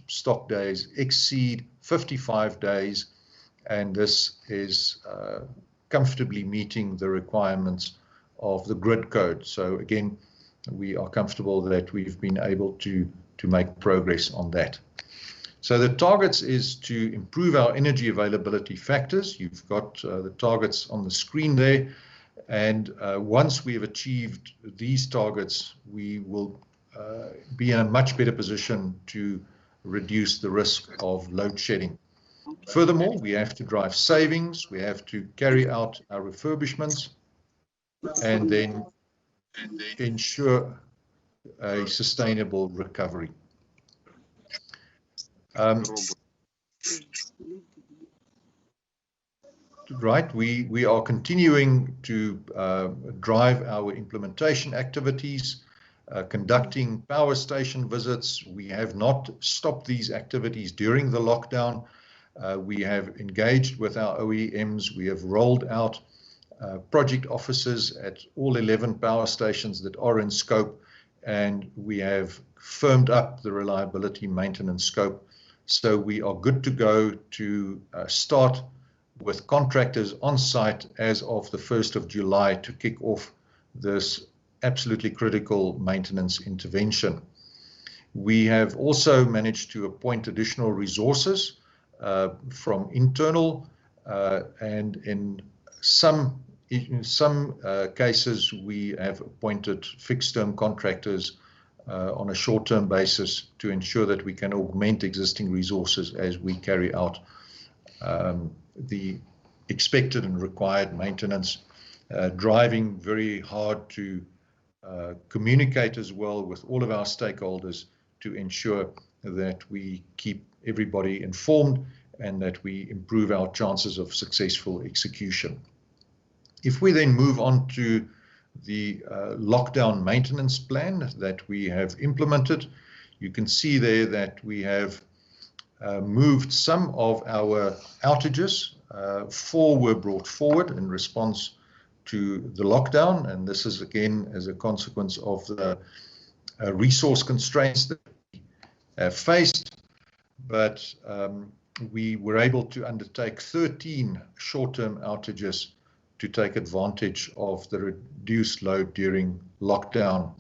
stock days exceed 55 days, and this is comfortably meeting the requirements of the grid code. So again, we are comfortable that we've been able to make progress on that. So the targets is to improve our energy availability factors. You've got the targets on the screen there, and once we have achieved these targets, we will be in a much better position to reduce the risk of load shedding. Furthermore, we have to drive savings, we have to carry out our refurbishments, and then ensure a sustainable recovery. Right, we are continuing to drive our implementation activities, conducting power station visits. We have not stopped these activities during the lockdown. We have engaged with our OEMs. We have rolled out project officers at all 11 power stations that are in scope, and we have firmed up the reliability maintenance scope. So we are good to go to start with contractors on site as of the 1st of July to kick off this absolutely critical maintenance intervention. We have also managed to appoint additional resources from internal, and in some cases we have appointed fixed-term contractors on a short-term basis to ensure that we can augment existing resources as we carry out the expected and required maintenance, driving very hard to communicate as well with all of our stakeholders to ensure that we keep everybody informed and that we improve our chances of successful execution. If we then move on to the lockdown maintenance plan that we have implemented, you can see there that we have moved some of our outages. 4 were brought forward in response to the lockdown, and this is again as a consequence of the resource constraints that we have faced, but we were able to undertake 13 short-term outages to take advantage of the reduced load during lockdown,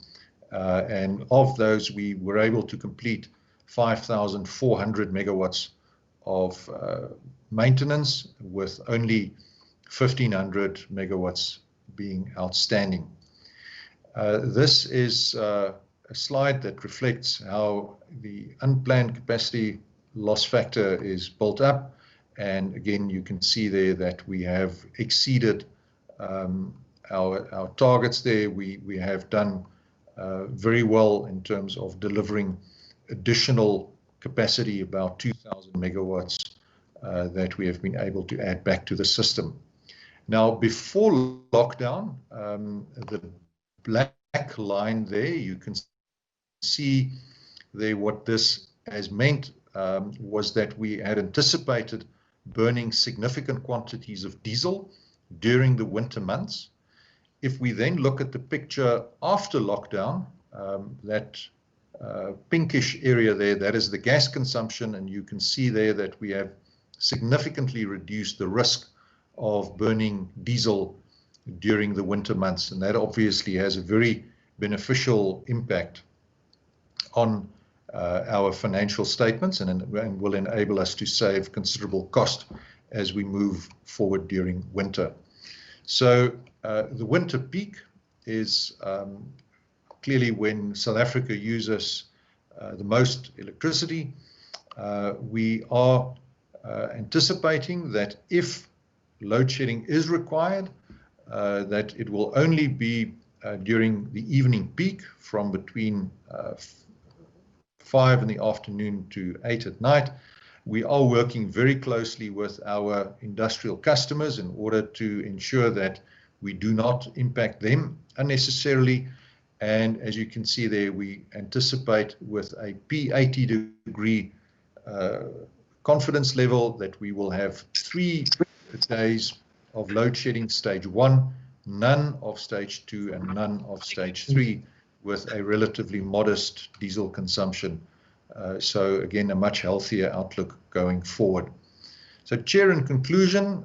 and of those we were able to complete 5,400 megawatts of maintenance, with only 1,500 megawatts being outstanding. This is a slide that reflects how the unplanned capacity loss factor is built up, and again you can see there that we have exceeded our targets there. We have done very well in terms of delivering additional capacity, about 2,000 megawatts that we have been able to add back to the system. Now, before lockdown, the black line there, you can see there what this has meant was that we had anticipated burning significant quantities of diesel during the winter months. If we then look at the picture after lockdown, that pinkish area there, that is the gas consumption, and you can see there that we have significantly reduced the risk of burning diesel during the winter months, and that obviously has a very beneficial impact on our financial statements and will enable us to save considerable cost as we move forward during winter. So the winter peak is clearly when South Africa uses the most electricity. We are anticipating that if load shedding is required, that it will only be during the evening peak from between 5 in the afternoon to 8 at night. We are working very closely with our industrial customers in order to ensure that we do not impact them unnecessarily. And as you can see there, we anticipate with a P80 degree confidence level that we will have 3 days of load shedding stage 1, none of stage 2, and none of stage 3, with a relatively modest diesel consumption So again, a much healthier outlook going forward. So, Chair, in conclusion,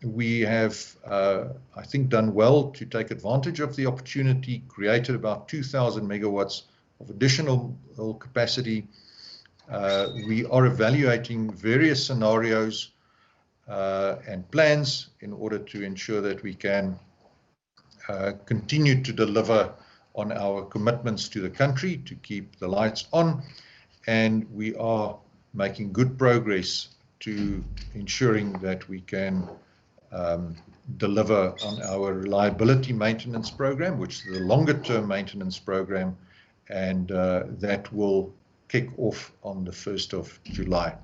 we have, I think, done well to take advantage of the opportunity, created about 2,000 megawatts of additional capacity. We are evaluating various scenarios and plans in order to ensure that we can continue to deliver on our commitments to the country to keep the lights on, and we are making good progress to ensuring that we can deliver on our reliability maintenance program, which is the longer term maintenance program, and that will kick off on the 1st of July.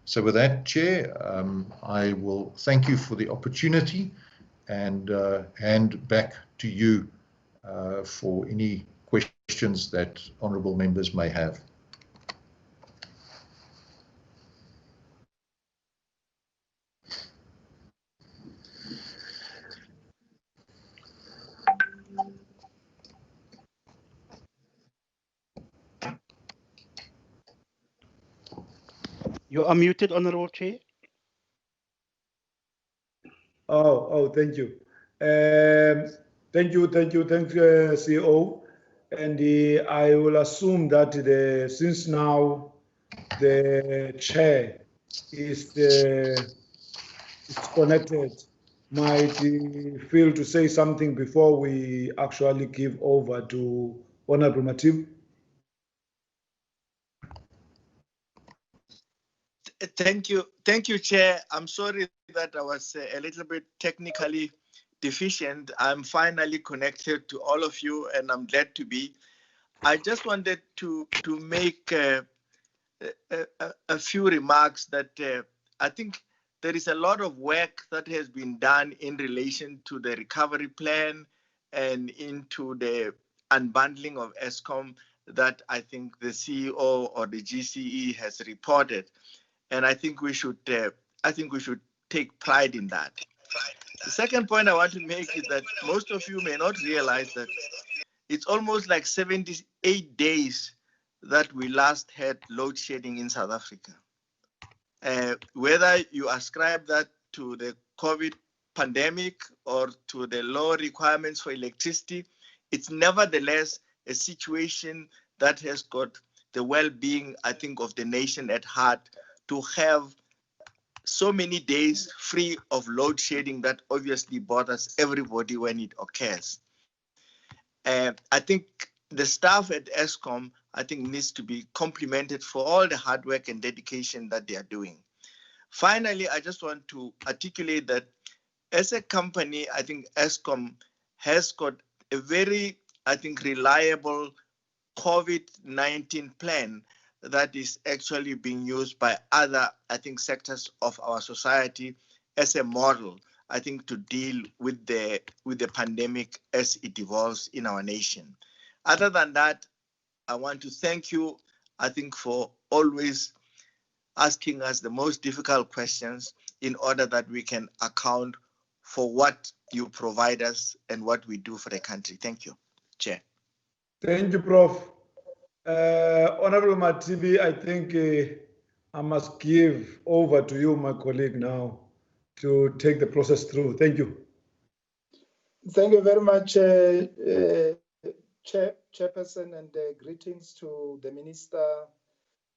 So with that, Chair, I will thank you for the opportunity and hand back to you for any questions that honourable members may have. You are muted, Honourable Chair. Thank you. Thank you, CEO. And I will assume that since now the chair is connected, might feel to say something before we actually give over to Honourable Matib. Thank you, Chair. I'm sorry that I was a little bit technically deficient. I'm finally connected to all of you, and I'm glad to be. I just wanted to make a few remarks that I think there is a lot of work that has been done in relation to the recovery plan and into the unbundling of Eskom that I think the CEO or the GCE has reported. And I think we should take pride in that. The second point I want to make is that most of you may not realize that it's almost like 78 days that we last had load shedding in South Africa. Whether you ascribe that to the COVID pandemic or to the low requirements for electricity, it's nevertheless a situation that has got the well-being, I think, of the nation at heart, to have so many days free of load shedding that obviously bothers everybody when it occurs. I think the staff at Eskom, I think, needs to be complimented for all the hard work and dedication that they are doing. Finally, I just want to articulate that as a company, I think Eskom has got a very, I think, reliable COVID-19 plan that is actually being used by other, I think, sectors of our society as a model, I think, to deal with the pandemic as it evolves in our nation. Other than that, I want to thank you, I think, for always asking us the most difficult questions in order that we can account for what you provide us and what we do for the country. Thank you, Chair. Thank you, Prof. Honourable Matibi, I think I must give over to you, my colleague, now to take the process through. Thank you. Thank you very much, Chairperson, and greetings to the Minister,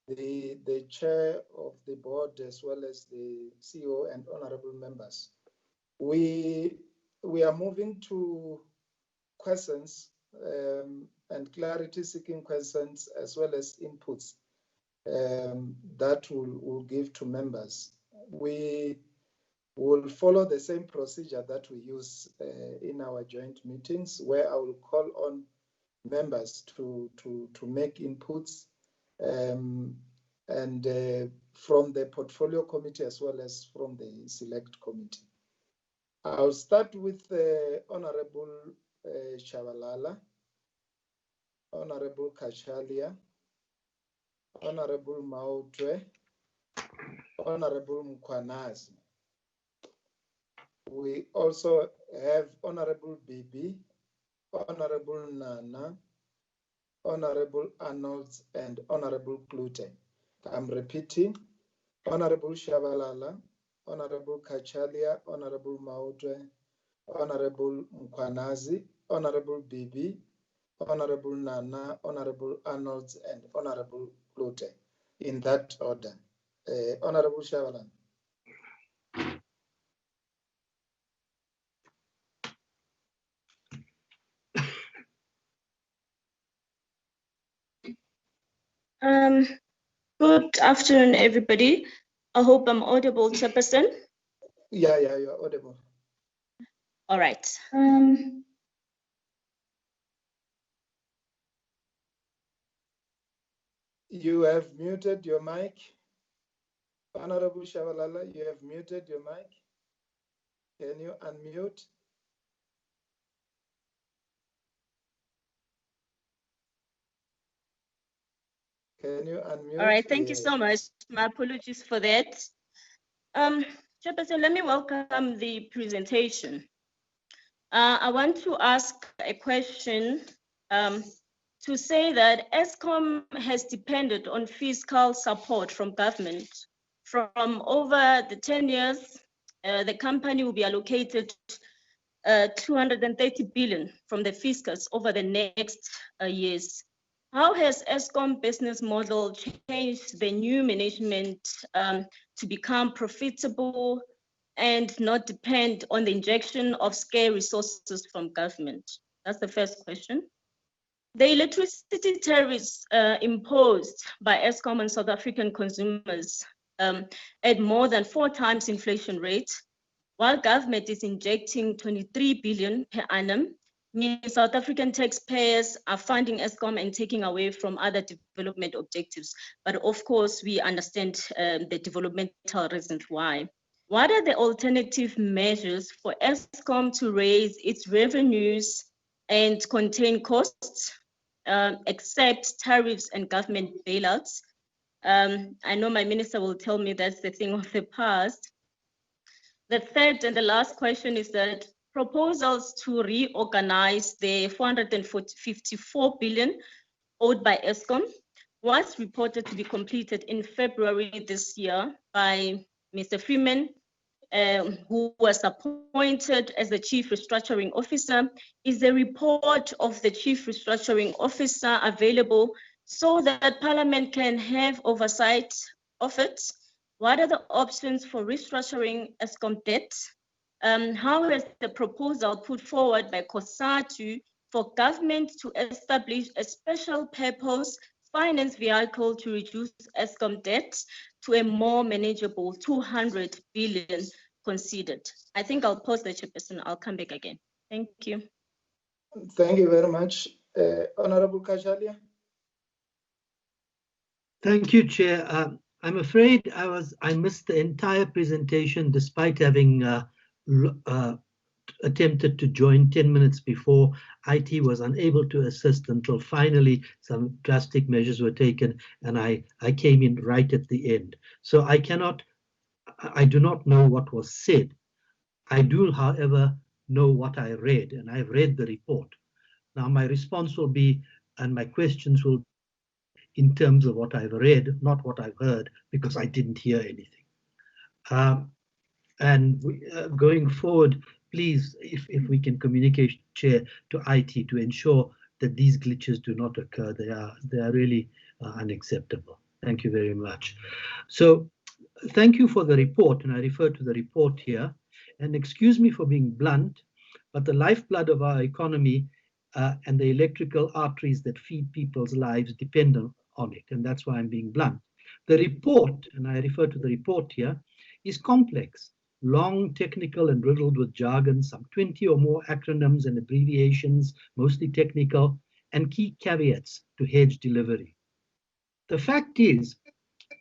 the Chair of the Board, as well as the CEO and honourable members. We are moving to questions and clarity-seeking questions, as well as inputs that we'll give to members. We will follow the same procedure that we use in our joint meetings, where I will call on members to make inputs and from the portfolio committee as well as from the select committee. I'll start with Honourable Shabalala, Honourable Kashalia, Honourable Mautwe, Honourable Mkwanazi. We also have Honourable Bibi, Honourable Nana, Honorable Arnolds, and Honorable Klute. I'm repeating, Honorable Shabalala, Honorable Kachalia, Honorable Maudre, Honorable Mkwanazi, Honorable Bibi, Honorable Nana, Honorable Arnolds, and Honorable Klute, in that order. Honorable Shabalala. Good afternoon, everybody. I hope I'm audible, Chairperson. Yeah, you're audible. All right. You have muted your mic. Honorable Shabalala, you have muted your mic. Can you unmute? Can you unmute? All right, thank you so much. My apologies for that. Chairperson, let me welcome the presentation. I want to ask a question to say that Eskom has depended on fiscal support from government. From over the 10 years, the company will be allocated 230 billion from the fiscus over the next years. How has Eskom business model changed the new management to become profitable and not depend on the injection of scarce resources from government? That's the first question. The electricity tariffs imposed by Eskom on South African consumers at more than 4 times inflation rate, while government is injecting 23 billion per annum, means South African taxpayers are funding Eskom and taking away from other development objectives. But of course, we understand the developmental reasons why. What are the alternative measures for Eskom to raise its revenues and contain costs, except tariffs and government bailouts? I know my minister will tell me that's the thing of the past. The third and the last question is that proposals to reorganize the 454 billion owed by Eskom was reported to be completed in February this year by Mr. Freeman, who was appointed as the Chief Restructuring Officer. Is the report of the Chief Restructuring Officer available so that Parliament can have oversight of it? What are the options for restructuring Eskom debt? How has the proposal put forward by COSATU for government to establish a special purpose finance vehicle to reduce Eskom debt to a more manageable 200 billion considered? I think I'll pause the Chairperson. I'll come back again. Thank you. Thank you very much. Honorable Kachalia. Thank you, Chair. I'm afraid I missed the entire presentation despite having attempted to join 10 minutes before. IT was unable to assist until finally some drastic measures were taken, and I came in right at the end. So I do not know what was said. I do, however, know what I read, and I've read the report. Now my response will be, and my questions will be in terms of what I've read, not what I've heard, because I didn't hear anything. Going forward, please, if we can communicate, Chair, to IT to ensure that these glitches do not occur. They are really unacceptable. Thank you very much. So thank you for the report, and I refer to the report here. And excuse me for being blunt, but the lifeblood of our economy and the electrical arteries that feed people's lives depend on it, and that's why I'm being blunt. The report, and I refer to the report here, is complex, long, technical, and riddled with jargon, some 20 or more acronyms and abbreviations, mostly technical, and key caveats to hedge delivery. The fact is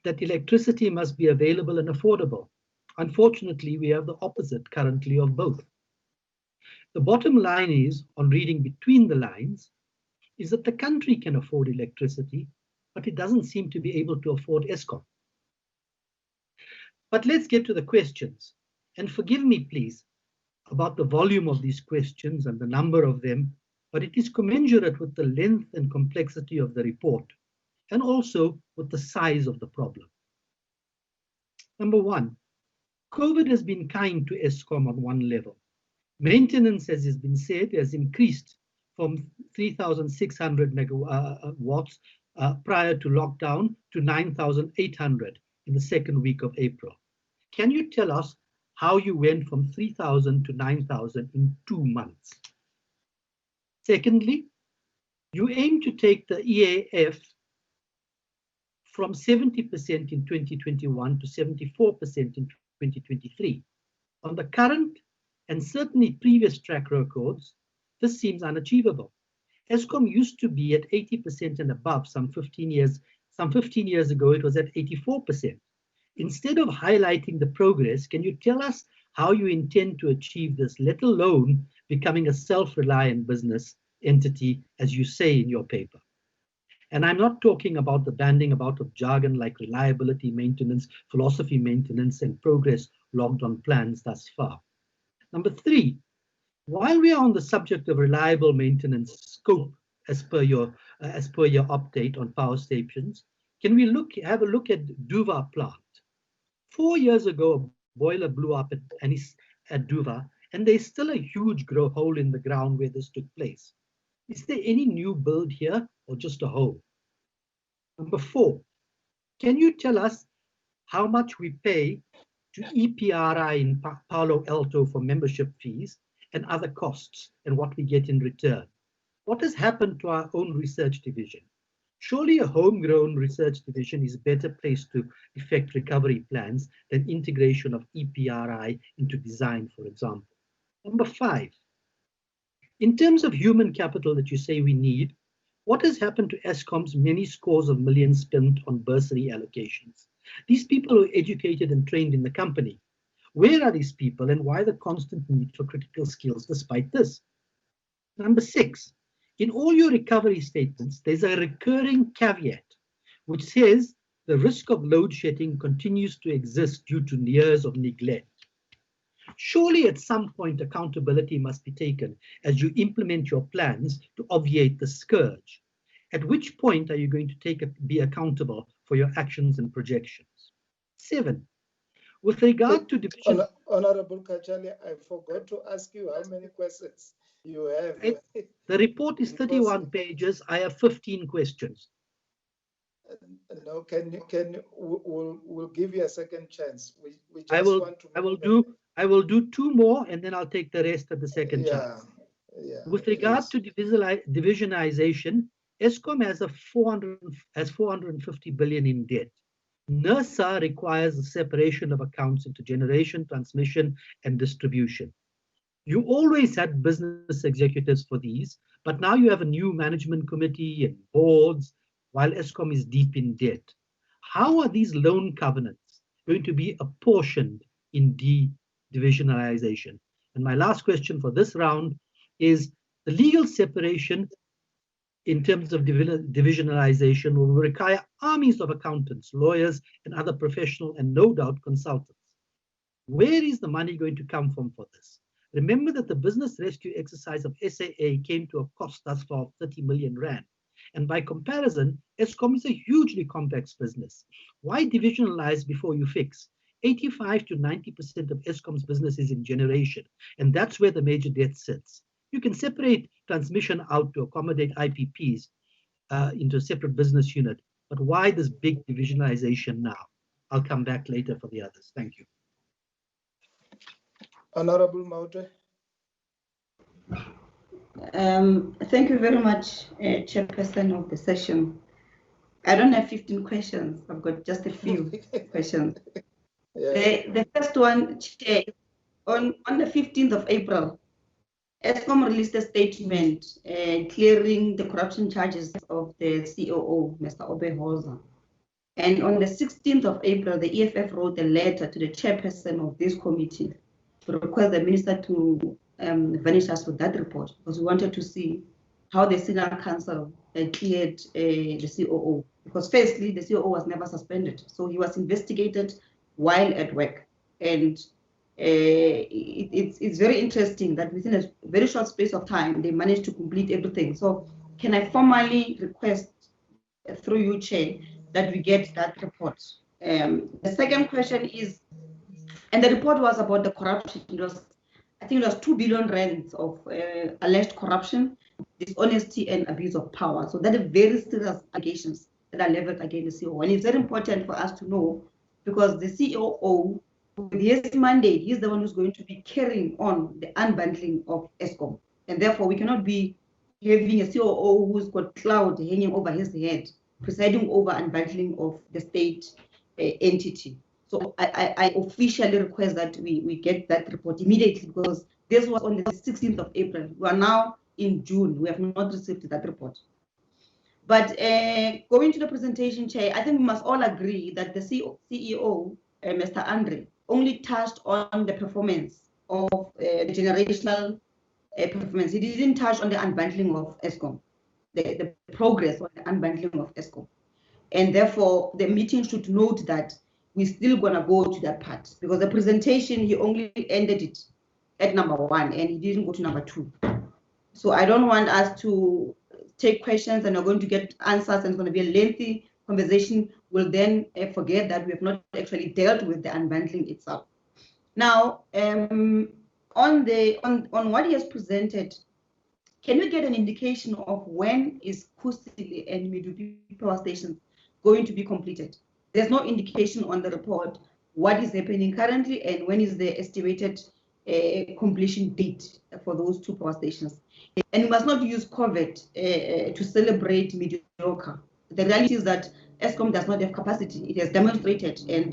that electricity must be available and affordable. Unfortunately, we have the opposite currently of both. The bottom line is, on reading between the lines, is that the country can afford electricity, but it doesn't seem to be able to afford Eskom. But let's get to the questions. And forgive me, please, about the volume of these questions and the number of them. but it is commensurate with the length and complexity of the report, and also with the size of the problem. Number one, COVID has been kind to Eskom on one level. Maintenance, as has been said, has increased from 3,600 megawatts prior to lockdown to 9,800 in the second week of April. Can you tell us how you went from 3,000 to 9,000 in 2 months? Secondly, you aim to take the EAF from 70% in 2021 to 74% in 2023. On the current and certainly previous track records, this seems unachievable. Eskom used to be at 80% and above some 15 years. Some 15 years ago, it was at 84%. Instead of highlighting the progress, can you tell us how you intend to achieve this, let alone becoming a self-reliant business entity, as you say in your paper? And I'm not talking about the banding about of jargon like reliability maintenance, philosophy maintenance, and progress logged on plans thus far. Number three, while we are on the subject of reliable maintenance scope, as per your update on power stations, can we have a look at Duva plant? 4 years ago, a boiler blew up at Duva, and there's still a huge hole in the ground where this took place. Is there any new build here or just a hole? Number four, can you tell us how much we pay to EPRI in Palo Alto for membership fees and other costs and what we get in return? What has happened to our own research division? Surely a homegrown research division is better placed to effect recovery plans than integration of EPRI into design, for example. Number five, in terms of human capital that you say we need, what has happened to Eskom's many scores of millions spent on bursary allocations? These people are educated and trained in the company. Where are these people and why the constant need for critical skills despite this? Number six, in all your recovery statements, there's a recurring caveat which says the risk of load shedding continues to exist due to years of neglect. Surely at some point accountability must be taken as you implement your plans to obviate the scourge. At which point are you going to be accountable for your actions and projections? 7. With regard to division... Honorable Kachali, I forgot to ask you how many questions you have. The report is 31 pages. I have 15 questions. No, we'll give you a second chance. We just want to... I will do 2 more and then I'll take the rest at the second chance. Yeah, With regard to divisionalization, Eskom has 450 billion in debt. NERSA requires the separation of accounts into generation, transmission, and distribution. You always had business executives for these, but now you have a new management committee and boards, while Eskom is deep in debt. How are these loan covenants going to be apportioned in divisionalization? And my last question for this round is the legal separation in terms of divisionalization will require armies of accountants, lawyers, and other professional and no doubt consultants. Where is the money going to come from for this? Remember that the business rescue exercise of SAA came to a cost thus far of 30 million rand. And by comparison, Eskom is a hugely complex business. Why divisionalize before you fix? 85 to 90% of Eskom's business is in generation, and that's where the major debt sits. You can separate transmission out to accommodate IPPs into a separate business unit, but why this big divisionalization now? I'll come back later for the others. Thank you. Honorable Maute. Thank you very much, Chairperson of the session. I don't have 15 questions. I've got just a few questions. Yeah. The first one, Chair, on the 15th of April, Eskom released a statement clearing the corruption charges of the COO, Mr. Oberholzer. And on the 16th of April, the EFF wrote a letter to the chairperson of this committee to request the minister to vanish us with that report, because we wanted to see how the senior counsel cleared the COO. Because firstly, the COO was never suspended. So he was investigated while at work. And It's very interesting that within a very short space of time, they managed to complete everything. So can I formally request through you, Chair, that we get that report? The second question is, and the report was about the corruption. It was, I think it was 2 billion rands of alleged corruption, dishonesty, and abuse of power. So that are very serious allegations that are leveled against the CEO. And it's very important for us to know, because the COO, with his mandate, he's the one who's going to be carrying on the unbundling of Eskom. And therefore, we cannot be having a COO who's got cloud hanging over his head, presiding over unbundling of the state entity. So I officially request that we get that report immediately, because this was on the 16th of April. We are now in June. We have not received that report. But going to the presentation, Chair, I think we must all agree that the CEO, Mr. Andre, only touched on the performance of the generational performance. He didn't touch on the unbundling of Eskom, the progress on the unbundling of Eskom. And therefore, the meeting should note that we're still going to go to that part, because the presentation, he only ended it at number 1 and he didn't go to number 2. So I don't want us to take questions and we're going to get answers and it's going to be a lengthy conversation. We'll then forget that we have not actually dealt with the unbundling itself. Now, on what he has presented, can we get an indication of when is Kusile and Medupi power stations going to be completed? There's no indication on the report what is happening currently and when is the estimated completion date for those 2 power stations. And we must not use COVID to celebrate mediocre. The reality is that Eskom does not have capacity. It has demonstrated, and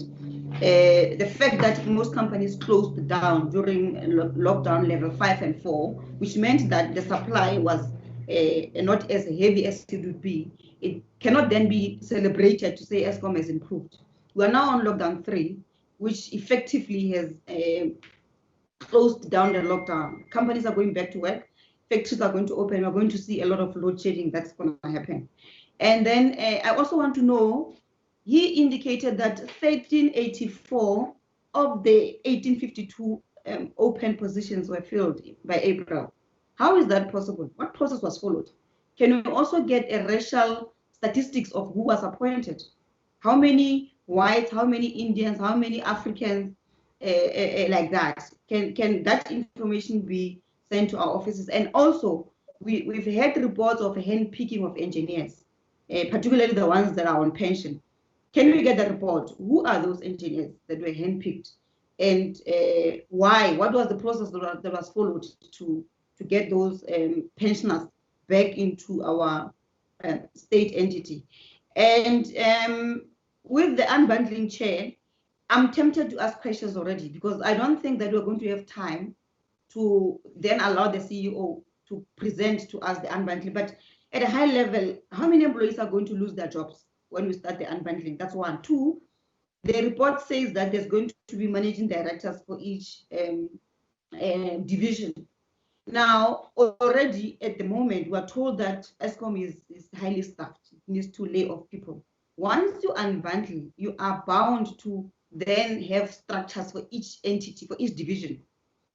the fact that most companies closed down during lockdown level 5 and 4, which meant that the supply was not as heavy as it would be, it cannot then be celebrated to say Eskom has improved. We are now on lockdown 3, which effectively has closed down the lockdown. Companies are going back to work. Factories are going to open. We're going to see a lot of load shedding that's going to happen. And then I also want to know, he indicated that 1384 of the 1852 open positions were filled by April. How is that possible? What process was followed? Can we also get a racial statistics of who was appointed? How many whites, how many Indians, how many Africans, like that? Can that information be sent to our offices? And also, we've had reports of hand-picking of engineers, particularly the ones that are on pension. Can we get the report? Who are those engineers that were hand-picked? And why? What was the process that was followed to get those pensioners back into our state entity? And with the unbundling, Chair, I'm tempted to ask questions already, because I don't think that we're going to have time to then allow the CEO to present to us the unbundling. But at a high level, how many employees are going to lose their jobs when we start the unbundling? That's 1. 2, the report says that there's going to be managing directors for each division. Now, already at the moment, we're told that Eskom is highly staffed. It needs to lay off people. Once you unbundle, you are bound to then have structures for each entity, for each division.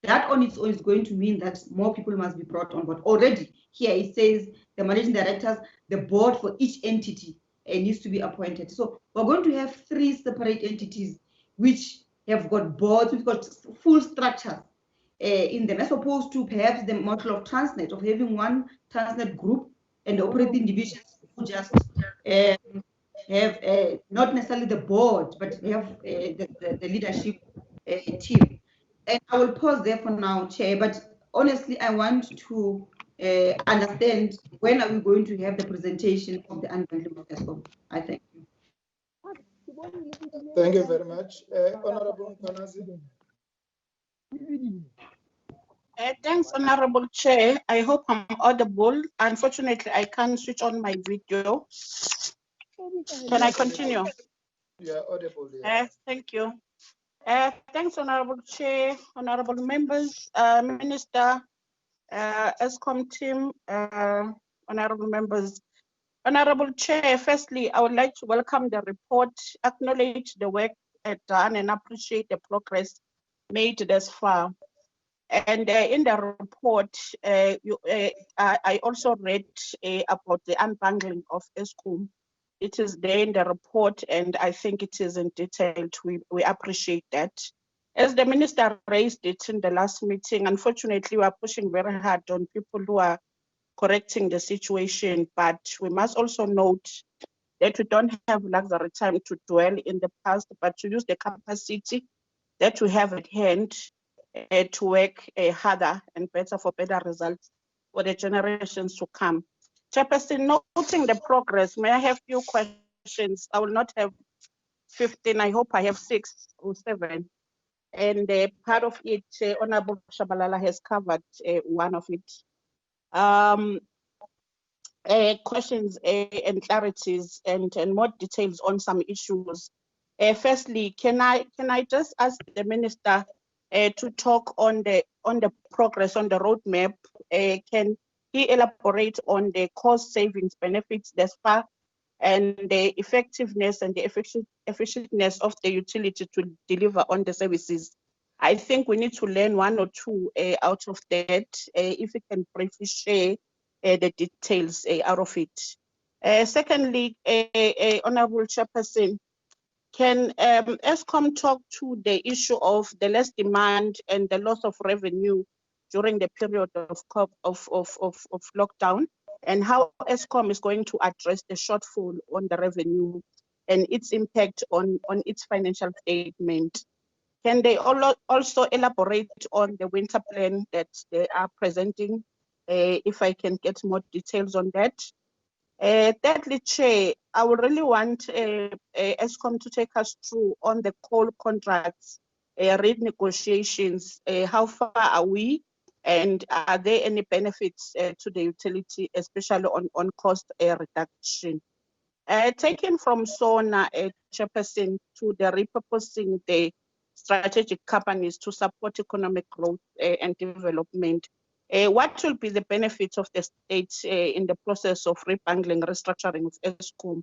That on its own is going to mean that more people must be brought on board. Already here it says the managing directors, the board for each entity needs to be appointed. So we're going to have 3 separate entities which have got boards, we've got full structures in them, as opposed to perhaps the model of Transnet, of having one Transnet group and the operating divisions who just have not necessarily the board, but have the leadership team. And I will pause there for now, Chair, but honestly, I want to understand, when are we going to have the presentation of the unbundling of Eskom? I thank you. Thank you very much. Honorable Mkhwanazi. Thanks, Honorable Chair. I hope I'm audible. Unfortunately, I can't switch on my video. Can I continue? Yeah, audible. Yeah. Thank you. Thanks, Honorable Chair, Honorable Members, Minister, Eskom team, Honorable Members. Honorable Chair, firstly, I would like to welcome the report, acknowledge the work done, and appreciate the progress made thus far. And in the report, I also read about the unbundling of Eskom. It is there in the report, and I think it is in detail. We appreciate that. As the minister raised it in the last meeting, unfortunately, we are pushing very hard on people who are correcting the situation, but we must also note that we don't have luxury time to dwell in the past, but to use the capacity that we have at hand to work harder and better for better results for the generations to come. Chairperson, noting the progress, may I have few questions? I will not have 15, I hope I have 6 or 7. And part of it, Honorable Shabalala has covered one of it. Questions and clarities and more details on some issues. Firstly, can I just ask the minister to talk on the progress on the roadmap? Can he elaborate on the cost savings benefits thus far and the effectiveness and the efficientness of the utility to deliver on the services? I think we need to learn 1 or 2 out of that. If we can briefly share the details out of it. Secondly, Honorable Chairperson, can Eskom talk to the issue of the less demand and the loss of revenue during the period of lockdown, and how Eskom is going to address the shortfall on the revenue and its impact on its financial statement? Can they also elaborate on the winter plan that they are presenting? If I can get more details on that. Thirdly, Chair, I would really want Eskom to take us through on the coal contracts, rate negotiations. How far are we? And are there any benefits to the utility, especially on cost reduction? Taken from SONA, Chairperson, to the repurposing the strategic companies to support economic growth and development. What will be the benefits of the state in the process of rebundling, restructuring of Eskom?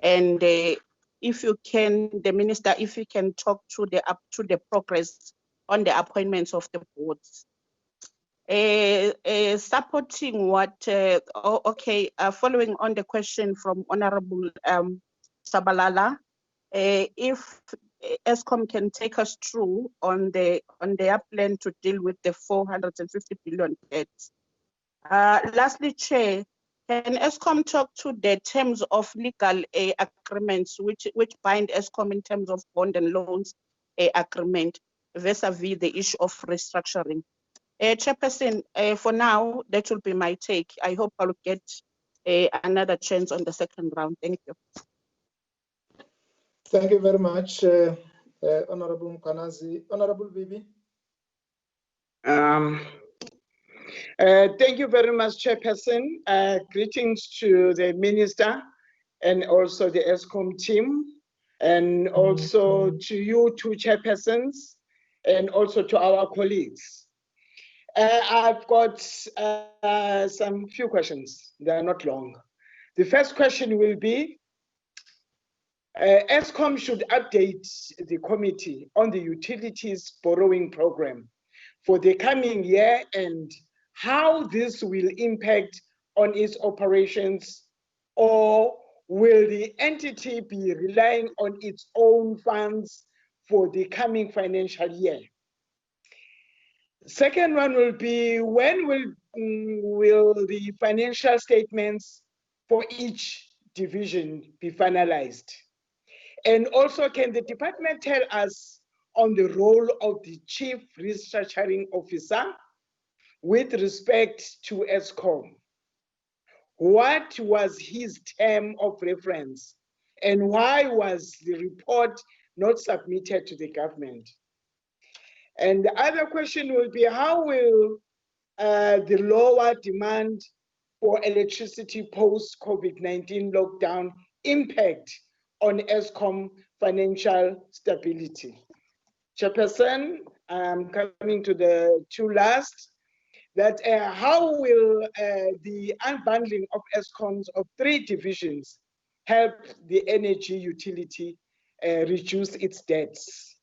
And if you can, the minister, if you can talk to the progress on the appointments of the boards. Supporting what, following on the question from Honorable Sabalala, if Eskom can take us through on their plan to deal with the 450 billion debts. Lastly, Chair, can Eskom talk to the terms of legal agreements which bind Eskom in terms of bond and loans agreement vis-a-vis the issue of restructuring? Chairperson, for now, that will be my take. I hope I'll get another chance on the second round. Thank you. Thank you very much, Honorable Mkanazi. Honorable Bibi. Thank you very much, Chairperson. Greetings to the Minister and also the Eskom team, and also to you two Chairpersons, and also to our colleagues. I've got some few questions. They are not long. The first question will be, Eskom should update the committee on the utilities borrowing program for the coming year and how this will impact on its operations, or will the entity be relying on its own funds for the coming financial year? Second one will be, when will the financial statements for each division be finalized? And also, can the department tell us on the role of the Chief Restructuring Officer with respect to Eskom? What was his term of reference, and why was the report not submitted to the government? And the other question will be, how will the lower demand for electricity post-COVID-19 lockdown impact on Eskom financial stability? Chairperson, I'm coming to the two last, that how will the unbundling of Eskom's of 3 divisions help the energy utility reduce its debts?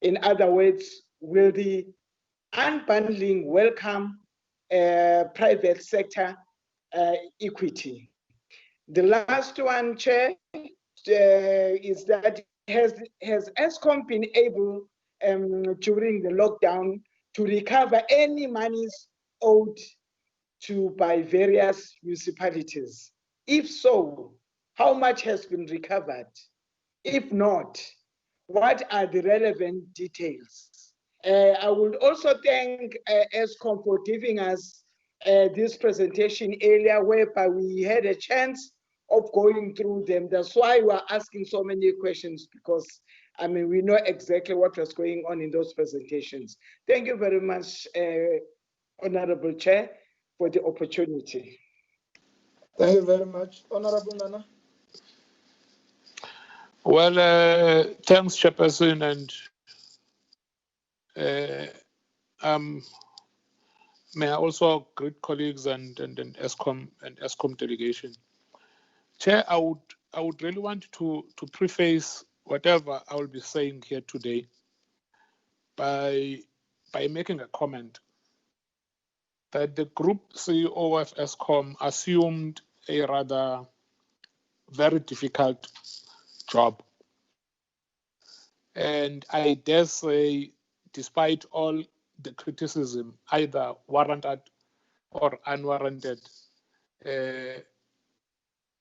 In other words, will the unbundling welcome private sector equity? The last one, Chair, is that has Eskom been able during the lockdown to recover any monies owed by various municipalities? If so, how much has been recovered? If not, what are the relevant details? I would also thank Eskom for giving us this presentation earlier, whereby we had a chance of going through them. That's why we're asking so many questions, because I mean, we know exactly what was going on in those presentations. Thank you very much, Honorable Chair, for the opportunity. Thank you very much. Honorable Nana. Well, thanks, Chairperson, and may I also greet colleagues and Eskom delegation. Chair, I would really want to preface whatever I will be saying here today by making a comment that the Group CEO of Eskom assumed a rather very difficult job. And I dare say, despite all the criticism, either warranted or unwarranted,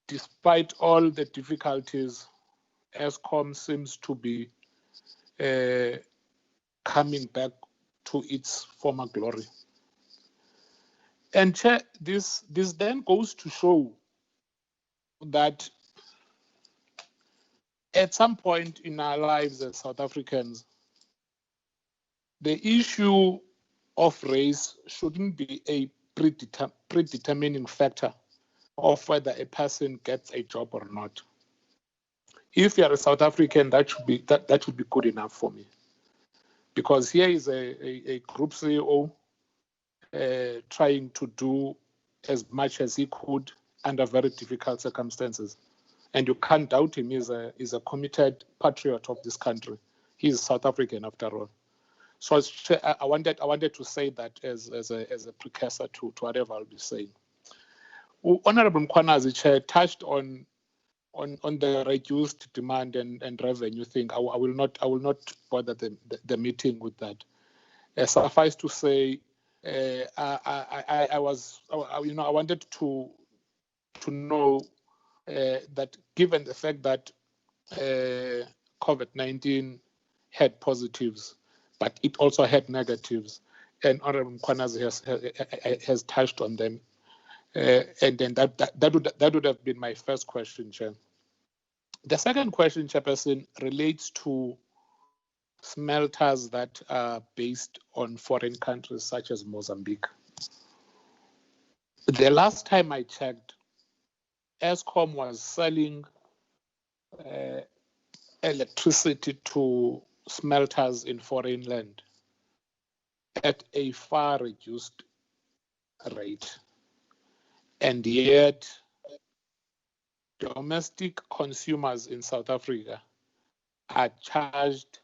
despite all the difficulties, Eskom seems to be coming back to its former glory. And Chair, this then goes to show that at some point in our lives as South Africans, the issue of race shouldn't be a predetermining factor of whether a person gets a job or not. If you're a South African, that should be good enough for me. Because here is a group CEO trying to do as much as he could under very difficult circumstances. And you can't doubt him. He's a committed patriot of this country. He's South African after all. So I wanted to say that as a precursor to whatever I'll be saying. Honorable Mkhwanazi, Chair, touched on the reduced demand and revenue thing. I will not bother the meeting with that. Suffice to say, I wanted to know that given the fact that COVID-19 had positives, but it also had negatives, and Honorable Mkhwanazi has touched on them. And then that would have been my first question, Chair. The second question, Chairperson, relates to smelters that are based on foreign countries such as Mozambique. The last time I checked, Eskom was selling electricity to smelters in foreign land at a far reduced rate. And yet, domestic consumers in South Africa are charged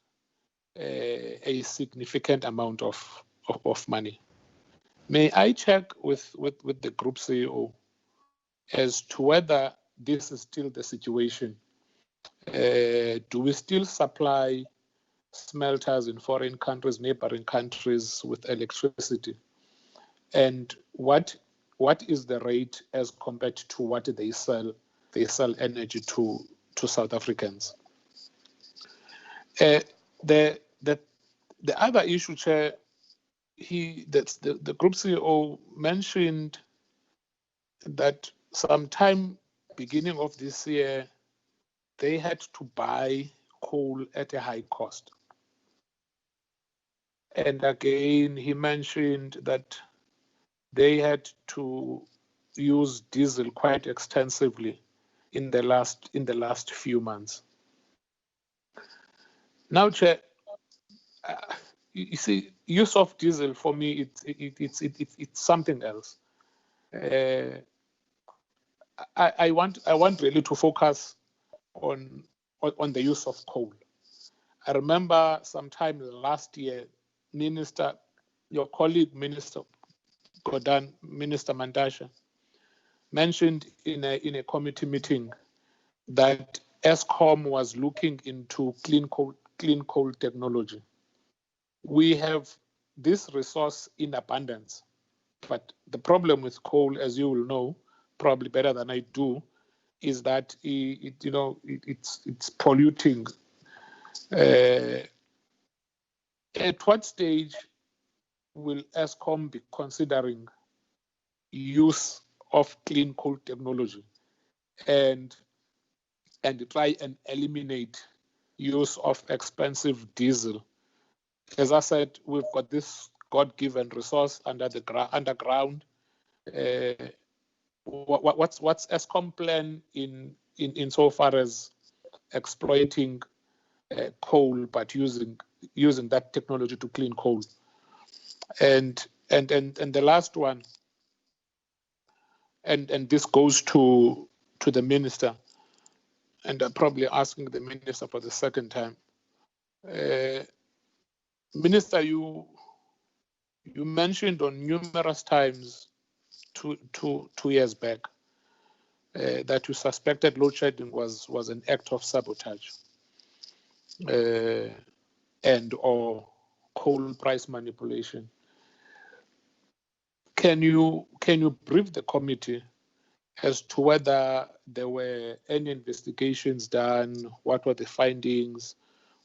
a significant amount of money. May I check with the group CEO as to whether this is still the situation? Do we still supply smelters in foreign countries, neighboring countries with electricity? And what is the rate as compared to what they sell energy to South Africans? The other issue, Chair, the group CEO mentioned that sometime beginning of this year, they had to buy coal at a high cost. And again, he mentioned that they had to use diesel quite extensively in the last few months. Now, Chair, you see, use of diesel for me, it's something else. I want really to focus on the use of coal. I remember sometime last year, your colleague, Minister Godan, Minister Mandasha, mentioned in a committee meeting that Eskom was looking into clean coal technology. We have this resource in abundance, but the problem with coal, as you will know, probably better than I do, is that it's polluting. At what stage will Eskom be considering use of clean coal technology and try and eliminate use of expensive diesel? As I said, we've got this God-given resource underground. What's Eskom plan in so far as exploiting coal, but using that technology to clean coal? And the last one, and this goes to the minister, and I'm probably asking the minister for the second time. Minister, you mentioned on numerous times 2 years back that you suspected load shedding was an act of sabotage and or coal price manipulation. Can you brief the committee as to whether there were any investigations done? What were the findings?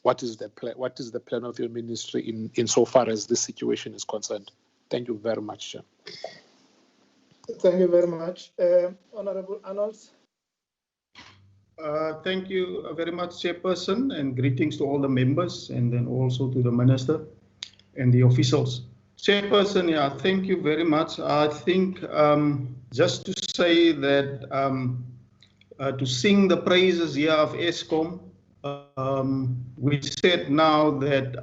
What is the plan of your ministry in so far as this situation is concerned? Thank you very much, Chair. Thank you very much. Honorable Arnolds. Thank you very much, Chairperson, and greetings to all the members and then also to the Minister and the officials. Chairperson, yeah, thank you very much. I think just to say that to sing the praises here of Eskom, we said now that,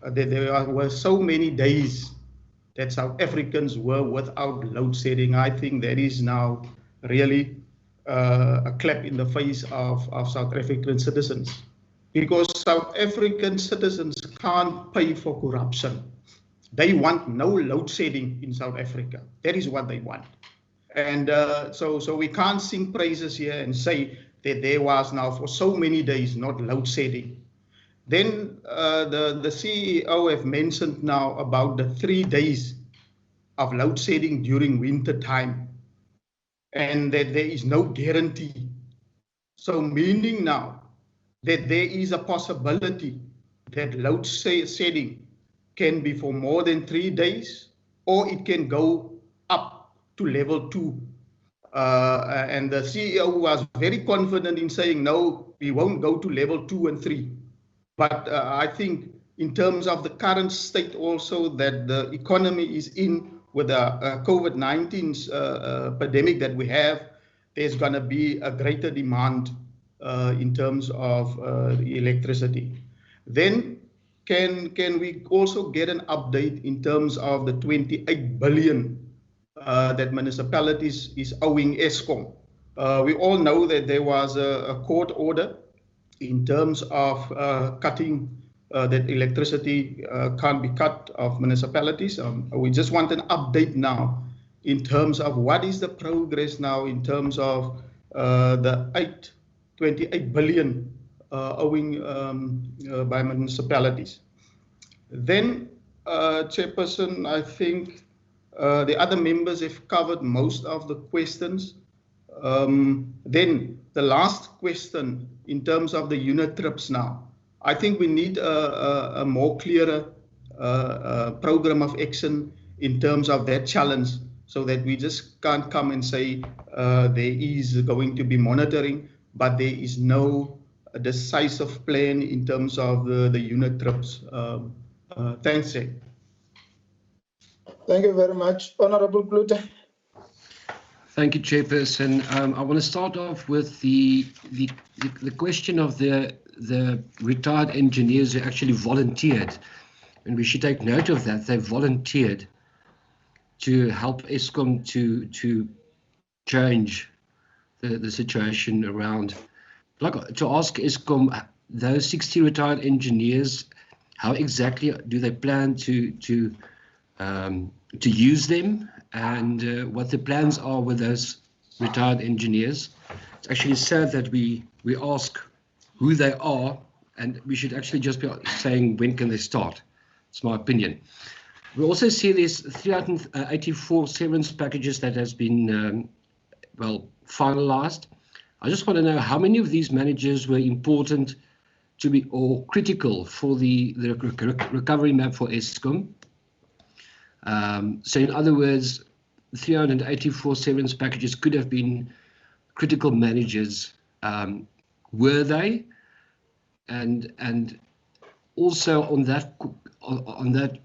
that there were so many days that South Africans were without load shedding. I think that is now really a clap in the face of South African citizens, because South African citizens can't pay for corruption. They want no load shedding in South Africa. That is what they want. And so we can't sing praises here and say that there was now for so many days not load shedding. Then the CEO have mentioned now about the 3 days of load shedding during winter time, and that there is no guarantee. So meaning now that there is a possibility that load shedding can be for more than 3 days, or it can go up to level 2. And the CEO was very confident in saying, no, we won't go to level 2 and 3. But I think in terms of the current state also that the economy is in with the COVID-19 pandemic that we have, there's going to be a greater demand in terms of electricity. Then can we also get an update in terms of the 28 billion that municipalities is owing Eskom? We all know that there was a court order in terms of cutting that electricity can't be cut of municipalities. We just want an update now in terms of what is the progress now in terms of the 28 billion owing by municipalities. Then, Chairperson, I think the other members have covered most of the questions. Then the last question in terms of the unit trips now. I think we need a more clearer program of action in terms of that challenge, so that we just can't come and say there is going to be monitoring, but there is no decisive plan in terms of the unit trips. Thanks, Chair. Thank you very much. Honorable Klute. Thank you, Chairperson. I want to start off with the question of the retired engineers who actually volunteered, and we should take note of that. They volunteered to help Eskom to change the situation around. Like to ask Eskom, those 60 retired engineers, how exactly do they plan to use them, and what the plans are with those retired engineers? It's actually sad that we ask who they are, and we should actually just be saying when can they start. It's my opinion. We also see there's 384 severance packages that has been well finalized. I just want to know how many of these managers were important to be or critical for the recovery map for Eskom. So in other words, 384 severance packages could have been critical managers. Were they? And also on that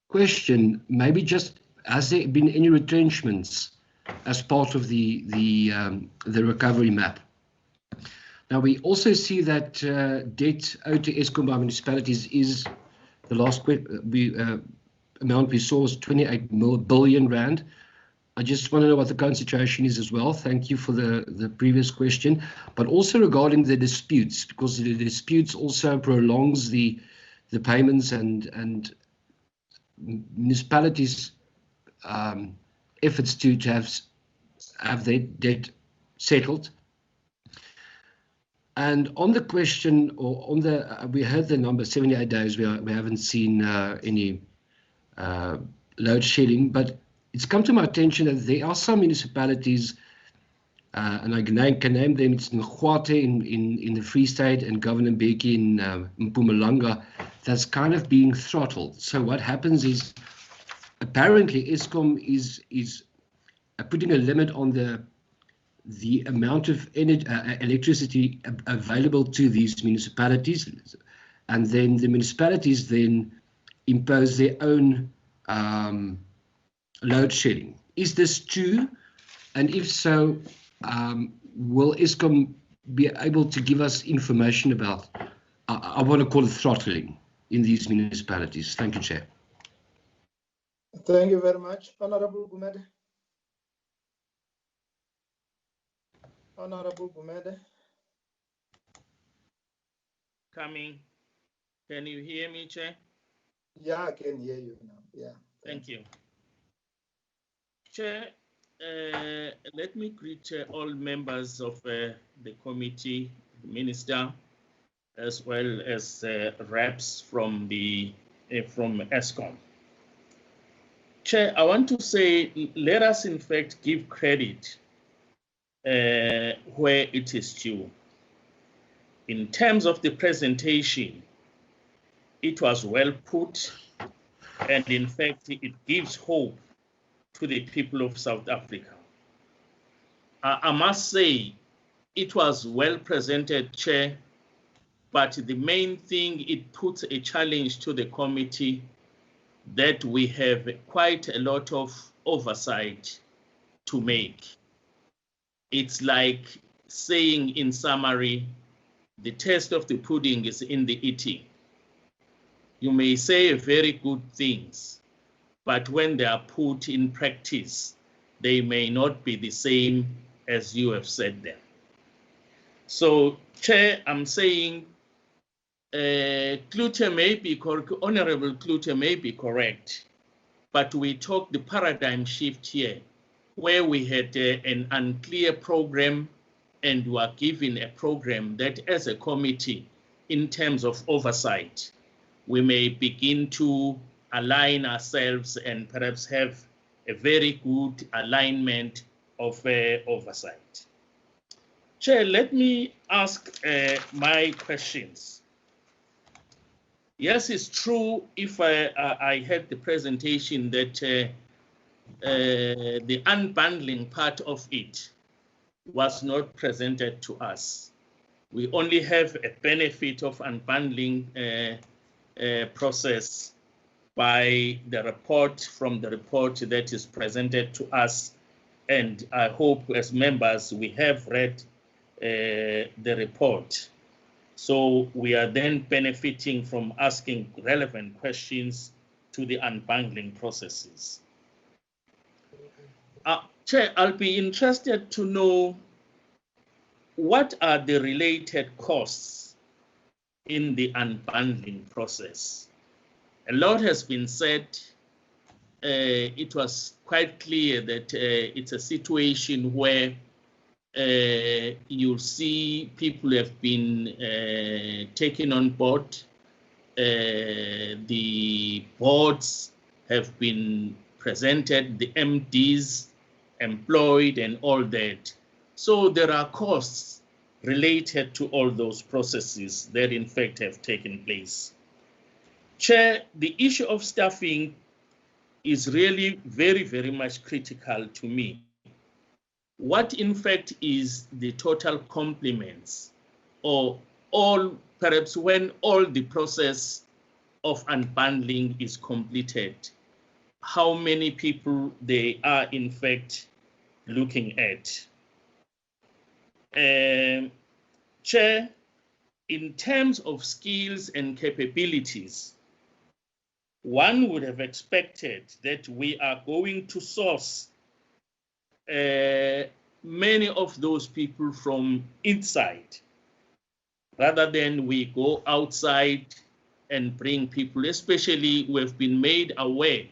question, maybe just has there been any retrenchments as part of the recovery map? Now we also see that debt owed to Eskom by municipalities is the last amount we saw was 28 billion rand. I just want to know what the current situation is as well. Thank you for the previous question, but also regarding the disputes, because the disputes also prolongs the payments and municipalities' efforts to have their debt settled. And on the question, or on the, we heard the number 78 days. We haven't seen any load shedding, but it's come to my attention that there are some municipalities, and I can name them. It's Ngwate in the Free State and Governor Mbeki in Mpumalanga, that's kind of being throttled. So what happens is, apparently Eskom is putting a limit on the amount of electricity available to these municipalities, and then the municipalities then impose their own load shedding. Is this true? And if so, will Eskom be able to give us information about, I want to call it throttling in these municipalities? Thank you, Chair. Thank you very much. Honorable Gumede. Honorable Gumede. Coming. Can you hear me, Chair? Yeah, I can hear you now. Yeah. Thank you. Chair, let me greet all members of the committee, the Minister, as well as reps from from Eskom. Chair, I want to say, let us in fact give credit where it is due. In terms of the presentation, it was well put, and in fact, it gives hope to the people of South Africa. I must say, it was well presented, Chair, but the main thing, it puts a challenge to the committee that we have quite a lot of oversight to make. It's like saying in summary, the taste of the pudding is in the eating. You may say very good things, but when they are put in practice, they may not be the same as you have said them. So, Chair, I'm saying Klute may be correct, Honorable Klute may be correct, but we talked the paradigm shift here, where we had an unclear program and were given a program that as a committee, in terms of oversight, we may begin to align ourselves and perhaps have a very good alignment of oversight. Chair, let me ask my questions. Yes, it's true if I had the presentation that the unbundling part of it was not presented to us. We only have a benefit of unbundling process by the report, from the report that is presented to us. And I hope as members we have read the report. So we are then benefiting from asking relevant questions to the unbundling processes. Chair, I'll be interested to know what are the related costs in the unbundling process. A lot has been said. It was quite clear that it's a situation where you'll see people have been taken on board. The boards have been presented, the MDs employed and all that. So there are costs related to all those processes that in fact have taken place. Chair, the issue of staffing is really very, very much critical to me. What in fact is the total complements, or all, perhaps when all the process of unbundling is completed, how many people they are in fact looking at? Chair, in terms of skills and capabilities, one would have expected that we are going to source many of those people from inside, rather than we go outside and bring people, especially we've been made aware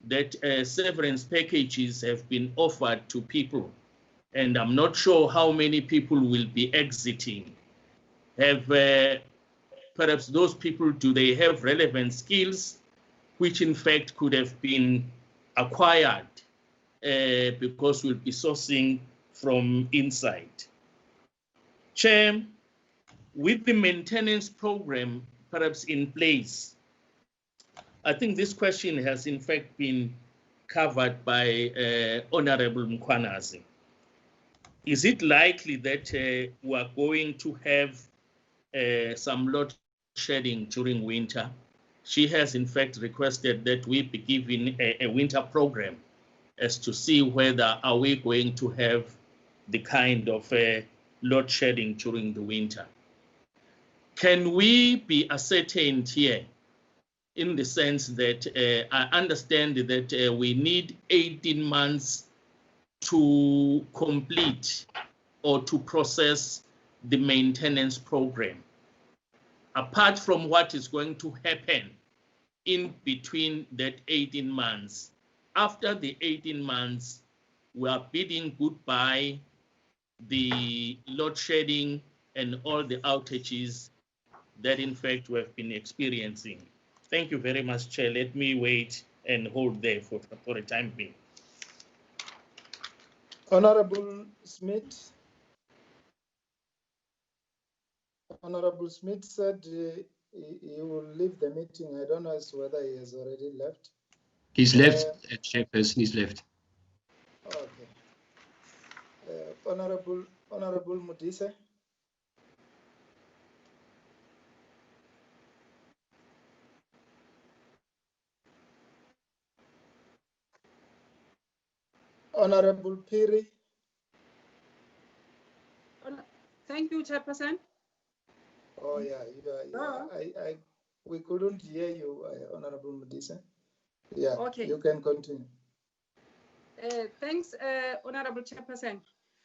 that severance packages have been offered to people. And I'm not sure how many people will be exiting. Have perhaps those people, do they have relevant skills which in fact could have been acquired because we'll be sourcing from inside? Chair, with the maintenance program perhaps in place, I think this question has in fact been covered by Honorable Mkhwanazi. Is it likely that we are going to have some load shedding during winter? She has in fact requested that we be given a winter program as to see whether are we going to have the kind of load shedding during the winter. Can we be ascertained here in the sense that I understand that we need 18 months to complete or to process the maintenance program. Apart from what is going to happen in between that 18 months, after the 18 months, we are bidding goodbye the load shedding and all the outages that in fact we have been experiencing. Thank you very much, Chair. Let me wait and hold there for a time being. Honorable Smith. Honorable Smith said he will leave the meeting. I don't know as whether he has already left. He's left, Chairperson, he's left. Okay. Honorable Mudise. Honorable Piri. Thank you, Chairperson. Oh yeah, we couldn't hear you, Honorable Mudise. Yeah, okay. You can continue. Thanks, Honorable Chairperson.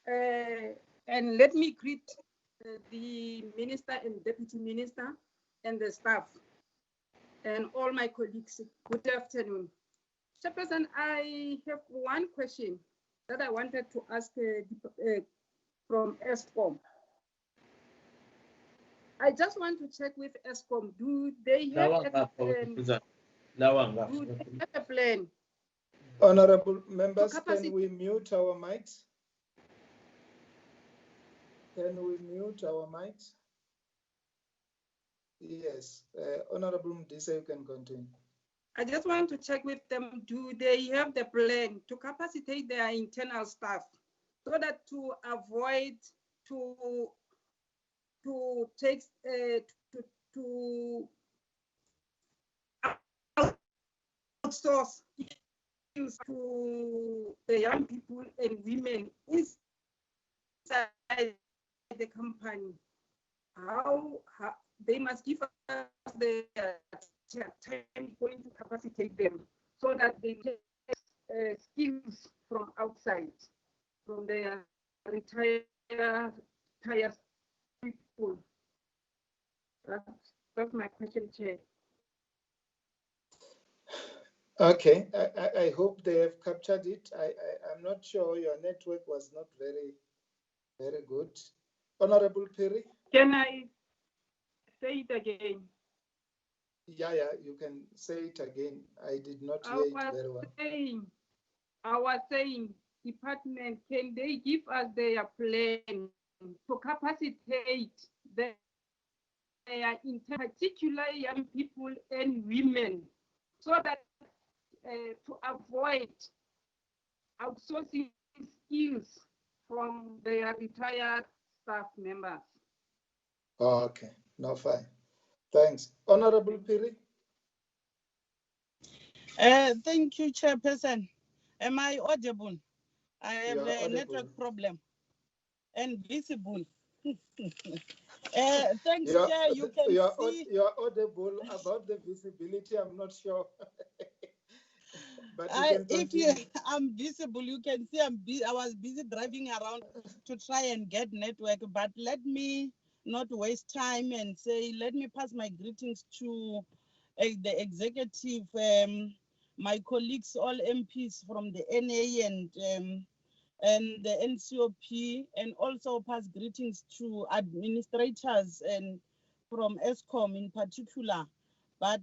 And let me greet the Minister and Deputy Minister and the staff and all my colleagues. Good afternoon. Chairperson, I have one question that I wanted to ask from Eskom. I just want to check with Eskom. Do they have a plan? Honorable members, can we mute our mics? Can we mute our mics? Yes, Honorable Mudise, you can continue. I just want to check with them, do they have the plan to capacitate their internal staff so that to avoid to take to outsource to the young people and women inside the company? How they must give us the time going to capacitate them so that they take skills from outside, from their retired people. you, Chair. Okay, I hope they have captured it. I'm not sure, your network was not very good. Honorable Perry? Can I say it again? Yeah, you can say it again. I did not hear it very well. I was saying, department, can they give us their plan to capacitate their, in particular, young people and women, so that to avoid outsourcing skills from their retired staff members? Okay, no, fine. Thanks. Honorable Piri? Thank you, Chairperson. Am I audible? I have a audible. network problem and visible. Thanks, Chair. You can see. You're audible. About the visibility, I'm not sure. But I'm visible, you can see I was busy driving around to try and get network. But let me not waste time and say, let me pass my greetings to the executive, my colleagues, all MPs from the NA and the NCOP, and also pass greetings to administrators and from Eskom in particular. But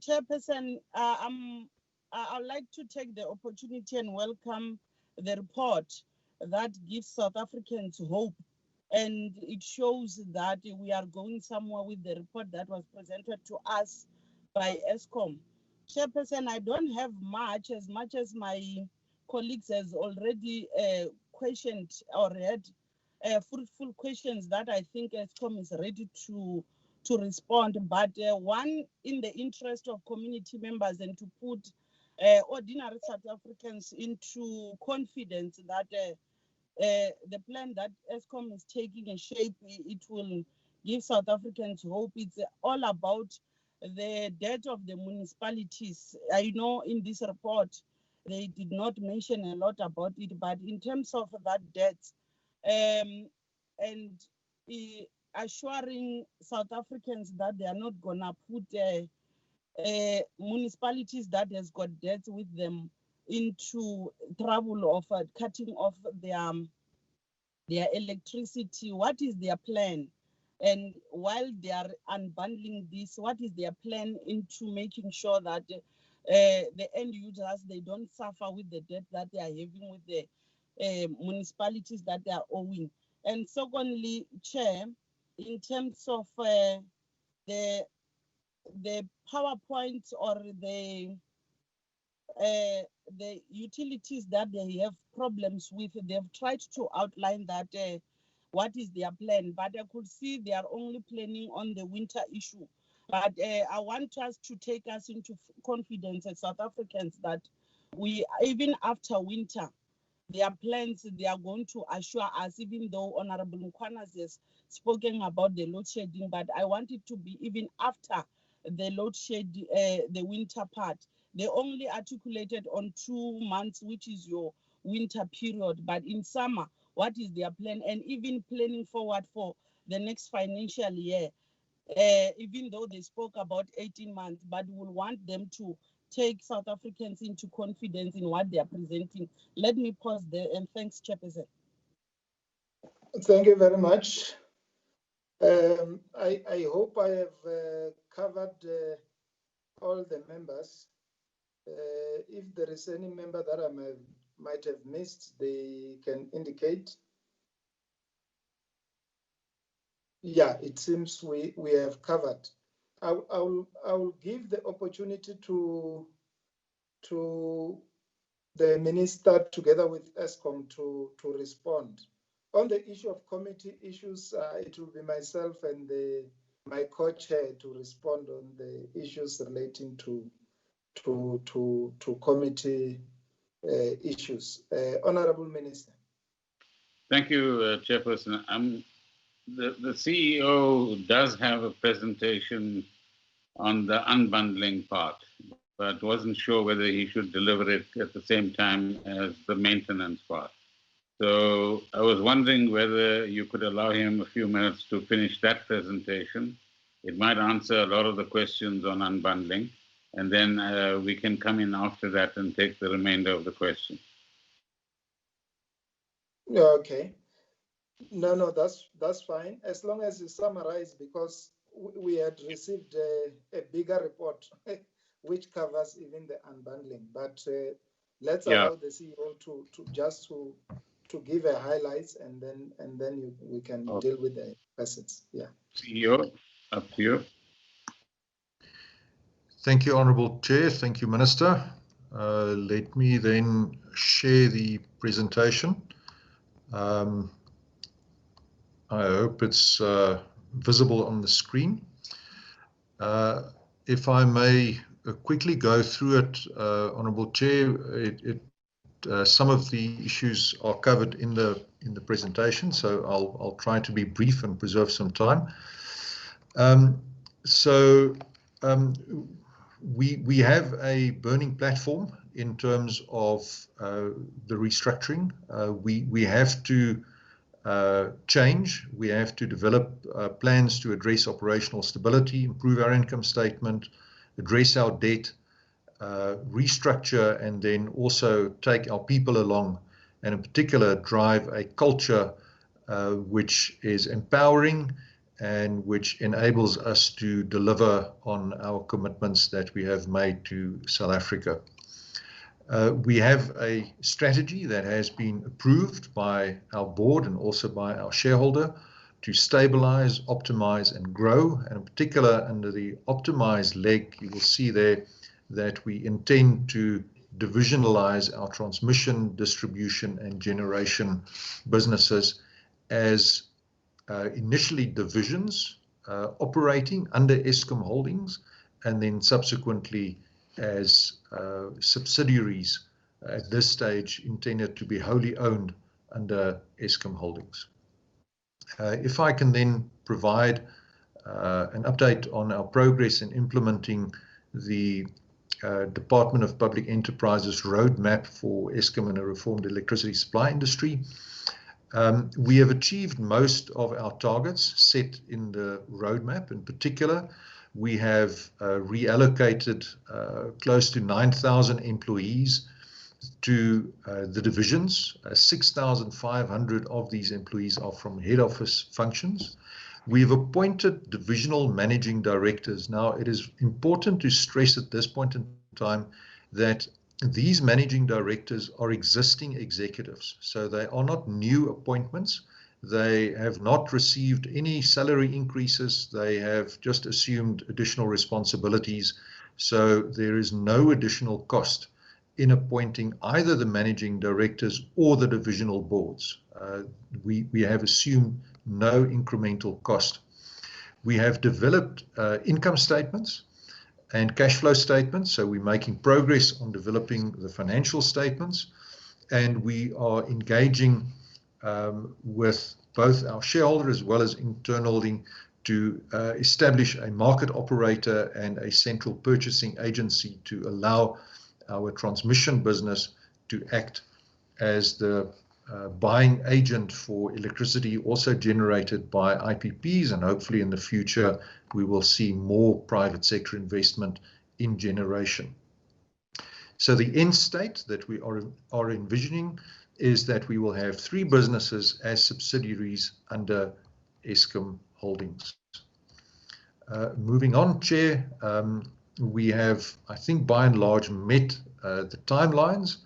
Chairperson, I'd like to take the opportunity and welcome the report that gives South Africans hope. And it shows that we are going somewhere with the report that was presented to us by Eskom. Chairperson, I don't have much as my colleagues has already questioned or had fruitful questions that I think Eskom is ready to respond. But one, in the interest of community members and to put ordinary South Africans into confidence that the plan that Eskom is taking a shape, it will give South Africans hope. It's all about the debt of the municipalities. I know in this report, they did not mention a lot about it, but in terms of that debt and assuring South Africans that they are not gonna put municipalities that has got debts with them into trouble of cutting off their electricity. What is their plan? And while they are unbundling this, what is their plan into making sure that the end users, they don't suffer with the debt that they are having with the municipalities that they are owing? And secondly, Chair, in terms of the PowerPoint or the utilities that they have problems with, they've tried to outline that what is their plan, but I could see they are only planning on the winter issue. But I want us to take us into confidence as South Africans that we, even after winter, their plans, they are going to assure us, even though Honorable Mkhwana has spoken about the load shedding, but I want it to be even after the load shed, the winter part. They only articulated on 2 months, which is your winter period, but in summer, what is their plan? And even planning forward for the next financial year, even though they spoke about 18 months, but we want them to take South Africans into confidence in what they are presenting. Let me pause there, and thanks, Chairperson. Thank you very much. I hope I have covered all the members. If there is any member that I might have missed, they can indicate. Yeah, it seems we have covered. I will give the opportunity to the minister together with Eskom to respond. On the issue of committee issues, it will be myself and my co-chair to respond on the issues relating to committee issues. Honorable Minister. Thank you, Chairperson. The CEO does have a presentation on the unbundling part, but wasn't sure whether he should deliver it at the same time as the maintenance part. So I was wondering whether you could allow him a few minutes to finish that presentation, It might answer a lot of the questions on unbundling, and then we can come in after that and take the remainder of the question. Okay. No, that's fine. As long as you summarize, because we had received a bigger report which covers even the unbundling. But let's allow the CEO to give a highlights, and then we can deal with the facets. Yeah. CEO, up to you. Thank you, Honourable Chair. Thank you, Minister. Let me then share the presentation. I hope it's visible on the screen. If I may quickly go through it, Honourable Chair, some of the issues are covered in the presentation, so I'll try to be brief and preserve some time. We have a burning platform in terms of the restructuring. We have to change. We have to develop plans to address operational stability, improve our income statement, address our debt, restructure, and then also take our people along, and in particular drive a culture which is empowering and which enables us to deliver on our commitments that we have made to South Africa. We have a strategy that has been approved by our board and also by our shareholder to stabilize, optimize, and grow. And in particular, under the optimized leg, you will see there that we intend to divisionalize our transmission, distribution, and generation businesses as initially divisions operating under Eskom Holdings, and then subsequently as subsidiaries at this stage intended to be wholly owned under Eskom Holdings. If I can then provide an update on our progress in implementing the Department of Public Enterprises roadmap for Eskom and a reformed electricity supply industry. We have achieved most of our targets set in the roadmap. In particular, we have reallocated close to 9,000 employees to the divisions. 6,500 of these employees are from head office functions. We've appointed divisional managing directors. Now, it is important to stress at this point in time that these managing directors are existing executives, so they are not new appointments. They have not received any salary increases. They have just assumed additional responsibilities. So there is no additional cost in appointing either the managing directors or the divisional boards. We have assumed no incremental cost. We have developed income statements and cash flow statements. So we're making progress on developing the financial statements, and we are engaging with both our shareholder as well as internally to establish a market operator and a central purchasing agency to allow our transmission business to act as the buying agent for electricity also generated by IPPs, and hopefully in the future we will see more private sector investment in generation. So the end state that we are envisioning is that we will have 3 businesses as subsidiaries under Eskom Holdings. Moving on, Chair, we have, I think, by and large met the timelines.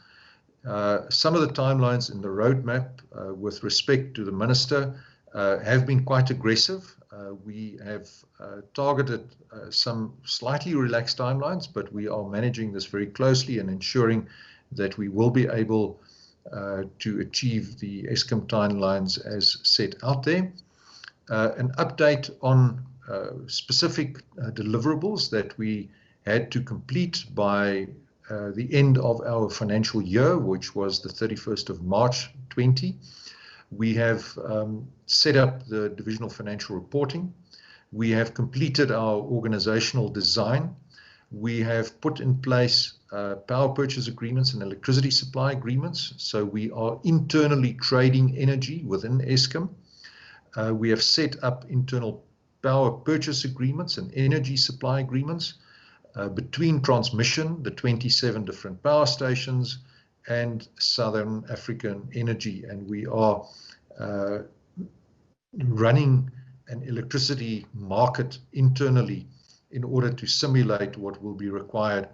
Some of the timelines in the roadmap with respect to the Minister have been quite aggressive. We have targeted some slightly relaxed timelines, but we are managing this very closely and ensuring that we will be able to achieve the Eskom timelines as set out there. An update on specific deliverables that we had to complete by the end of our financial year, which was the 31st of March 20. We have set up the divisional financial reporting. We have completed our organizational design. We have put in place power purchase agreements and electricity supply agreements. So we are internally trading energy within Eskom. We have set up internal power purchase agreements and energy supply agreements between transmission, the 27 different power stations, and Southern African Energy. And we are running an electricity market internally in order to simulate what will be required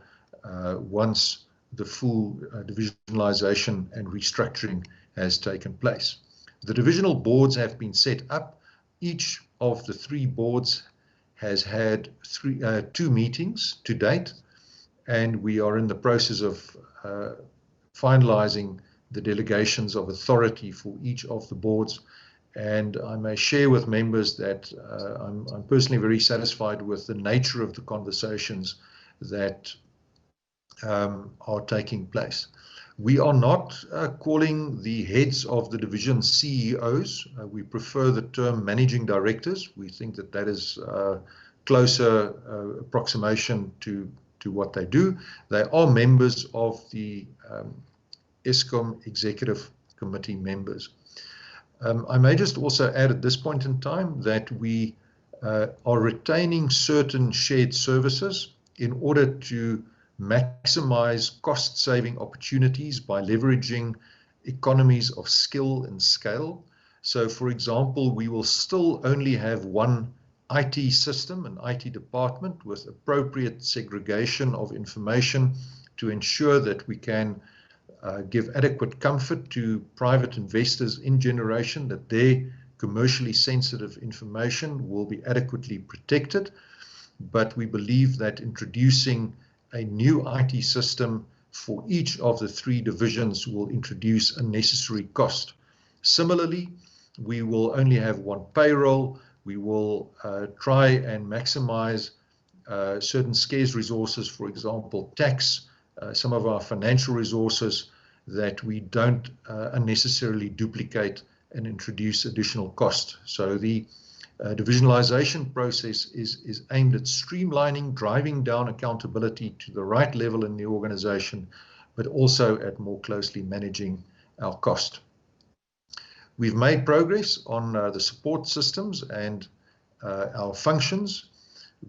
once the full divisionalization and restructuring has taken place. The divisional boards have been set up. Each of the 3 boards has had 2 meetings to date, and we are in the process of finalizing the delegations of authority for each of the boards. And I may share with members that I'm personally very satisfied with the nature of the conversations that are taking place. We are not calling the heads of the division CEOs. We prefer the term managing directors. We think that that is closer approximation to what they do. They are members of the Eskom Executive Committee members. I may just also add at this point in time that we are retaining certain shared services in order to maximize cost-saving opportunities by leveraging economies of skill and scale. So, for example, we will still only have one IT system, an IT department, with appropriate segregation of information to ensure that we can give adequate comfort to private investors in generation, that their commercially sensitive information will be adequately protected. But we believe that introducing a new IT system for each of the 3 divisions will introduce unnecessary cost. Similarly, we will only have one payroll. We will try and maximize certain scarce resources, for example, tax, some of our financial resources, that we don't unnecessarily duplicate and introduce additional cost. So the divisionalization process is aimed at streamlining, driving down accountability to the right level in the organization, but also at more closely managing our cost. We've made progress on the support systems and our functions.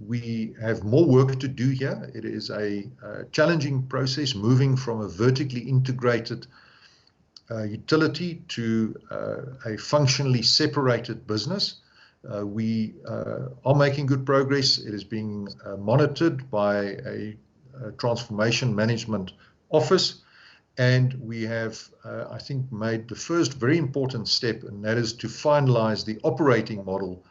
We have more work to do here. It is a challenging process, moving from a vertically integrated utility to a functionally separated business. We are making good progress. It is being monitored by a transformation management office, and we have, I think, made the first very important step, and that is to finalize the operating model.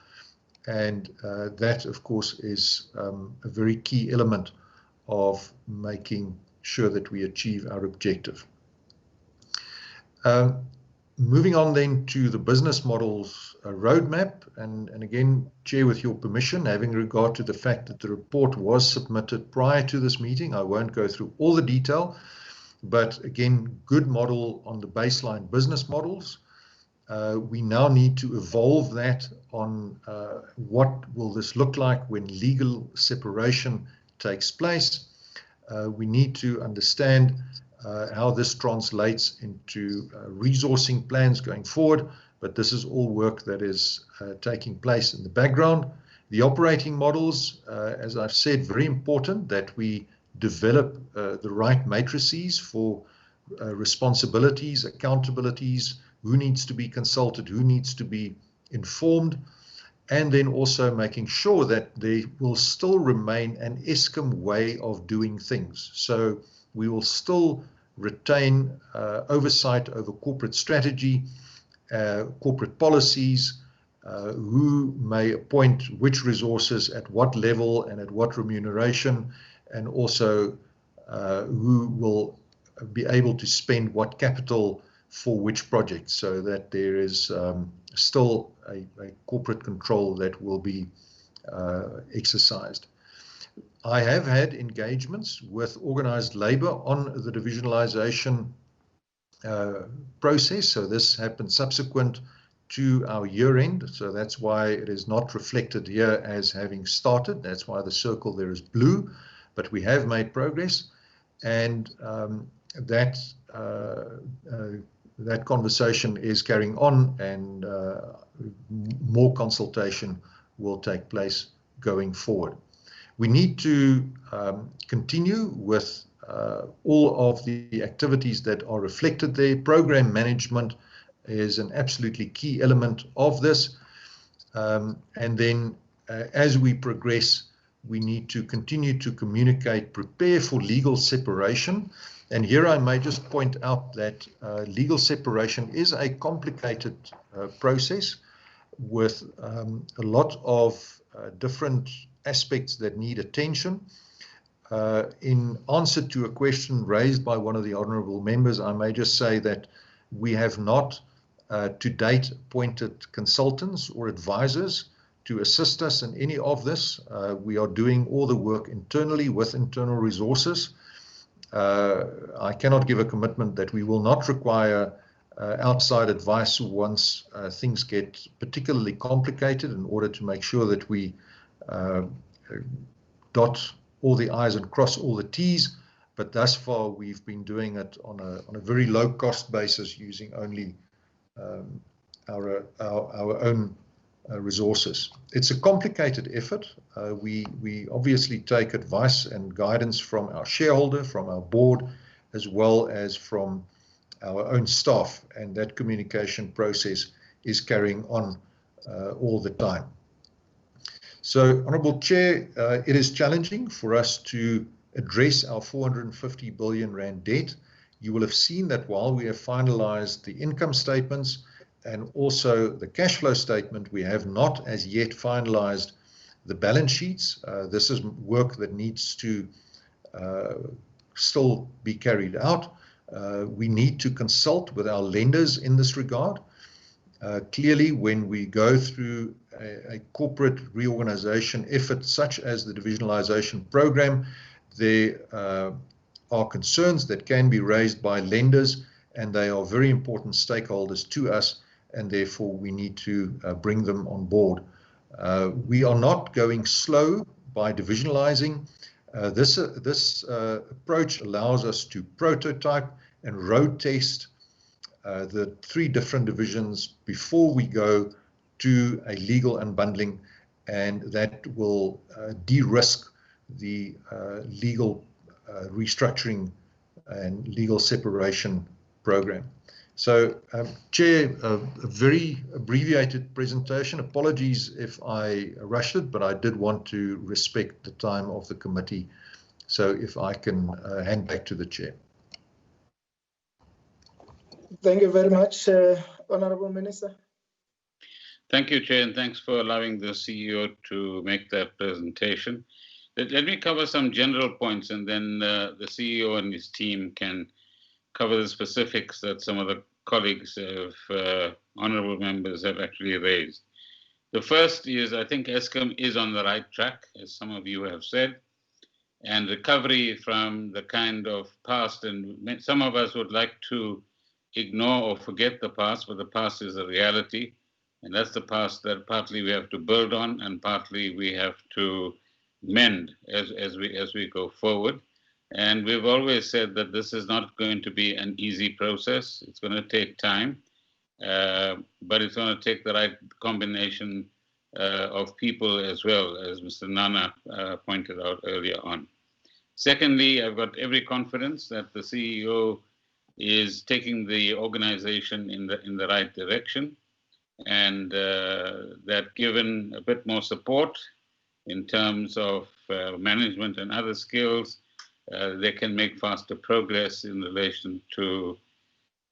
And that, of course, is a very key element of making sure that we achieve our objective. Moving on then to the business models roadmap, and again, Chair, with your permission, having regard to the fact that the report was submitted prior to this meeting, I won't go through all the detail, but again, good model on the baseline business models. We now need to evolve that on what will this look like when legal separation takes place. We need to understand how this translates into resourcing plans going forward, but this is all work that is taking place in the background. The operating models, as I've said, very important that we develop the right matrices for responsibilities, accountabilities, who needs to be consulted, who needs to be informed, and then also making sure that there will still remain an Eskom way of doing things. So we will still retain oversight over corporate strategy, corporate policies, who may appoint which resources at what level and at what remuneration, and also who will be able to spend what capital for which project, so that there is still a corporate control that will be exercised. I have had engagements with organized labor on the divisionalization process, so this happened subsequent to our year end, so that's why it is not reflected here as having started. That's why the circle there is blue, but we have made progress, and that conversation is carrying on, and more consultation will take place going forward. We need to continue with all of the activities that are reflected there. Program management is an absolutely key element of this. And then as we progress, we need to continue to communicate, prepare for legal separation. And here I may just point out that legal separation is a complicated process with a lot of different aspects that need attention. In answer to a question raised by one of the honourable members, I may just say that we have not to date appointed consultants or advisors to assist us in any of this. We are doing all the work internally with internal resources. I cannot give a commitment that we will not require outside advice once things get particularly complicated, in order to make sure that we dot all the I's and cross all the T's. But thus far, we've been doing it on a very low cost basis, using only our own resources. It's a complicated effort. We obviously take advice and guidance from our shareholder, from our board, as well as from our own staff, and that communication process is carrying on all the time. So, Honourable Chair, it is challenging for us to address our 450 billion rand debt. You will have seen that while we have finalized the income statements and also the cash flow statement, we have not as yet finalized the balance sheets. This is work that needs to still be carried out. We need to consult with our lenders in this regard. Clearly, when we go through a corporate reorganization effort such as the divisionalization program, there are concerns that can be raised by lenders, and they are very important stakeholders to us, and therefore we need to bring them on board. We are not going slow by divisionalizing. This approach allows us to prototype and road test the 3 different divisions before we go to a legal unbundling, and that will de-risk the legal restructuring and legal separation program. So, Chair, a very abbreviated presentation. Apologies if I rushed it, but I did want to respect the time of the committee. So if I can hand back to the Chair. Thank you very much, Honourable Minister. Thank you, Chair, and thanks for allowing the CEO to make that presentation. Let me cover some general points, and then the CEO and his team can cover the specifics that some of the colleagues of honourable members have actually raised. The first is, I think Eskom is on the right track, as some of you have said, and recovery from the kind of past, and some of us would like to ignore or forget the past, but the past is a reality, and that's the past that partly we have to build on and partly we have to mend as we go forward. And we've always said that this is not going to be an easy process. It's going to take time, but it's going to take the right combination of people as well, as Mr. Nana pointed out earlier on. Secondly, I've got every confidence that the CEO is taking the organization in the right direction, and that given a bit more support in terms of management and other skills, they can make faster progress in relation to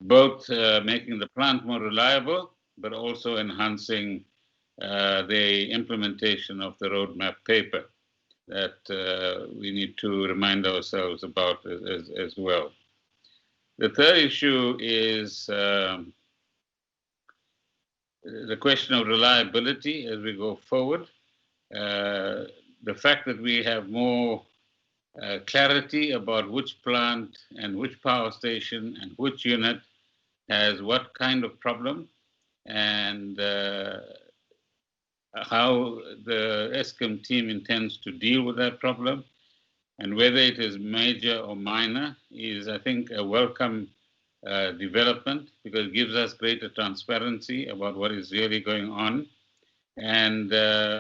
both making the plant more reliable, but also enhancing the implementation of the roadmap paper that we need to remind ourselves about as well. The third issue is the question of reliability as we go forward. The fact that we have more clarity about which plant and which power station and which unit has what kind of problem, and how the Eskom team intends to deal with that problem, and whether it is major or minor is, I think, a welcome development, because it gives us greater transparency about what is really going on. and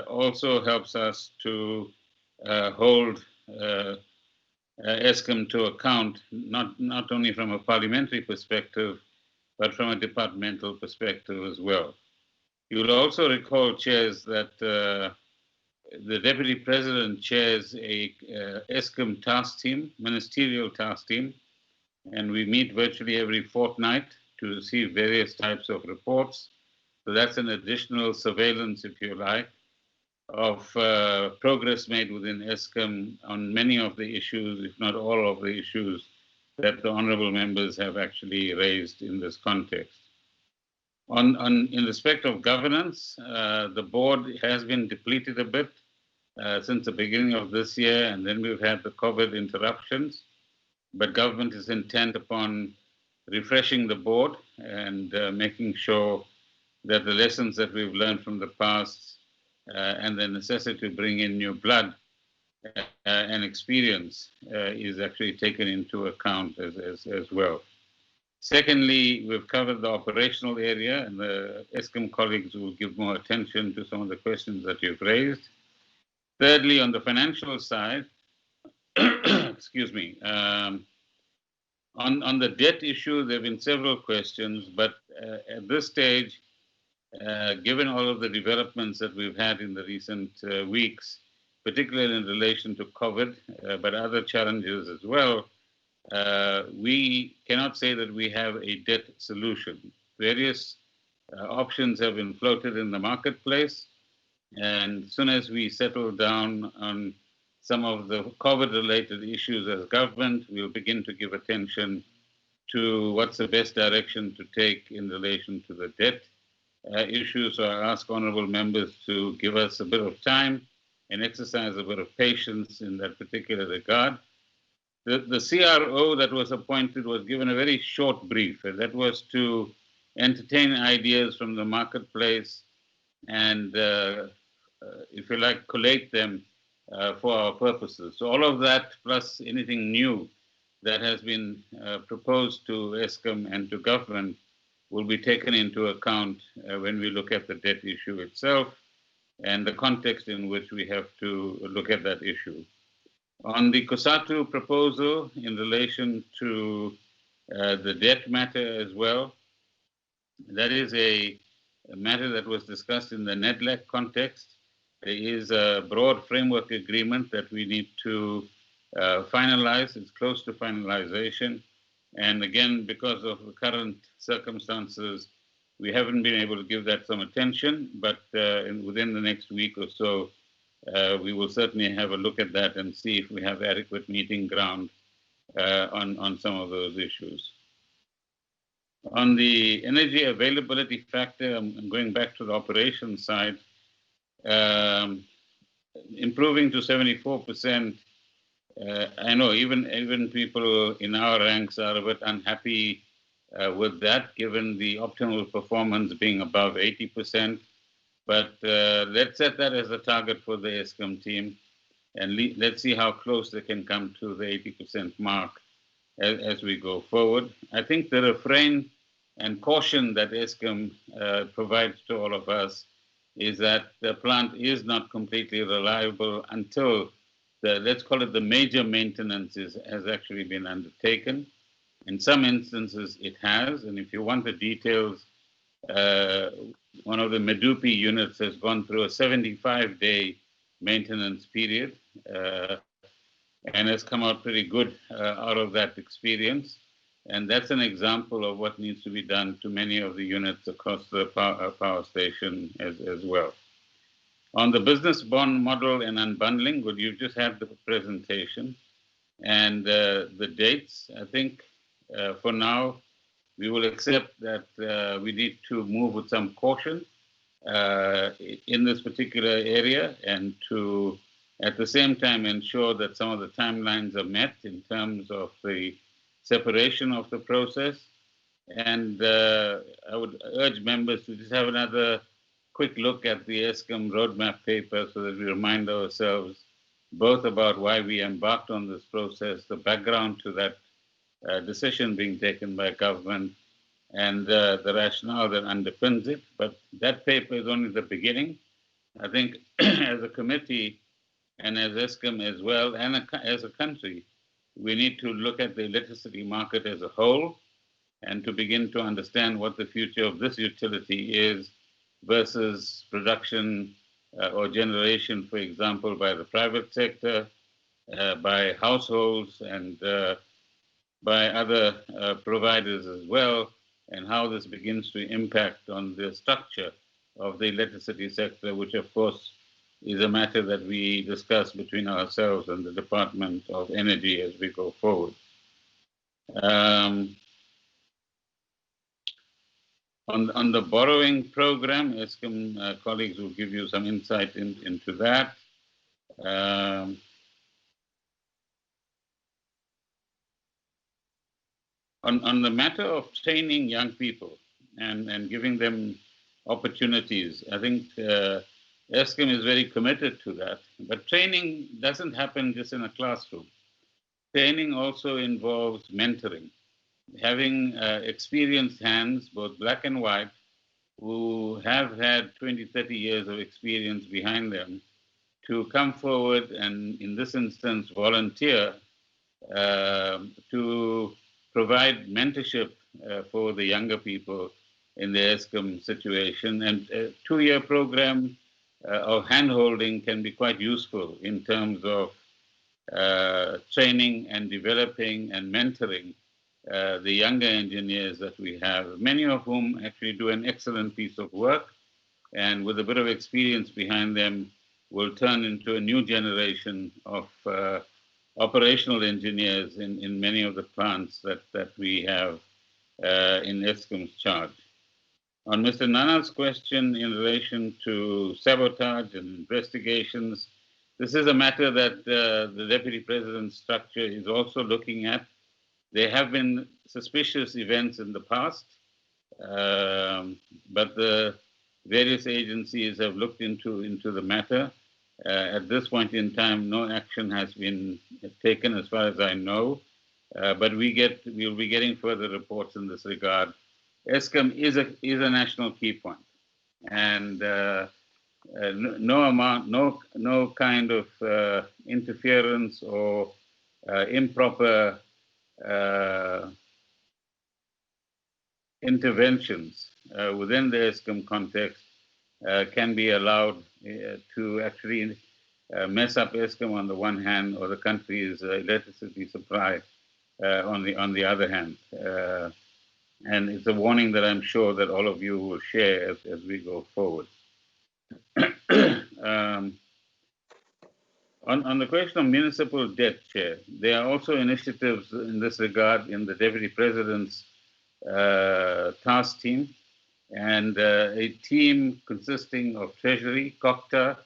also helps us to hold Eskom to account, not only from a parliamentary perspective, but from a departmental perspective as well. You will also recall, chairs, that the Deputy President chairs a Eskom task team, ministerial task team, and we meet virtually every fortnight to receive various types of reports. So that's an additional surveillance, if you like, of progress made within Eskom on many of the issues, if not all of the issues, that the honourable members have actually raised in this context. In respect of governance, the board has been depleted a bit since the beginning of this year, and then we've had the COVID interruptions. But government is intent upon refreshing the board and making sure that the lessons that we've learned from the past and the necessity to bring in new blood and experience is actually taken into account as well. Secondly, we've covered the operational area, and the Eskom colleagues will give more attention to some of the questions that you've raised. Thirdly, on the financial side, excuse me, on the debt issue, there have been several questions, but at this stage, given all of the developments that we've had in the recent weeks, particularly in relation to COVID, but other challenges as well, we cannot say that we have a debt solution. Various options have been floated in the marketplace, and as soon as we settle down on some of the COVID-related issues as government, we'll begin to give attention to what's the best direction to take in relation to the debt issue. So I ask honourable members to give us a bit of time and exercise a bit of patience in that particular regard. The CRO that was appointed was given a very short brief, and that was to entertain ideas from the marketplace and, if you like, collate them for our purposes. So all of that, plus anything new that has been proposed to Eskom and to government, will be taken into account when we look at the debt issue itself and the context in which we have to look at that issue. On the COSATU proposal in relation to the debt matter as well, that is a matter that was discussed in the NEDLAC context. There is a broad framework agreement that we need to finalize. It's close to finalization. And again, because of the current circumstances, we haven't been able to give that some attention, but within the next week or so, we will certainly have a look at that and see if we have adequate meeting ground on some of those issues. On the energy availability factor, I'm going back to the operations side, improving to 74%. I know even people in our ranks are a bit unhappy with that, given the optimal performance being above 80%. But let's set that as a target for the Eskom team, and let's see how close they can come to the 80% mark as we go forward. I think the refrain and caution that Eskom provides to all of us is that the plant is not completely reliable until let's call it the major maintenance has actually been undertaken. In some instances it has, and if you want the details, one of the Medupi units has gone through a 75-day maintenance period and has come out pretty good out of that experience. And that's an example of what needs to be done to many of the units across the power station as well. On the business bond model and unbundling, well, you've just had the presentation and the dates. I think for now, we will accept that we need to move with some caution in this particular area and to, at the same time, ensure that some of the timelines are met in terms of the separation of the process. And I would urge members to just have another quick look at the Eskom roadmap paper so that we remind ourselves both about why we embarked on this process, the background to that decision being taken by government, and the rationale that underpins it. But that paper is only the beginning. I think as a committee and as Eskom as well, and as a country, we need to look at the electricity market as a whole and to begin to understand what the future of this utility is versus production or generation, for example, by the private sector, by households, and by other providers as well, and how this begins to impact on the structure of the electricity sector, which of course is a matter that we discuss between ourselves and the Department of Energy as we go forward. On the borrowing program, Eskom colleagues will give you some insight into that. On the matter of training young people and giving them opportunities, I think Eskom is very committed to that. But training doesn't happen just in a classroom. Training also involves mentoring, having experienced hands, both black and white, who have had 20, 30 years of experience behind them, to come forward and, in this instance, volunteer to provide mentorship for the younger people in the Eskom situation. And a 2-year program of hand-holding can be quite useful in terms of training and developing and mentoring the younger engineers that we have, many of whom actually do an excellent piece of work, and with a bit of experience behind them will turn into a new generation of operational engineers in many of the plants that we have in Eskom's charge. On Mr. Nana's question in relation to sabotage and investigations, this is a matter that the Deputy President's structure is also looking at. There have been suspicious events in the past, but the various agencies have looked into the matter. At this point in time, no action has been taken as far as I know, but we'll be getting further reports in this regard. Eskom is a national key point, and no kind of interference or improper interventions within the Eskom context can be allowed to actually mess up Eskom on the one hand, or the country's electricity supply on the other hand. And it's a warning that I'm sure that all of you will share as we go forward. On the question of municipal debt, Chair, there are also initiatives in this regard in the Deputy President's task team, and a team consisting of Treasury, COCTA,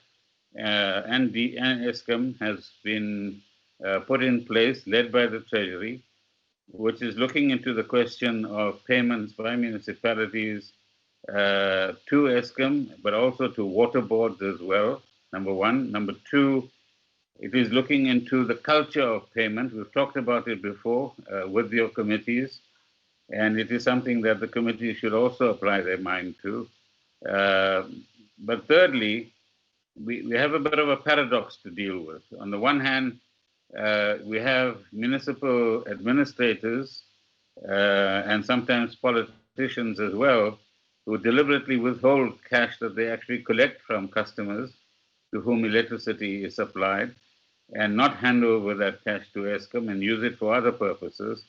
and Eskom has been put in place, led by the Treasury, which is looking into the question of payments by municipalities to Eskom, but also to water boards as well, number one. Number two, it is looking into the culture of payment. We've talked about it before with your committees, and it is something that the committee should also apply their mind to. But thirdly, we have a bit of a paradox to deal with. On the one hand, we have municipal administrators and sometimes politicians as well who deliberately withhold cash that they actually collect from customers to whom electricity is supplied, and not hand over that cash to Eskom and use it for other purposes.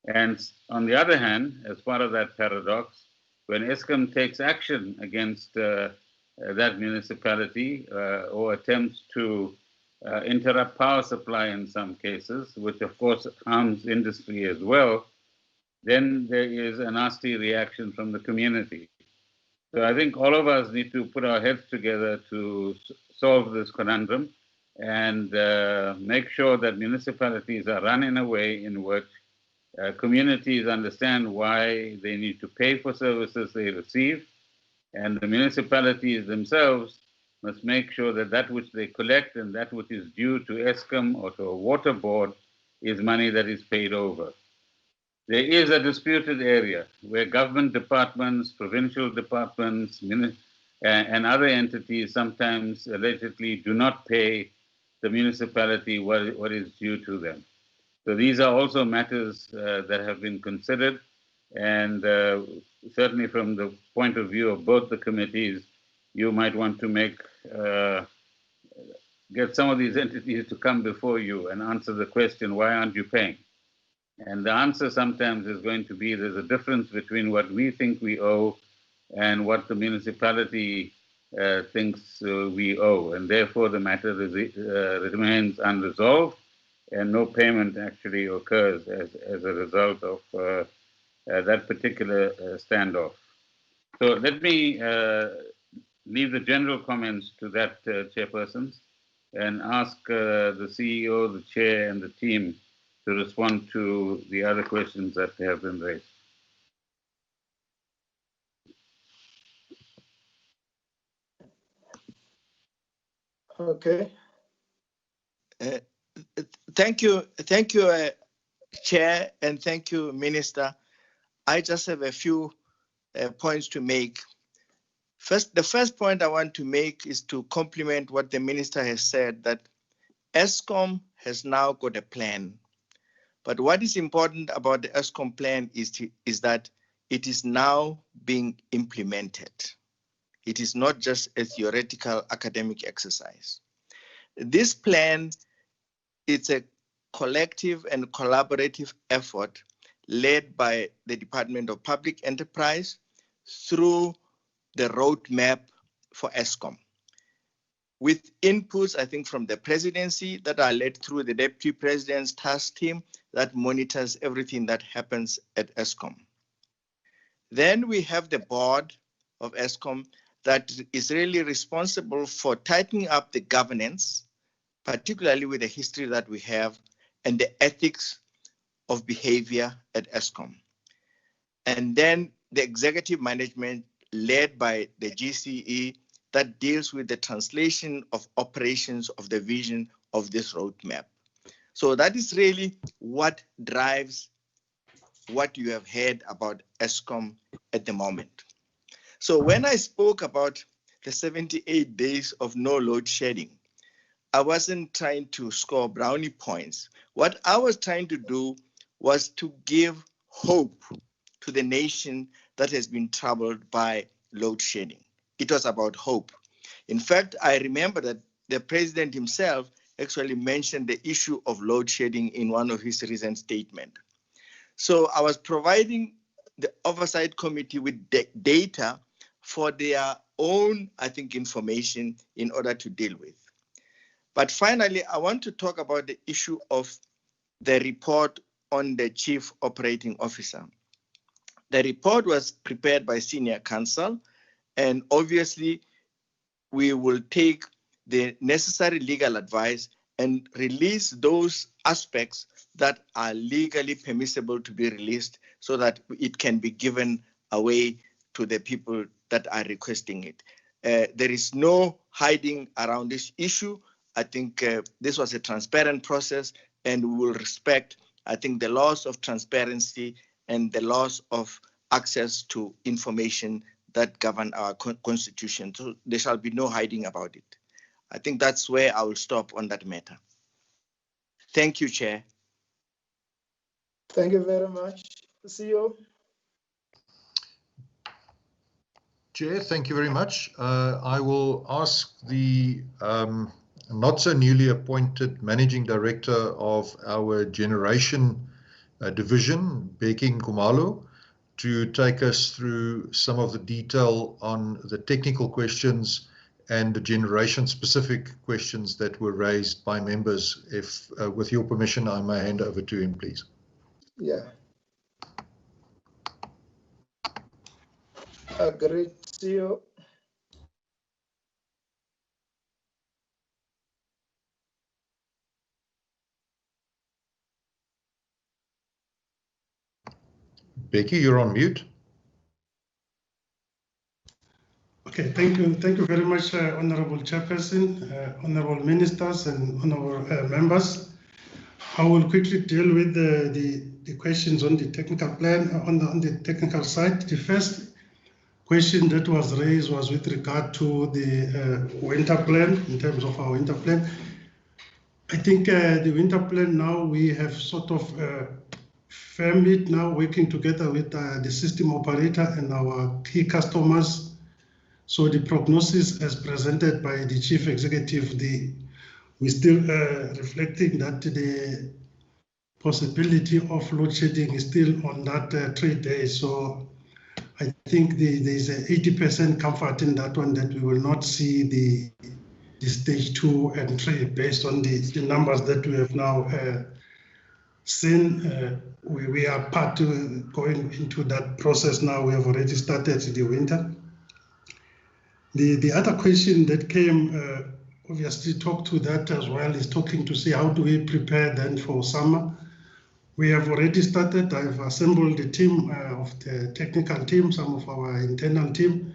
And on the other hand, as part of that paradox, when Eskom takes action against that municipality or attempts to interrupt power supply in some cases, which of course harms industry as well, then there is a nasty reaction from the community. So I think all of us need to put our heads together to solve this conundrum and make sure that municipalities are run in a way in which communities understand why they need to pay for services they receive, and the municipalities themselves must make sure that that which they collect and that which is due to Eskom or to a water board is money that is paid over. There is a disputed area where government departments, provincial departments, and other entities sometimes allegedly do not pay the municipality what is due to them. So these are also matters that have been considered, and certainly from the point of view of both the committees, you might want to get some of these entities to come before you and answer the question, why aren't you paying? And the answer sometimes is going to be there's a difference between what we think we owe and what the municipality thinks we owe. And therefore the matter remains unresolved and no payment actually occurs as a result of that particular standoff. So let me leave the general comments to that, chairpersons, and ask the CEO, the chair, and the team to respond to the other questions that have been raised. Okay. Thank you, Chair, and thank you, Minister. I just have a few points to make. The first point I want to make is to compliment what the Minister has said, that Eskom has now got a plan. But what is important about the Eskom plan is that it is now being implemented. It is not just a theoretical academic exercise. This plan, it's a collective and collaborative effort led by the Department of Public Enterprise through the roadmap for Eskom, with inputs, I think, from the presidency that are led through the deputy president's task team that monitors everything that happens at Eskom. Then we have the board of Eskom that is really responsible for tightening up the governance, particularly with the history that we have and the ethics of behavior at Eskom. And then the executive management led by the GCE that deals with the translation of operations of the vision of this roadmap. So that is really what drives what you have heard about Eskom at the moment. So when I spoke about the 78 days of no load shedding, I wasn't trying to score brownie points. What I was trying to do was to give hope to the nation that has been troubled by load shedding. It was about hope. In fact, I remember that the president himself actually mentioned the issue of load shedding in one of his recent statements. So I was providing the oversight committee with data for their own, I think, information in order to deal with. But finally, I want to talk about the issue of the report on the chief operating officer. The report was prepared by senior counsel, and obviously we will take the necessary legal advice and release those aspects that are legally permissible to be released so that it can be given away to the people that are requesting it. There is no hiding around this issue. I think this was a transparent process, and we will respect, I think, the laws of transparency and the laws of access to information that govern our constitution. So there shall be no hiding about it. I think that's where I will stop on that matter. Thank you, Chair. Thank you very much. CEO. Chair, thank you very much. I will ask the not so newly appointed Managing Director of our Generation Division, Beki Nkumalo, to take us through some of the detail on the technical questions and the generation-specific questions that were raised by members. If, with your permission, I may hand over to him, please. Yeah. Agreed, CEO. Beki, you're on mute. Okay, thank you very much, Honorable Chairperson, Honorable Ministers, and Honorable members. I will quickly deal with the questions on the technical plan, on the technical side. The first question that was raised was with regard to the winter plan, in terms of our winter plan. I think the winter plan now, we have sort of firmed it now, working together with the system operator and our key customers. So the prognosis as presented by the chief executive, we're still reflecting that the possibility of load shedding is still on that 3 days. So I think there's a 80% comfort in that one, that we will not see the stage 2 and 3 based on the numbers that we have now seen. We are going into that process now. We have already started the winter. The other question that came, obviously talk to that as well, is talking to see how do we prepare then for summer. We have already started. I've assembled the team of the technical team, some of our internal team,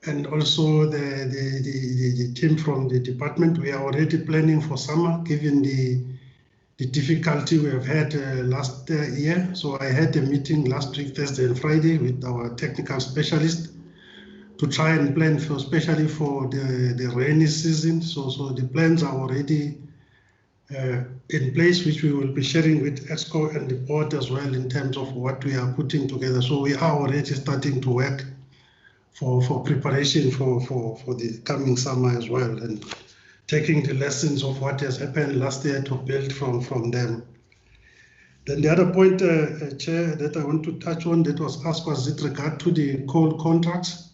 and also the team from the department. We are already planning for summer, given the difficulty we have had last year. So I had a meeting last week, Thursday and Friday, with our technical specialist to try and plan for, especially for the rainy season. So the plans are already in place, which we will be sharing with Eskom and the board as well, in terms of what we are putting together. So we are already starting to work for preparation for the coming summer as well, and taking the lessons of what has happened last year to build from them. Then the other point, Chair, that I want to touch on that was asked was with regard to the coal contracts.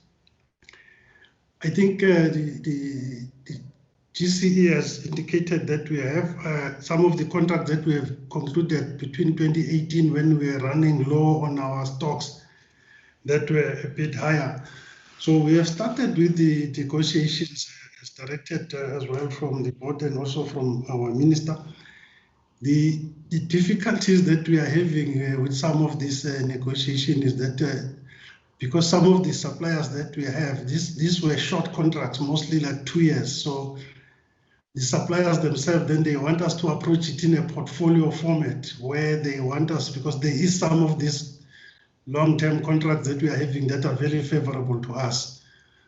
I think the GCE has indicated that we have some of the contracts that we have concluded between 2018, when we were running low on our stocks, that were a bit higher. So we have started with the negotiations as directed as well from the board and also from our minister. The difficulties that we are having with some of this negotiation is that because some of the suppliers that we have, these were short contracts, mostly like 2 years. So the suppliers themselves, then they want us to approach it in a portfolio format, where they want us, because there is some of these long-term contracts that we are having that are very favorable to us.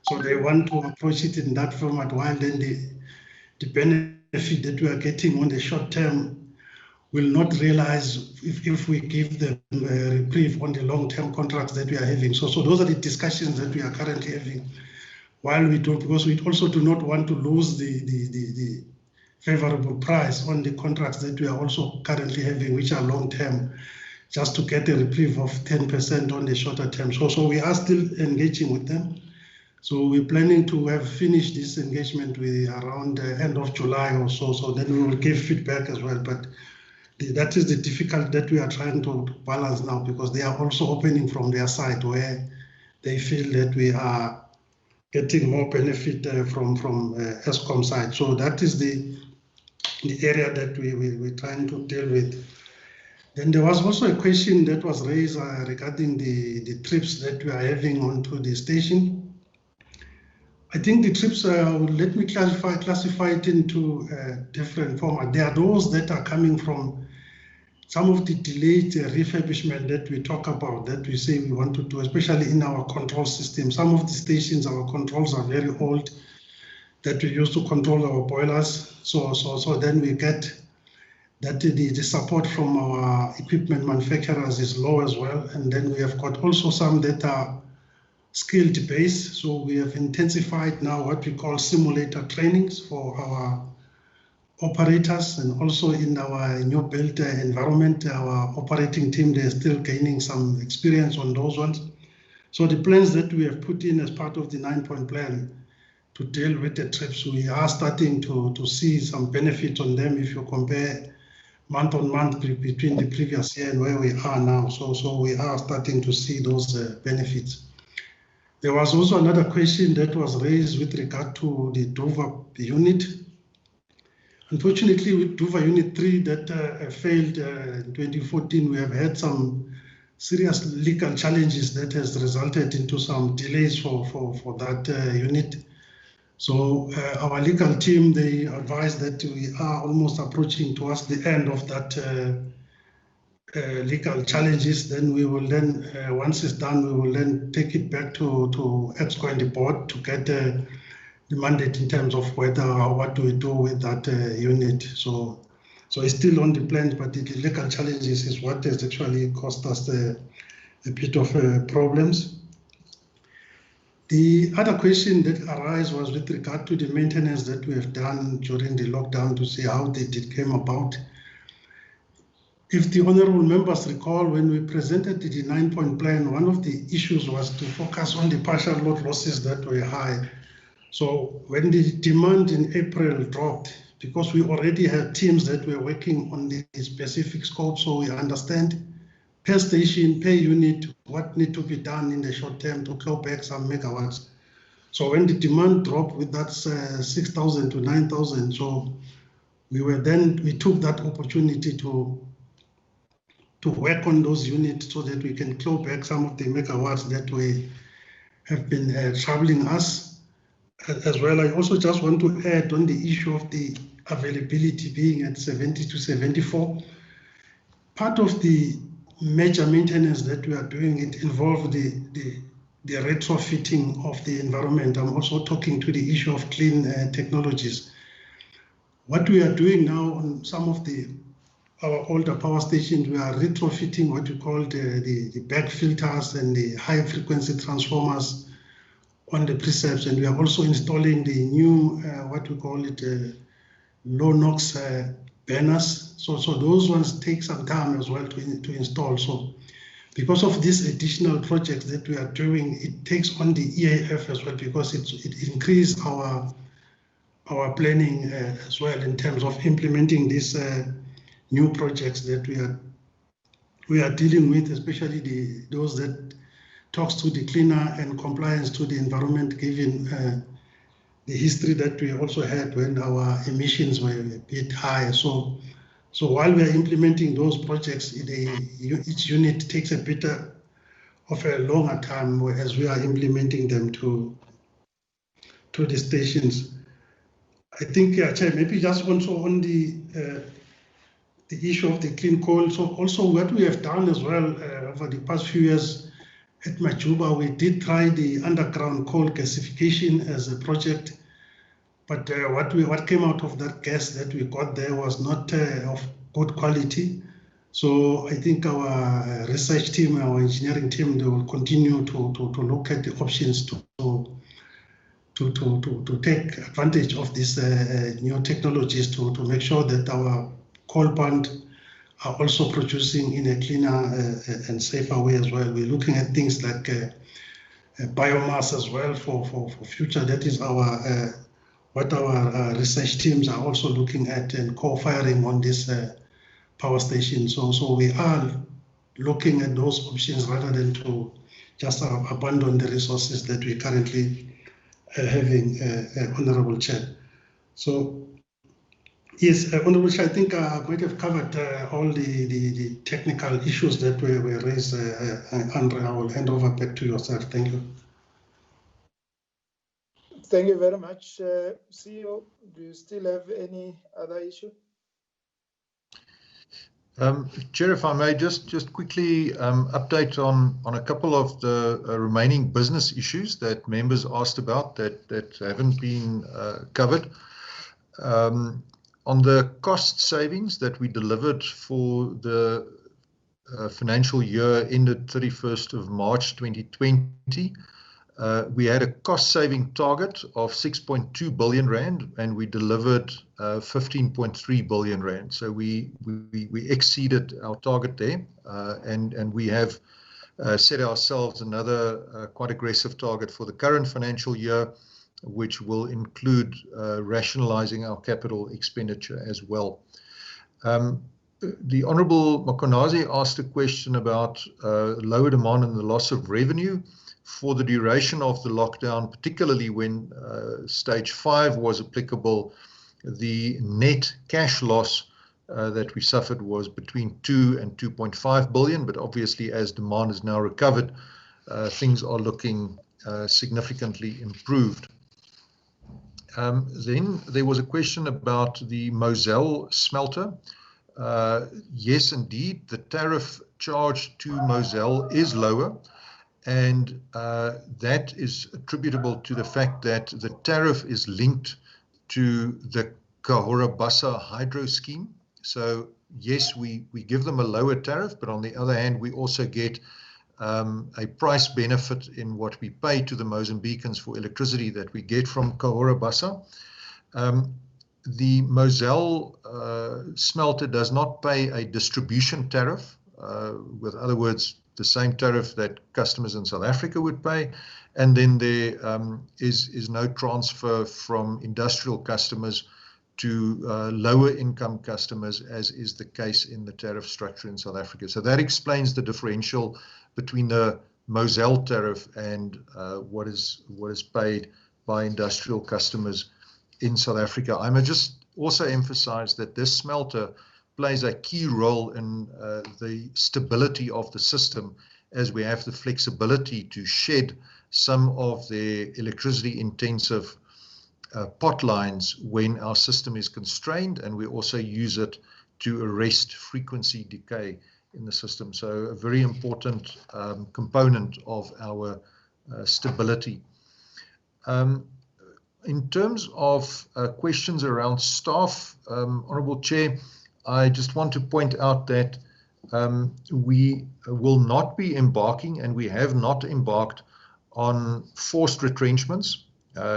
So they want to approach it in that format, while then the benefit that we are getting on the short term will not realize if we give them a reprieve on the long-term contracts that we are having. So those are the discussions that we are currently having, while we do, because we also do not want to lose the favorable price on the contracts that we are also currently having, which are long-term, just to get a reprieve of 10% on the shorter term. So we are still engaging with them. So we're planning to have finished this engagement with around the end of July or so. So then we will give feedback as well. But that is the difficulty that we are trying to balance now, because they are also opening from their side, where they feel that we are getting more benefit from Eskom side. So that is the area that we're trying to deal with. Then there was also a question that was raised regarding the trips that we are having onto the station. I think the trips, let me classify it into different formats. There are those that are coming from some of the delayed refurbishment that we talk about, that we say we want to do, especially in our control system. Some of the stations, our controls are very old, that we use to control our boilers. So then we get that the support from our equipment manufacturers is low as well. And then we have got also some that are skilled based. So we have intensified now what we call simulator trainings for our operators, and also in our new built environment, our operating team, they're still gaining some experience on those ones. So the plans that we have put in as part of the 9-point plan to deal with the trips, we are starting to see some benefit on them if you compare month on month between the previous year and where we are now. So we are starting to see those benefits. There was also another question that was raised with regard to the Dover unit. Unfortunately, with Dover Unit 3 that failed in 2014, we have had some serious legal challenges that has resulted into some delays for that unit. So our legal team, they advise that we are almost approaching towards the end of that legal challenges, then we will then, once it's done, we will then take it back to Exco and the board to get the mandate in terms of whether or what do we do with that unit. So it's still on the plans, but the legal challenges is what has actually cost us a bit of problems. The other question that arose was with regard to the maintenance that we have done during the lockdown to see how it came about. If the honourable members recall, when we presented the 9-point plan, one of the issues was to focus on the partial load losses that were high. So when the demand in April dropped, because we already had teams that were working on the specific scope, so we understand per station, per unit, what need to be done in the short term to claw back some megawatts. So when the demand dropped with that 6,000 to 9,000, so we took that opportunity to work on those units so that we can claw back some of the megawatts that we have been troubling us as well. I also just want to add on the issue of the availability being at 70 to 74. Part of the major maintenance that we are doing, it involves the retrofitting of the environment. I'm also talking to the issue of clean technologies. What we are doing now on some of our older power stations, we are retrofitting what we call the back filters and the high frequency transformers on the precepts, and we are also installing the new what we call it low NOx burners. So those ones take some time as well to install. So because of these additional projects that we are doing, it takes on the EAF as well, because it increases our planning as well in terms of implementing these new projects that we are dealing with, especially those that talks to the cleaner and compliance to the environment, given the history that we also had when our emissions were a bit high. So while we are implementing those projects, each unit takes a bit of a longer time as we are implementing them to the stations. I think, Chair, maybe just also on the issue of the clean coal. So also what we have done as well over the past few years at Majuba, we did try the underground coal gasification as a project, but what came out of that gas that we got there was not of good quality. So I think our research team, our engineering team, they will continue to look at the options to take advantage of these new technologies to make sure that our coal plant are also producing in a cleaner and safer way as well. We're looking at things like biomass as well for future. That is what our research teams are also looking at, and co-firing on this power station. So we are looking at those options rather than to just abandon the resources that we currently having, Honourable Chair. So yes, Honourable Chair, I think I might have covered all the technical issues that were raised. Andre, I will hand over back to yourself. Thank you. Thank you very much. CEO, do you still have any other issue? Chair, if I may just quickly update on a couple of the remaining business issues that members asked about that haven't been covered. On the cost savings that we delivered for the financial year ended 31st of March 2020, we had a cost saving target of 6.2 billion rand, and we delivered 15.3 billion rand. So we exceeded our target there, and we have set ourselves another quite aggressive target for the current financial year, which will include rationalizing our capital expenditure as well. The Honourable Makonazi asked a question about lower demand and the loss of revenue for the duration of the lockdown, particularly when stage 5 was applicable. The net cash loss that we suffered was between 2 and 2.5 billion, but obviously as demand is now recovered, things are looking significantly improved. Then there was a question about the Mozelle smelter. yes, indeed, the tariff charged to Moselle is lower, and that is attributable to the fact that the tariff is linked to the Cahora Bassa hydro scheme. So yes, we give them a lower tariff, but on the other hand, we also get a price benefit in what we pay to the Mozambicans for electricity that we get from Cahora Bassa. The Moselle smelter does not pay a distribution tariff, with other words, the same tariff that customers in South Africa would pay. And then there is no transfer from industrial customers to lower income customers, as is the case in the tariff structure in South Africa. So that explains the differential between the Moselle tariff and what is paid by industrial customers in South Africa. I must just also emphasize that this smelter plays a key role in the stability of the system, as we have the flexibility to shed some of the electricity intensive pot lines when our system is constrained, and we also use it to arrest frequency decay in the system. So a very important component of our stability. In terms of questions around staff, Honourable Chair, I just want to point out that we will not be embarking, and we have not embarked on forced retrenchments.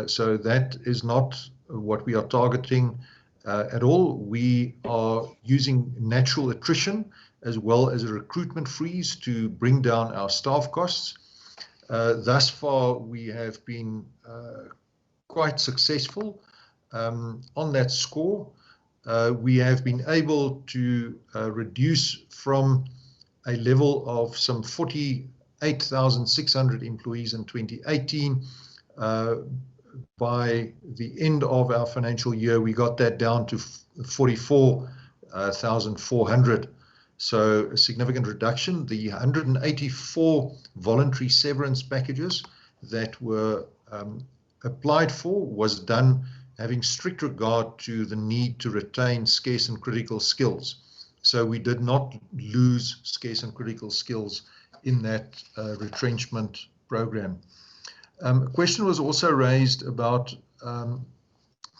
So that is not what we are targeting at all. We are using natural attrition as well as a recruitment freeze to bring down our staff costs. Thus far, we have been quite successful on that score. We have been able to reduce from a level of some 48,600 employees in 2018. By the end of our financial year, we got that down to 44,400. So a significant reduction. The 184 voluntary severance packages that were applied for was done having strict regard to the need to retain scarce and critical skills. So we did not lose scarce and critical skills in that retrenchment program. A question was also raised about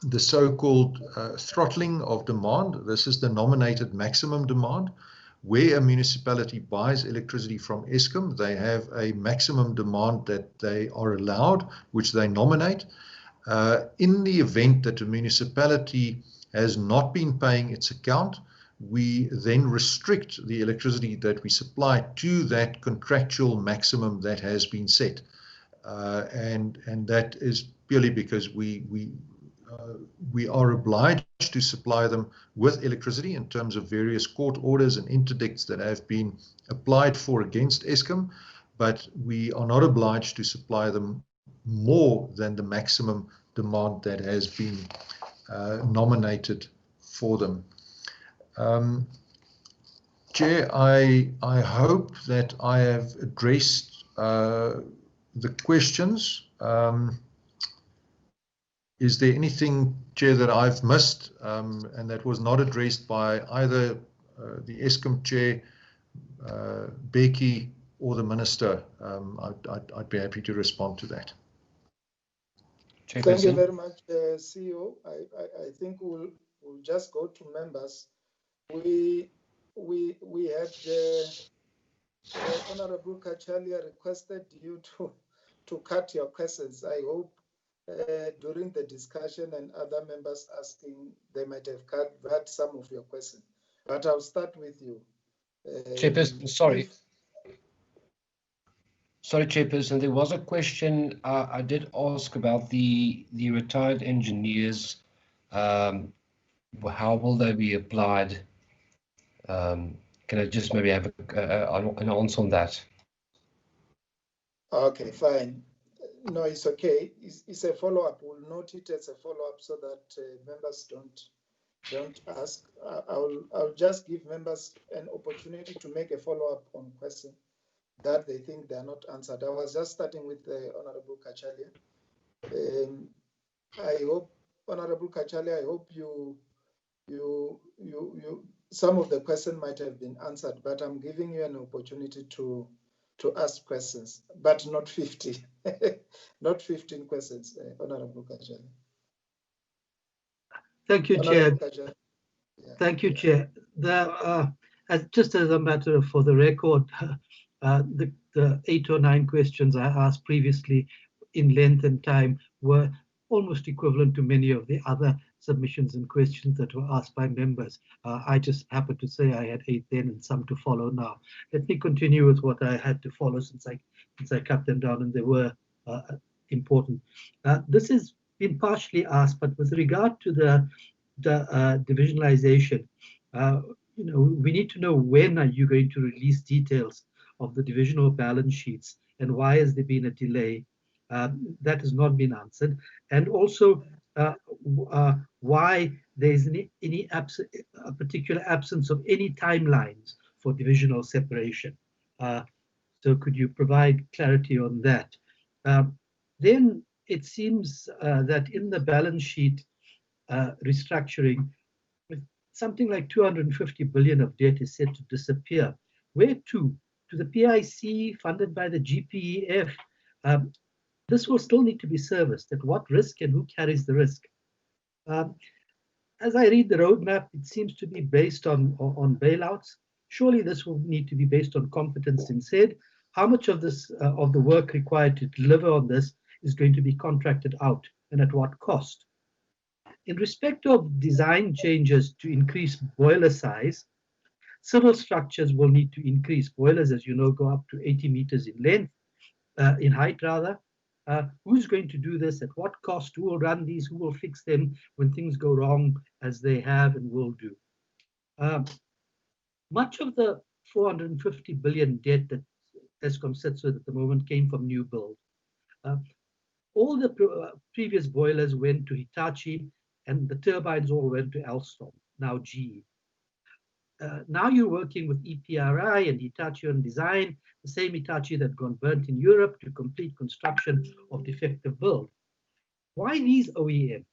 the so-called throttling of demand. This is the nominated maximum demand. Where a municipality buys electricity from Eskom, they have a maximum demand that they are allowed, which they nominate. In the event that a municipality has not been paying its account, we then restrict the electricity that we supply to that contractual maximum that has been set. And that is purely because we are obliged to supply them with electricity in terms of various court orders and interdicts that have been applied for against Eskom, but we are not obliged to supply them more than the maximum demand that has been nominated for them. Chair, I hope that I have addressed the questions. Is there anything, Chair, that I've missed and that was not addressed by either the Eskom Chair, Becky, or the Minister? I'd be happy to respond to that. Thank you very much, CEO. I think we'll just go to members. We had Honorable Kachalia requested you to cut your questions. I hope during the discussion and other members asking, they might have cut some of your questions. But I'll start with you. Chairperson, sorry. Sorry, Chairperson, there was a question I did ask about the retired engineers. How will they be applied? Can I just maybe have an answer on that? Okay, fine. No, it's okay. It's a follow-up. We'll note it as a follow-up so that members don't ask. I'll just give members an opportunity to make a follow-up on question that they think they are not answered. I was just starting with the Honorable Kachalia. I hope, Honorable Kachalia, I hope you some of the questions might have been answered, but I'm giving you an opportunity to ask questions, but not 50, not 15 questions, Honorable Kajali. Thank you, Honorable Chair. Kajali. Yeah. Thank you, Chair. Just as a matter for the record, the 8 or 9 questions I asked previously in length and time were almost equivalent to many of the other submissions and questions that were asked by members. I just happened to say I had 8 then and some to follow now. Let me continue with what I had to follow since I cut them down and they were important. This has been partially asked, but with regard to the divisionalization, we need to know when are you going to release details of the divisional balance sheets and why has there been a delay? That has not been answered. And also why there's a particular absence of any timelines for divisional separation. So could you provide clarity on that? Then it seems that in the balance sheet restructuring, something like 250 billion of debt is set to disappear. Where to? To the PIC funded by the GPEF? This will still need to be serviced. At what risk and who carries the risk? As I read the roadmap, it seems to be based on bailouts. Surely this will need to be based on competence instead. How much of this of the work required to deliver on this is going to be contracted out and at what cost? In respect of design changes to increase boiler size, civil structures will need to increase. Boilers, as you know, go up to 80 meters in height rather. Who's going to do this? At what cost? Who will run these? Who will fix them when things go wrong, as they have and will do? Much of the 450 billion debt that Eskom sits with at the moment came from new build. All the previous boilers went to Hitachi, and the turbines all went to Alstom, now GE. Now you're working with EPRI and Hitachi on design, the same Hitachi that got burnt in Europe to complete construction of defective build. Why these OEMs?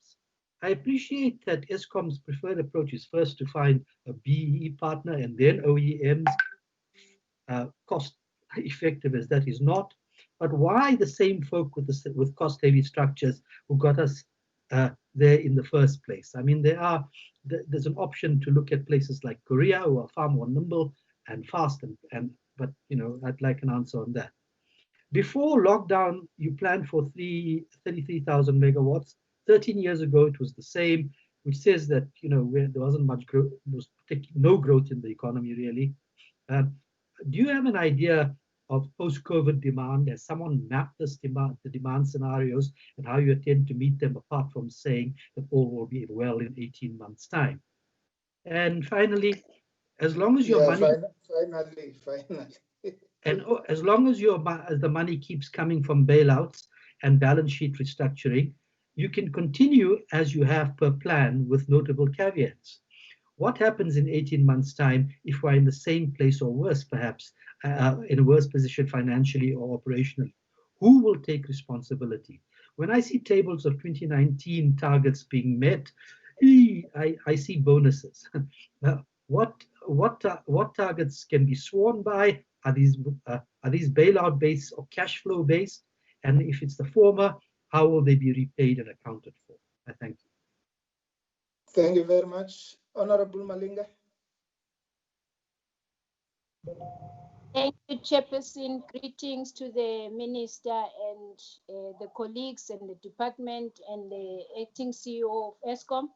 I appreciate that Eskom's preferred approach is first to find a BEE partner and then OEMs. Cost effective as that is not, but why the same folk with cost-heavy structures who got us there in the first place? I mean, there's an option to look at places like Korea, who are far more nimble and fast, but I'd like an answer on that. Before lockdown, you planned for 33,000 megawatts. 13 years ago, it was the same, which says that where there wasn't much growth, there was no growth in the economy really. Do you have an idea of post-COVID demand? Has someone mapped this the demand scenarios and how you intend to meet them, apart from saying that all will be well in 18 months' time? And finally, as long as your money... Finally. And as long as the money keeps coming from bailouts and balance sheet restructuring, you can continue as you have per plan with notable caveats. What happens in 18 months' time if we're in the same place or worse, perhaps, in a worse position financially or operationally? Who will take responsibility? When I see tables of 2019 targets being met, I see bonuses. What targets can be sworn by? Are these bailout based or cash flow based? And if it's the former, how will they be repaid and accounted for? I thank you. Thank you very much. Honorable Malinga. Thank you, Chairperson. Greetings to the Minister and the colleagues and the department and the acting CEO of Eskom.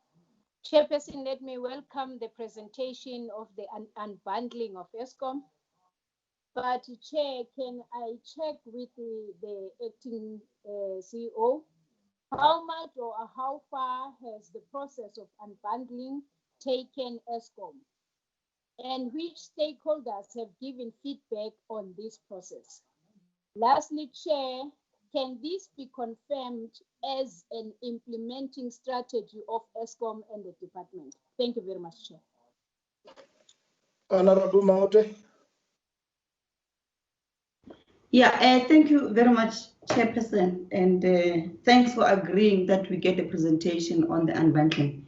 Chairperson, let me welcome the presentation of the unbundling of Eskom. But Chair, can I check with the acting CEO? How much or how far has the process of unbundling taken Eskom? And which stakeholders have given feedback on this process? Lastly, Chair, can this be confirmed as an implementing strategy of Eskom and the department? Thank you very much, Chair. Honorable Maute. Yeah, thank you very much, Chairperson, and thanks for agreeing that we get a presentation on the unbundling.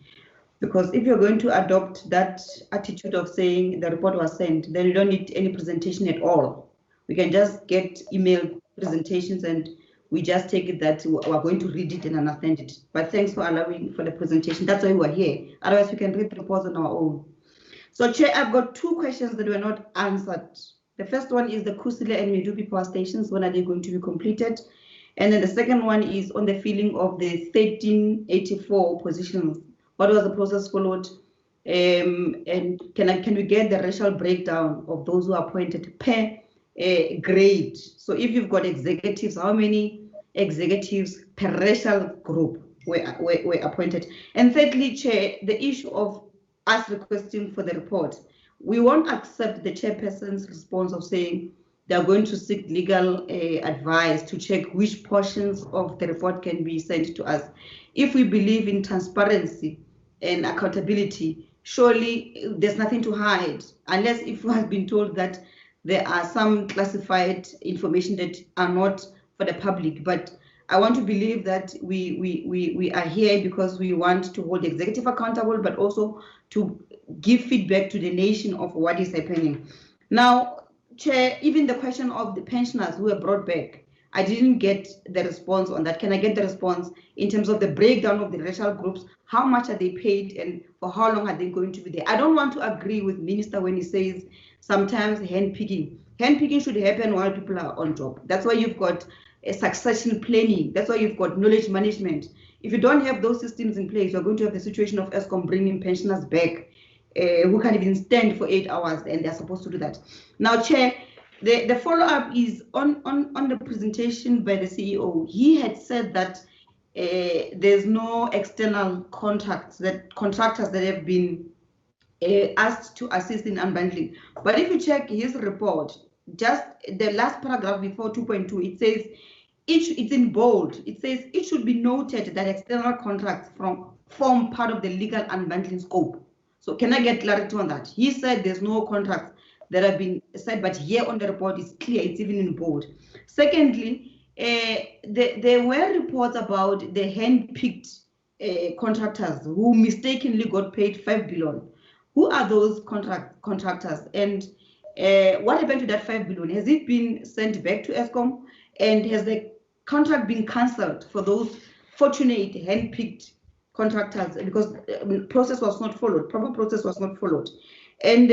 Because if you're going to adopt that attitude of saying the report was sent, then you don't need any presentation at all. We can just get email presentations and we just take it that we're going to read it and understand it. But thanks for allowing for the presentation. That's why we're here. Otherwise, we can read the reports on our own. So, Chair, I've got two questions that were not answered. The first one is the Kusile and Medupi power stations. When are they going to be completed? And then the second one is on the filling of the 1384 positions. What was the process followed? And can we get the racial breakdown of those who are appointed per grade? So if you've got executives, how many executives per racial group were appointed? And thirdly, Chair, the issue of us requesting for the report, we won't accept the chairperson's response of saying they're going to seek legal advice to check which portions of the report can be sent to us. If we believe in transparency and accountability, surely there's nothing to hide, unless if we have been told that there are some classified information that are not for the public. But I want to believe that we are here because we want to hold the executive accountable, but also to give feedback to the nation of what is happening. Now, Chair, even the question of the pensioners who were brought back, I didn't get the response on that. Can I get the response in terms of the breakdown of the racial groups? How much are they paid and for how long are they going to be there? I don't want to agree with Minister when he says sometimes handpicking. Handpicking should happen while people are on job. That's why you've got a succession planning. That's why you've got knowledge management. If you don't have those systems in place, you're going to have the situation of Eskom bringing pensioners back who can't even stand for 8 hours, and they're supposed to do that. Now, Chair, the follow-up is on the presentation by the CEO. He had said that there's no external contractors that have been asked to assist in unbundling. But if you check his report, just the last paragraph before 2.2, it says, it's in bold, it says it should be noted that external contracts form part of the legal unbundling scope. So can I get clarity on that? He said there's no contracts that have been said, but here on the report is clear, it's even in bold. Secondly, there were reports about the hand-picked contractors who mistakenly got paid 5 billion. Who are those contractors? And what happened to that 5 billion? Has it been sent back to Eskom? And has the contract been cancelled for those fortunate hand-picked contractors, because process was not followed, proper process was not followed? And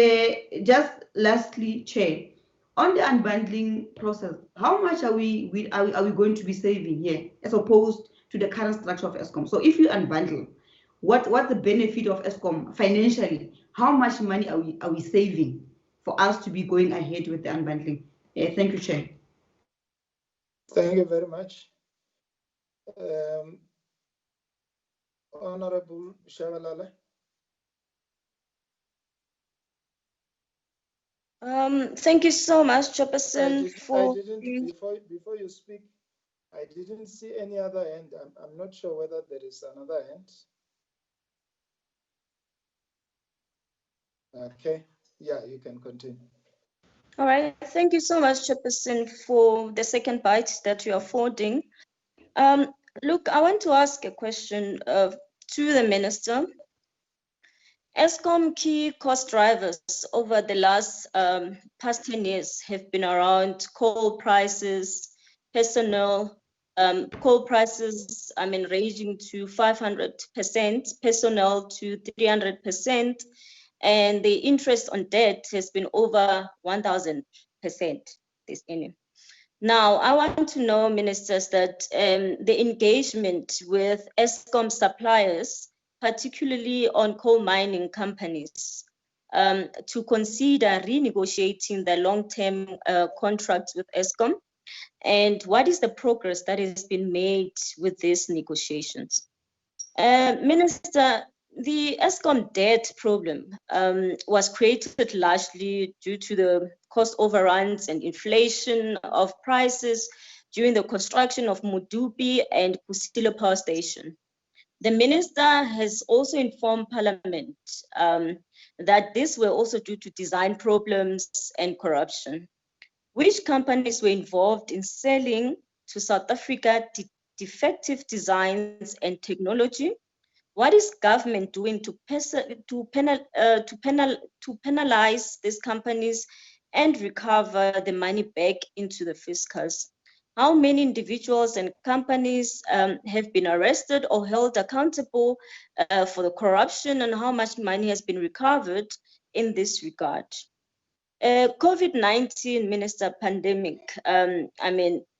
just lastly, Chair, on the unbundling process, how much are we going to be saving here as opposed to the current structure of Eskom? So if you unbundle, what's the benefit of Eskom financially? How much money are we saving for us to be going ahead with the unbundling? Thank you, Chair. Thank you very much. Honorable Shabalala. Thank you so much, Chairperson. Before you speak, I didn't see any other hand. I'm not sure whether there is another hand. Okay, yeah, you can continue. All right, thank you so much, Chairperson, for the second bite that you are affording. Look, I want to ask a question to the Minister. Eskom key cost drivers over the last past 10 years have been around coal prices, personnel, coal prices, ranging to 500%, personnel to 300%, and the interest on debt has been over 1,000% this annual. Now, I want to know, ministers, that the engagement with Eskom suppliers, particularly on coal mining companies, to consider renegotiating the long-term contracts with Eskom, and what is the progress that has been made with these negotiations? Minister, the Eskom debt problem was created largely due to the cost overruns and inflation of prices during the construction of Mudupi and Kusile Power Station. The minister has also informed Parliament that these were also due to design problems and corruption. Which companies were involved in selling to South Africa defective designs and technology? What is government doing to penalize these companies and recover the money back into the fiscals? How many individuals and companies have been arrested or held accountable for the corruption, and how much money has been recovered in this regard? COVID-19, Minister, pandemic,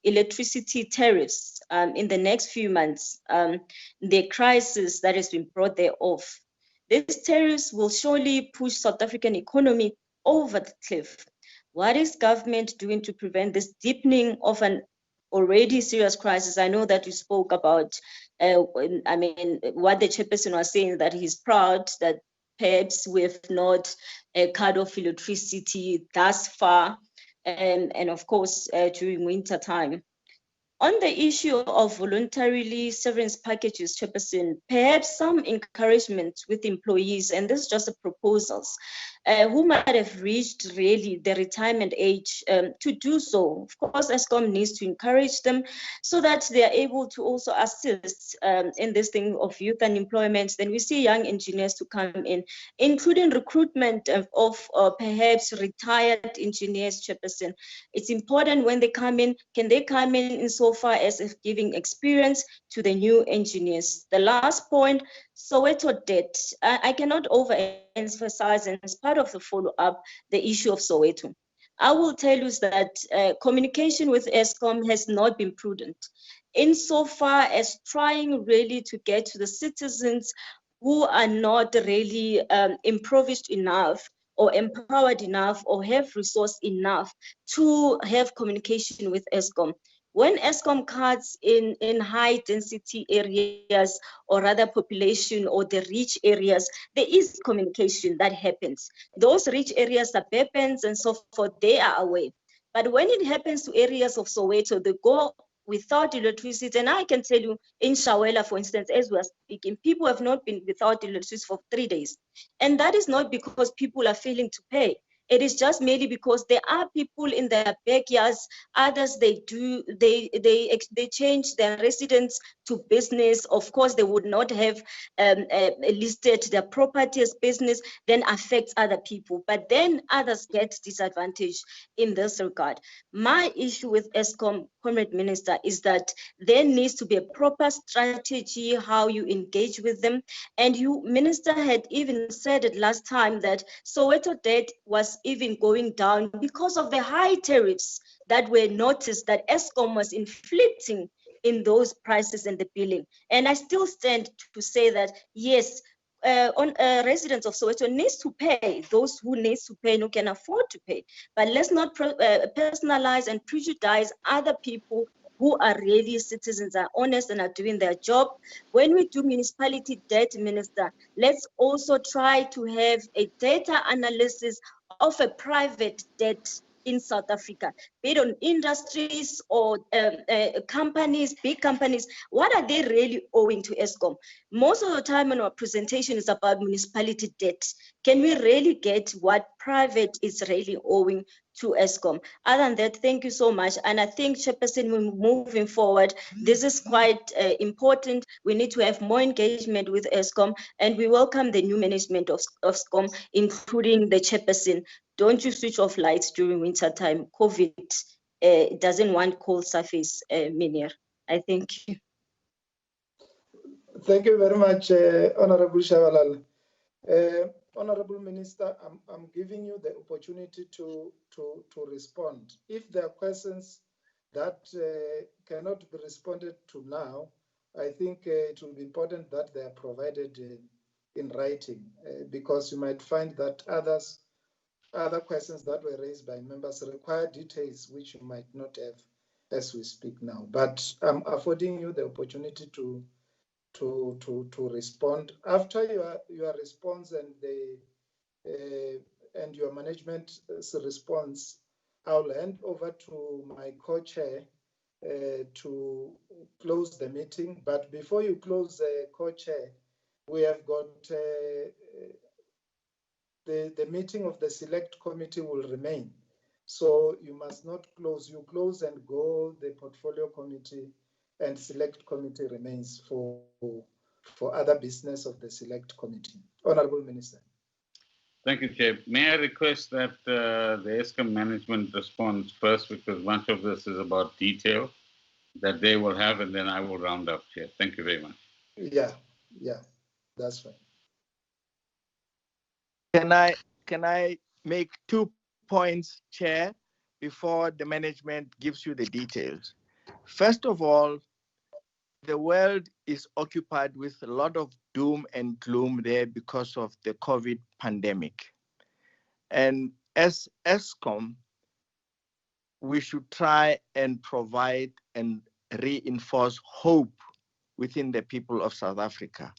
electricity tariffs in the next few months, the crisis that has been brought thereof. These tariffs will surely push South African economy over the cliff. What is government doing to prevent this deepening of an already serious crisis? I know that you spoke about, what the chairperson was saying, that he's proud that perhaps we have not cut off electricity thus far, and of course during winter time. On the issue of voluntarily severance packages, Chairperson, perhaps some encouragement with employees, and this is just a proposals, who might have reached really the retirement age to do so. Of course, Eskom needs to encourage them so that they are able to also assist in this thing of youth unemployment. Then we see young engineers to come in, including recruitment of perhaps retired engineers, Chairperson. It's important when they come in, can they come in so far as if giving experience to the new engineers? The last point, Soweto debt. I cannot overemphasize, and as part of the follow-up, the issue of Soweto. I will tell you that communication with Eskom has not been prudent insofar as trying really to get to the citizens who are not really impoverished enough or empowered enough or have resource enough to have communication with Eskom. When Eskom cuts in high density areas, or rather population or the rich areas, there is communication that happens. Those rich areas, suburbans and so forth, they are away. But when it happens to areas of Soweto, they go without electricity. And I can tell you in Shawela, for instance, as we are speaking, people have not been without electricity for 3 days. And that is not because people are failing to pay. It is just merely because there are people in their backyards. Others, they change their residence to business. Of course, they would not have listed their property as business, then affects other people. But then others get disadvantaged in this regard. My issue with Eskom, Comrade Minister, is that there needs to be a proper strategy how you engage with them. And you, Minister, had even said it last time that Soweto debt was even going down because of the high tariffs that were noticed that Eskom was inflicting in those prices and the billing. And I still stand to say that, yes, residents of Soweto needs to pay, those who needs to pay and who can afford to pay. But let's not personalize and prejudice other people who are really citizens, are honest and are doing their job. When we do municipality debt, Minister, let's also try to have a data analysis of a private debt in South Africa, be it on industries or companies, big companies. What are they really owing to Eskom? Most of the time in our presentation is about municipality debt. Can we really get what private is really owing to Eskom? Other than that, thank you so much. And I think, Chairperson, moving forward, this is quite important. We need to have more engagement with Eskom, and we welcome the new management of Eskom, including the Chairperson. Don't you switch off lights during winter time. COVID doesn't want cold surface, Minir. I thank you. Thank you very much, Honorable Shabalala. Honorable Minister, I'm giving you the opportunity to respond. If there are questions that cannot be responded to now, I think it will be important that they are provided in writing, because you might find that other questions that were raised by members require details which you might not have as we speak now. But I'm affording you the opportunity to respond. After your response and your management's response, I'll hand over to my co-chair to close the meeting. But before you close, co-chair, we have got the meeting of the select committee will remain. So you must not close. You close and go. The portfolio committee and select committee remains for for other business of the Select Committee. Honorable Minister. Thank you, Chair. May I request that the Eskom management responds first, because much of this is about detail that they will have, and then I will round up, Chair. Thank you very much. Yeah, that's fine. Can I make 2 points, Chair, before the management gives you the details? First of all, the world is occupied with a lot of doom and gloom there because of the COVID pandemic. And as Eskom, we should try and provide and reinforce hope within the people of South Africa.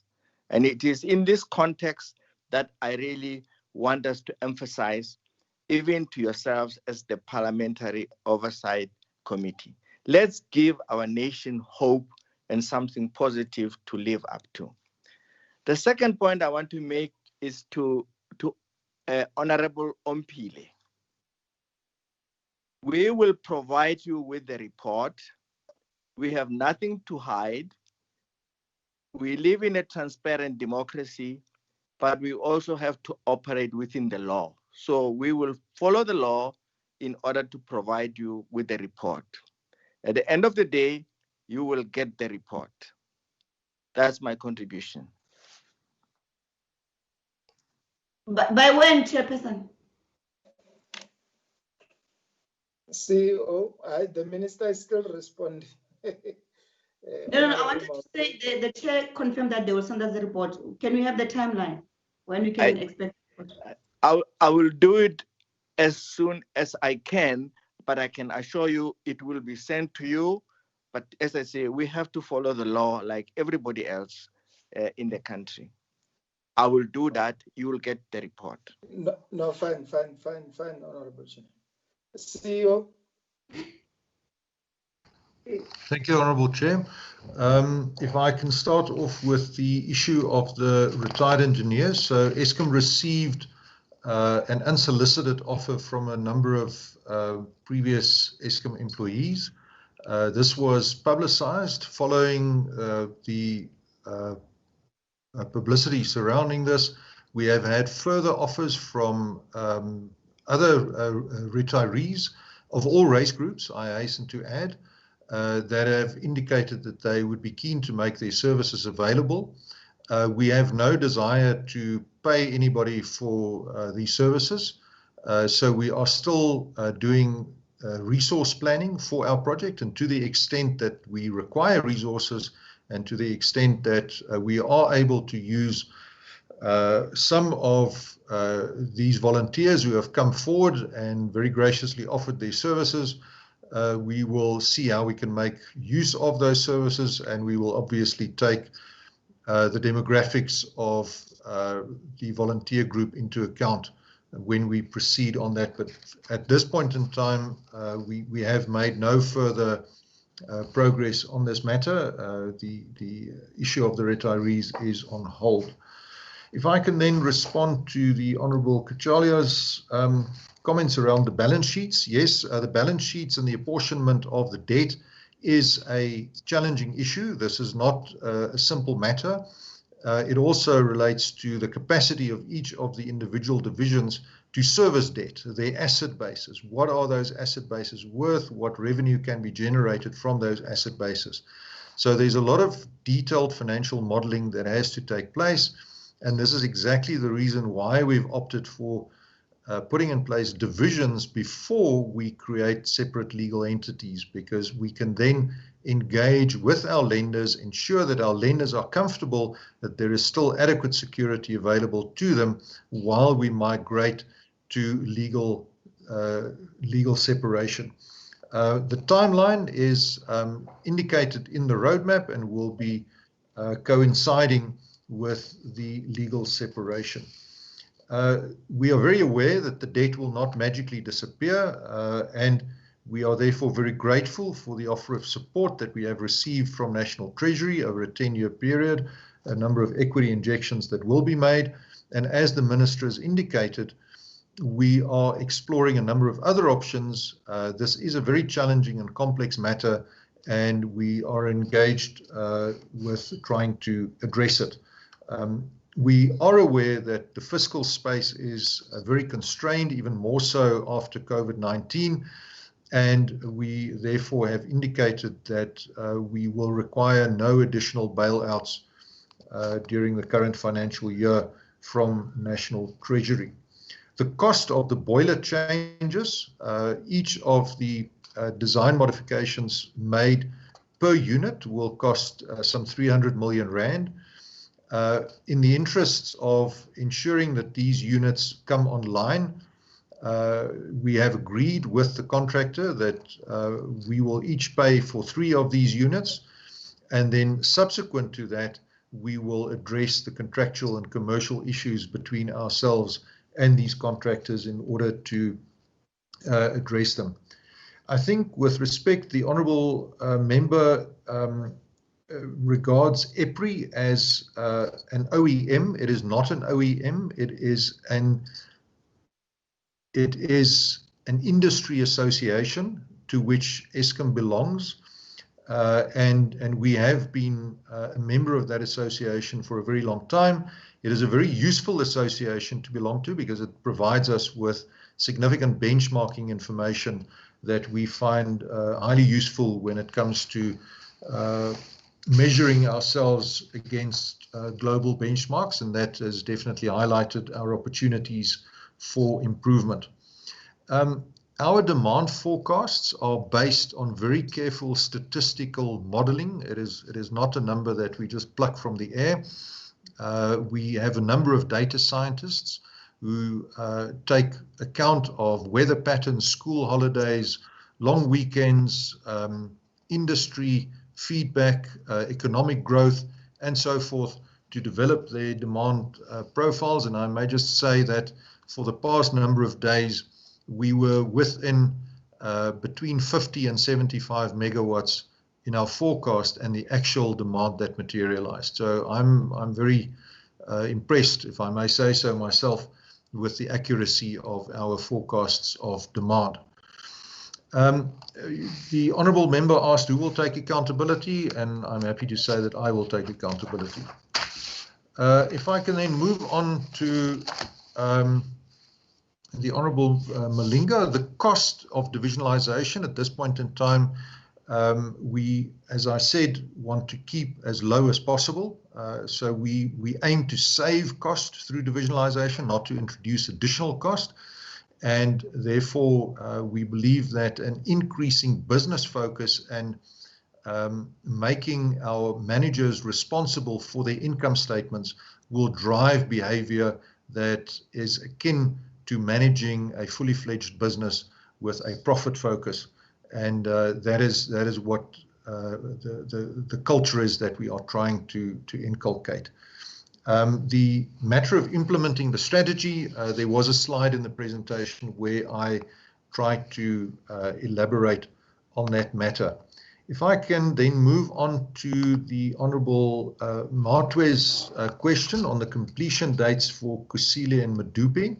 And it is in this context that I really want us to emphasize, even to yourselves as the Parliamentary Oversight Committee. Let's give our nation hope and something positive to live up to. The second point I want to make is to Honorable Ompile. We will provide you with the report. We have nothing to hide. We live in a transparent democracy, but we also have to operate within the law. So we will follow the law in order to provide you with the report. At the end of the day, you will get the report. That's my contribution. By when, Chairperson? CEO, the minister is still responding. No, I wanted to say the chair confirmed that they will send us the report. Can we have the timeline when we can expect it? I will do it as soon as I can, but I can assure you it will be sent to you. But as I say, we have to follow the law like everybody else in the country. I will do that. You will get the report. No, fine, Honorable Chair. CEO. Thank you, Honourable Chair. If I can start off with the issue of the retired engineers. So Eskom received an unsolicited offer from a number of previous Eskom employees. This was publicized following the publicity surrounding this. We have had further offers from other retirees of all race groups, I hasten to add, that have indicated that they would be keen to make their services available. We have no desire to pay anybody for these services, so we are still doing resource planning for our project, and to the extent that we require resources and to the extent that we are able to use some of these volunteers who have come forward and very graciously offered their services, we will see how we can make use of those services, and we will obviously take the demographics of the volunteer group into account when we proceed on that. But at this point in time, we have made no further progress on this matter. The issue of the retirees is on hold. If I can then respond to the Honourable Kachalia's comments around the balance sheets. Yes, the balance sheets and the apportionment of the debt is a challenging issue. This is not a simple matter. It also relates to the capacity of each of the individual divisions to service debt, their asset bases. What are those asset bases worth? What revenue can be generated from those asset bases? So there's a lot of detailed financial modeling that has to take place. And this is exactly the reason why we've opted for putting in place divisions before we create separate legal entities, because we can then engage with our lenders, ensure that our lenders are comfortable that there is still adequate security available to them while we migrate to legal separation. The timeline is indicated in the roadmap and will be coinciding with the legal separation. We are very aware that the debt will not magically disappear, and we are therefore very grateful for the offer of support that we have received from National Treasury over a 10-year period, a number of equity injections that will be made. And as the Minister has indicated, we are exploring a number of other options. This is a very challenging and complex matter, and we are engaged with trying to address it. We are aware that the fiscal space is very constrained, even more so after COVID-19, and we therefore have indicated that we will require no additional bailouts during the current financial year from National Treasury. The cost of the boiler changes, each of the design modifications made per unit will cost some 300 million rand. In the interests of ensuring that these units come online, we have agreed with the contractor that we will each pay for 3 of these units, and then subsequent to that, we will address the contractual and commercial issues between ourselves and these contractors in order to address them. I think with respect, the Honourable Member regards EPRI as an OEM. It is not an OEM. It is an industry association to which Eskom belongs, and we have been a member of that association for a very long time. It is a very useful association to belong to because it provides us with significant benchmarking information that we find highly useful when it comes to measuring ourselves against global benchmarks, and that has definitely highlighted our opportunities for improvement. Our demand forecasts are based on very careful statistical modeling. It is not a number that we just pluck from the air. We have a number of data scientists who take account of weather patterns, school holidays, long weekends, industry feedback, economic growth, and so forth to develop their demand profiles. And I may just say that for the past number of days, we were within between 50 and 75 megawatts in our forecast and the actual demand that materialized. So I'm very impressed, if I may say so myself, with the accuracy of our forecasts of demand. The Honourable Member asked who will take accountability, and I'm happy to say that I will take accountability. If I can then move on to the Honourable Malinga, the cost of divisionalization at this point in time, we, as I said, want to keep as low as possible. So we aim to save cost through divisionalization, not to introduce additional cost. And therefore, we believe that an increasing business focus and making our managers responsible for their income statements will drive behavior that is akin to managing a fully fledged business with a profit focus. And that is what the culture is that we are trying to inculcate. The matter of implementing the strategy, there was a slide in the presentation where I tried to elaborate on that matter. If I can then move on to the Honourable Matwe's question on the completion dates for Kusile and Medupi.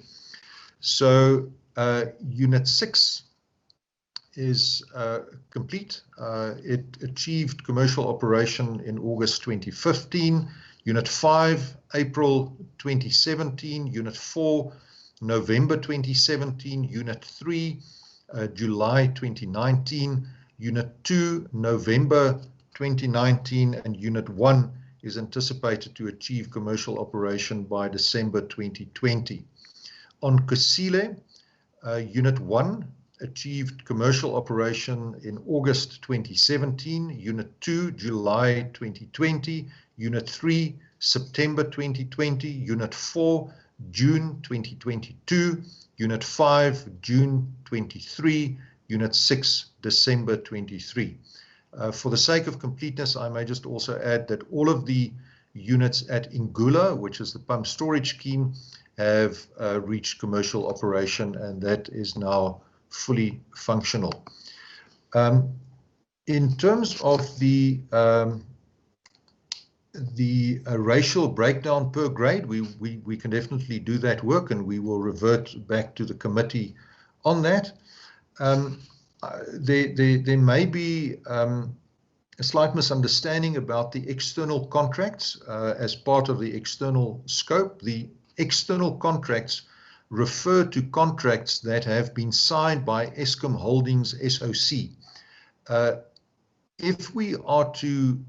So Unit 6 is complete. It achieved commercial operation in August 2015. Unit 5, April 2017. Unit 4, November 2017. Unit 3, July 2019. Unit 2, November 2019. And Unit 1 is anticipated to achieve commercial operation by December 2020. On Kusile, Unit 1 achieved commercial operation in August 2017, Unit 2, July 2020, Unit 3, September 2020, Unit 4, June 2022, Unit 5, June 23, Unit 6, December 23. For the sake of completeness, I may just also add that all of the units at Ingula, which is the pump storage scheme, have reached commercial operation, and that is now fully functional. In terms of the racial breakdown per grade, we can definitely do that work, and we will revert back to the committee on that. There may be a slight misunderstanding about the external contracts as part of the external scope. The external contracts refer to contracts that have been signed by Eskom Holdings SOC. If we are to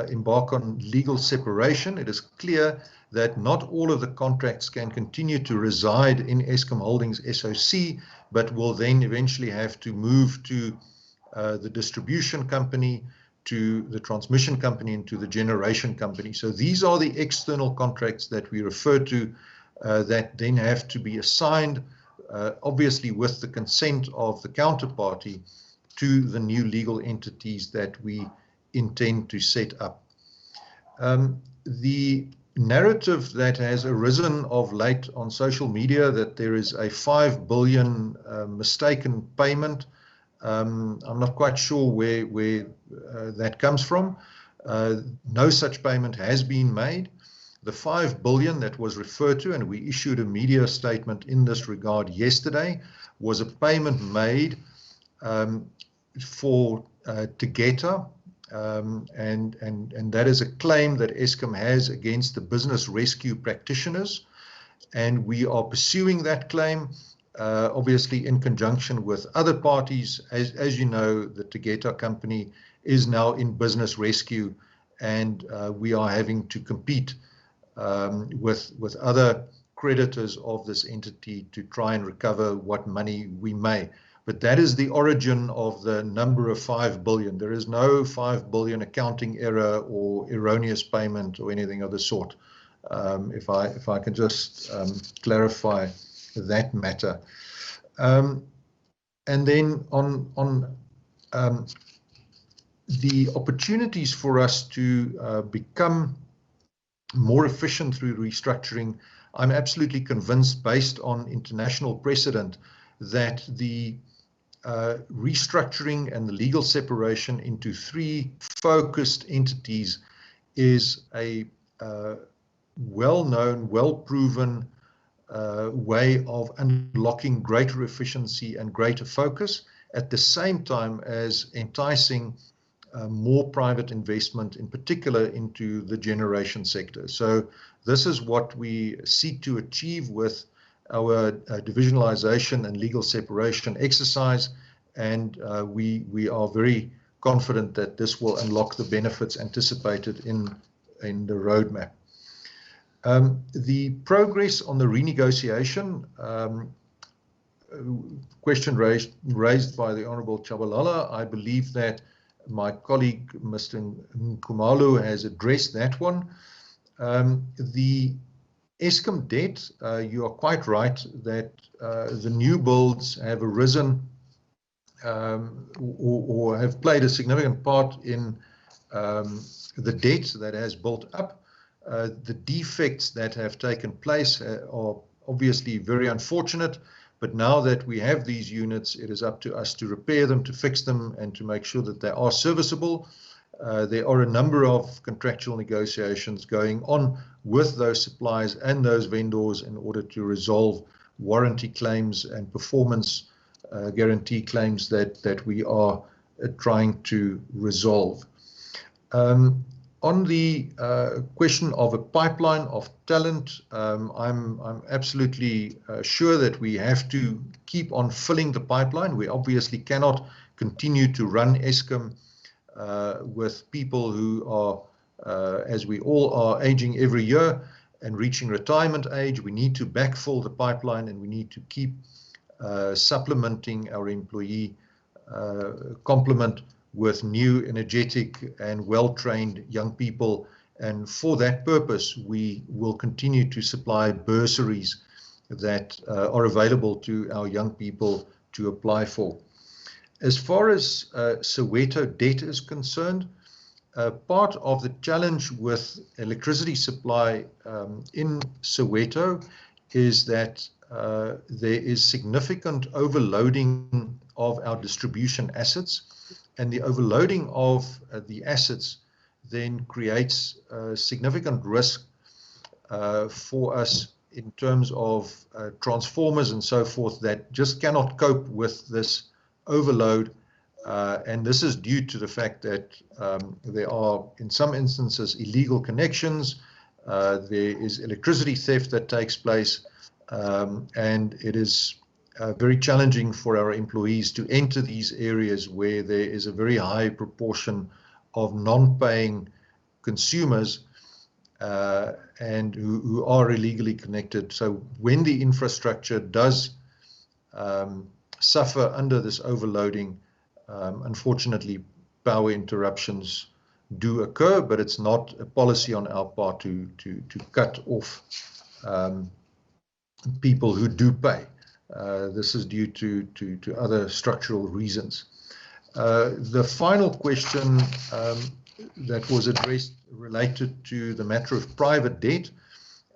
embark on legal separation, it is clear that not all of the contracts can continue to reside in Eskom Holdings SOC, but will then eventually have to move to the distribution company, to the transmission company, and to the generation company. So these are the external contracts that we refer to that then have to be assigned, obviously with the consent of the counterparty, to the new legal entities that we intend to set up. The narrative that has arisen of late on social media that there is a 5 billion mistaken payment, I'm not quite sure where that comes from. No such payment has been made. The 5 billion that was referred to, and we issued a media statement in this regard yesterday, was a payment made for Tegeta, and that is a claim that Eskom has against the business rescue practitioners, and we are pursuing that claim, obviously in conjunction with other parties. As you know, the Tegeta company is now in business rescue, and we are having to compete with other creditors of this entity to try and recover what money we may. But that is the origin of the number of 5 billion. There is no 5 billion accounting error or erroneous payment or anything of the sort. If I can just clarify that matter. And then on the opportunities for us to become more efficient through restructuring, I'm absolutely convinced, based on international precedent, that the restructuring and the legal separation into 3 focused entities is a well-known, well-proven way of unlocking greater efficiency and greater focus, at the same time as enticing more private investment, in particular into the generation sector. So this is what we seek to achieve with our divisionalization and legal separation exercise, and we are very confident that this will unlock the benefits anticipated in the roadmap. The progress on the renegotiation, question raised by the Honourable Chabalala, I believe that my colleague Mr. Nkumalu has addressed that one. The Eskom debt, you are quite right that the new builds have arisen or have played a significant part in the debt that has built up. The defects that have taken place are obviously very unfortunate, but now that we have these units, it is up to us to repair them, to fix them, and to make sure that they are serviceable. There are a number of contractual negotiations going on with those suppliers and those vendors in order to resolve warranty claims and performance guarantee claims that we are trying to resolve. On the question of a pipeline of talent, I'm absolutely sure that we have to keep on filling the pipeline. We obviously cannot continue to run Eskom with people who are, as we all are, aging every year and reaching retirement age. We need to backfill the pipeline, and we need to keep supplementing our employee complement with new, energetic, and well-trained young people. And for that purpose, we will continue to supply bursaries that are available to our young people to apply for. As far as Soweto debt is concerned, part of the challenge with electricity supply in Soweto is that there is significant overloading of our distribution assets, and the overloading of the assets then creates significant risk for us in terms of transformers and so forth that just cannot cope with this overload and this is due to the fact that there are, in some instances, illegal connections. There is electricity theft that takes place, and it is very challenging for our employees to enter these areas where there is a very high proportion of non-paying consumers and who are illegally connected. So when the infrastructure does suffer under this overloading, unfortunately, power interruptions do occur, but it's not a policy on our part to cut off people who do pay. This is due to other structural reasons. The final question that was addressed related to the matter of private debt.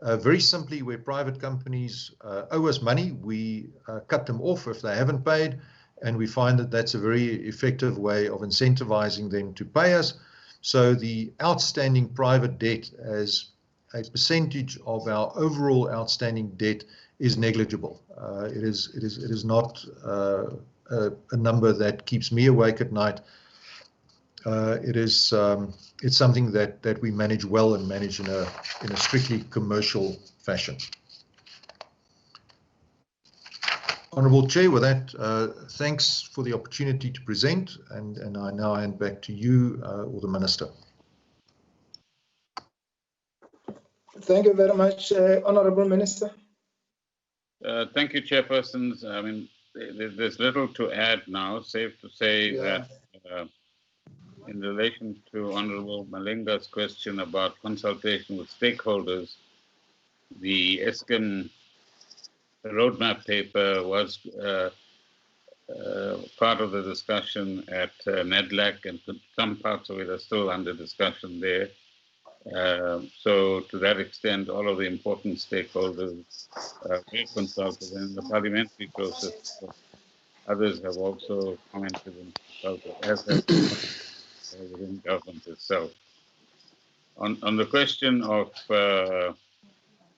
Very simply, where private companies owe us money, we cut them off if they haven't paid, and we find that that's a very effective way of incentivizing them to pay us. So the outstanding private debt as a percentage of our overall outstanding debt is negligible. It is not a number that keeps me awake at night. It's something that we manage well and manage in a strictly commercial fashion. Honourable Chair, with that, thanks for the opportunity to present, and I now hand back to you or the Minister. Thank you very much, Honourable Minister. Thank you, Chairpersons. I mean, there's little to add now. Safe to say that in relation to Honourable Malinga's question about consultation with stakeholders, the Eskom roadmap paper was part of the discussion at NEDLAC, and some parts of it are still under discussion there. So to that extent, all of the important stakeholders were consulted, and in the parliamentary process, others have also commented and consulted, as has within government itself. On the question of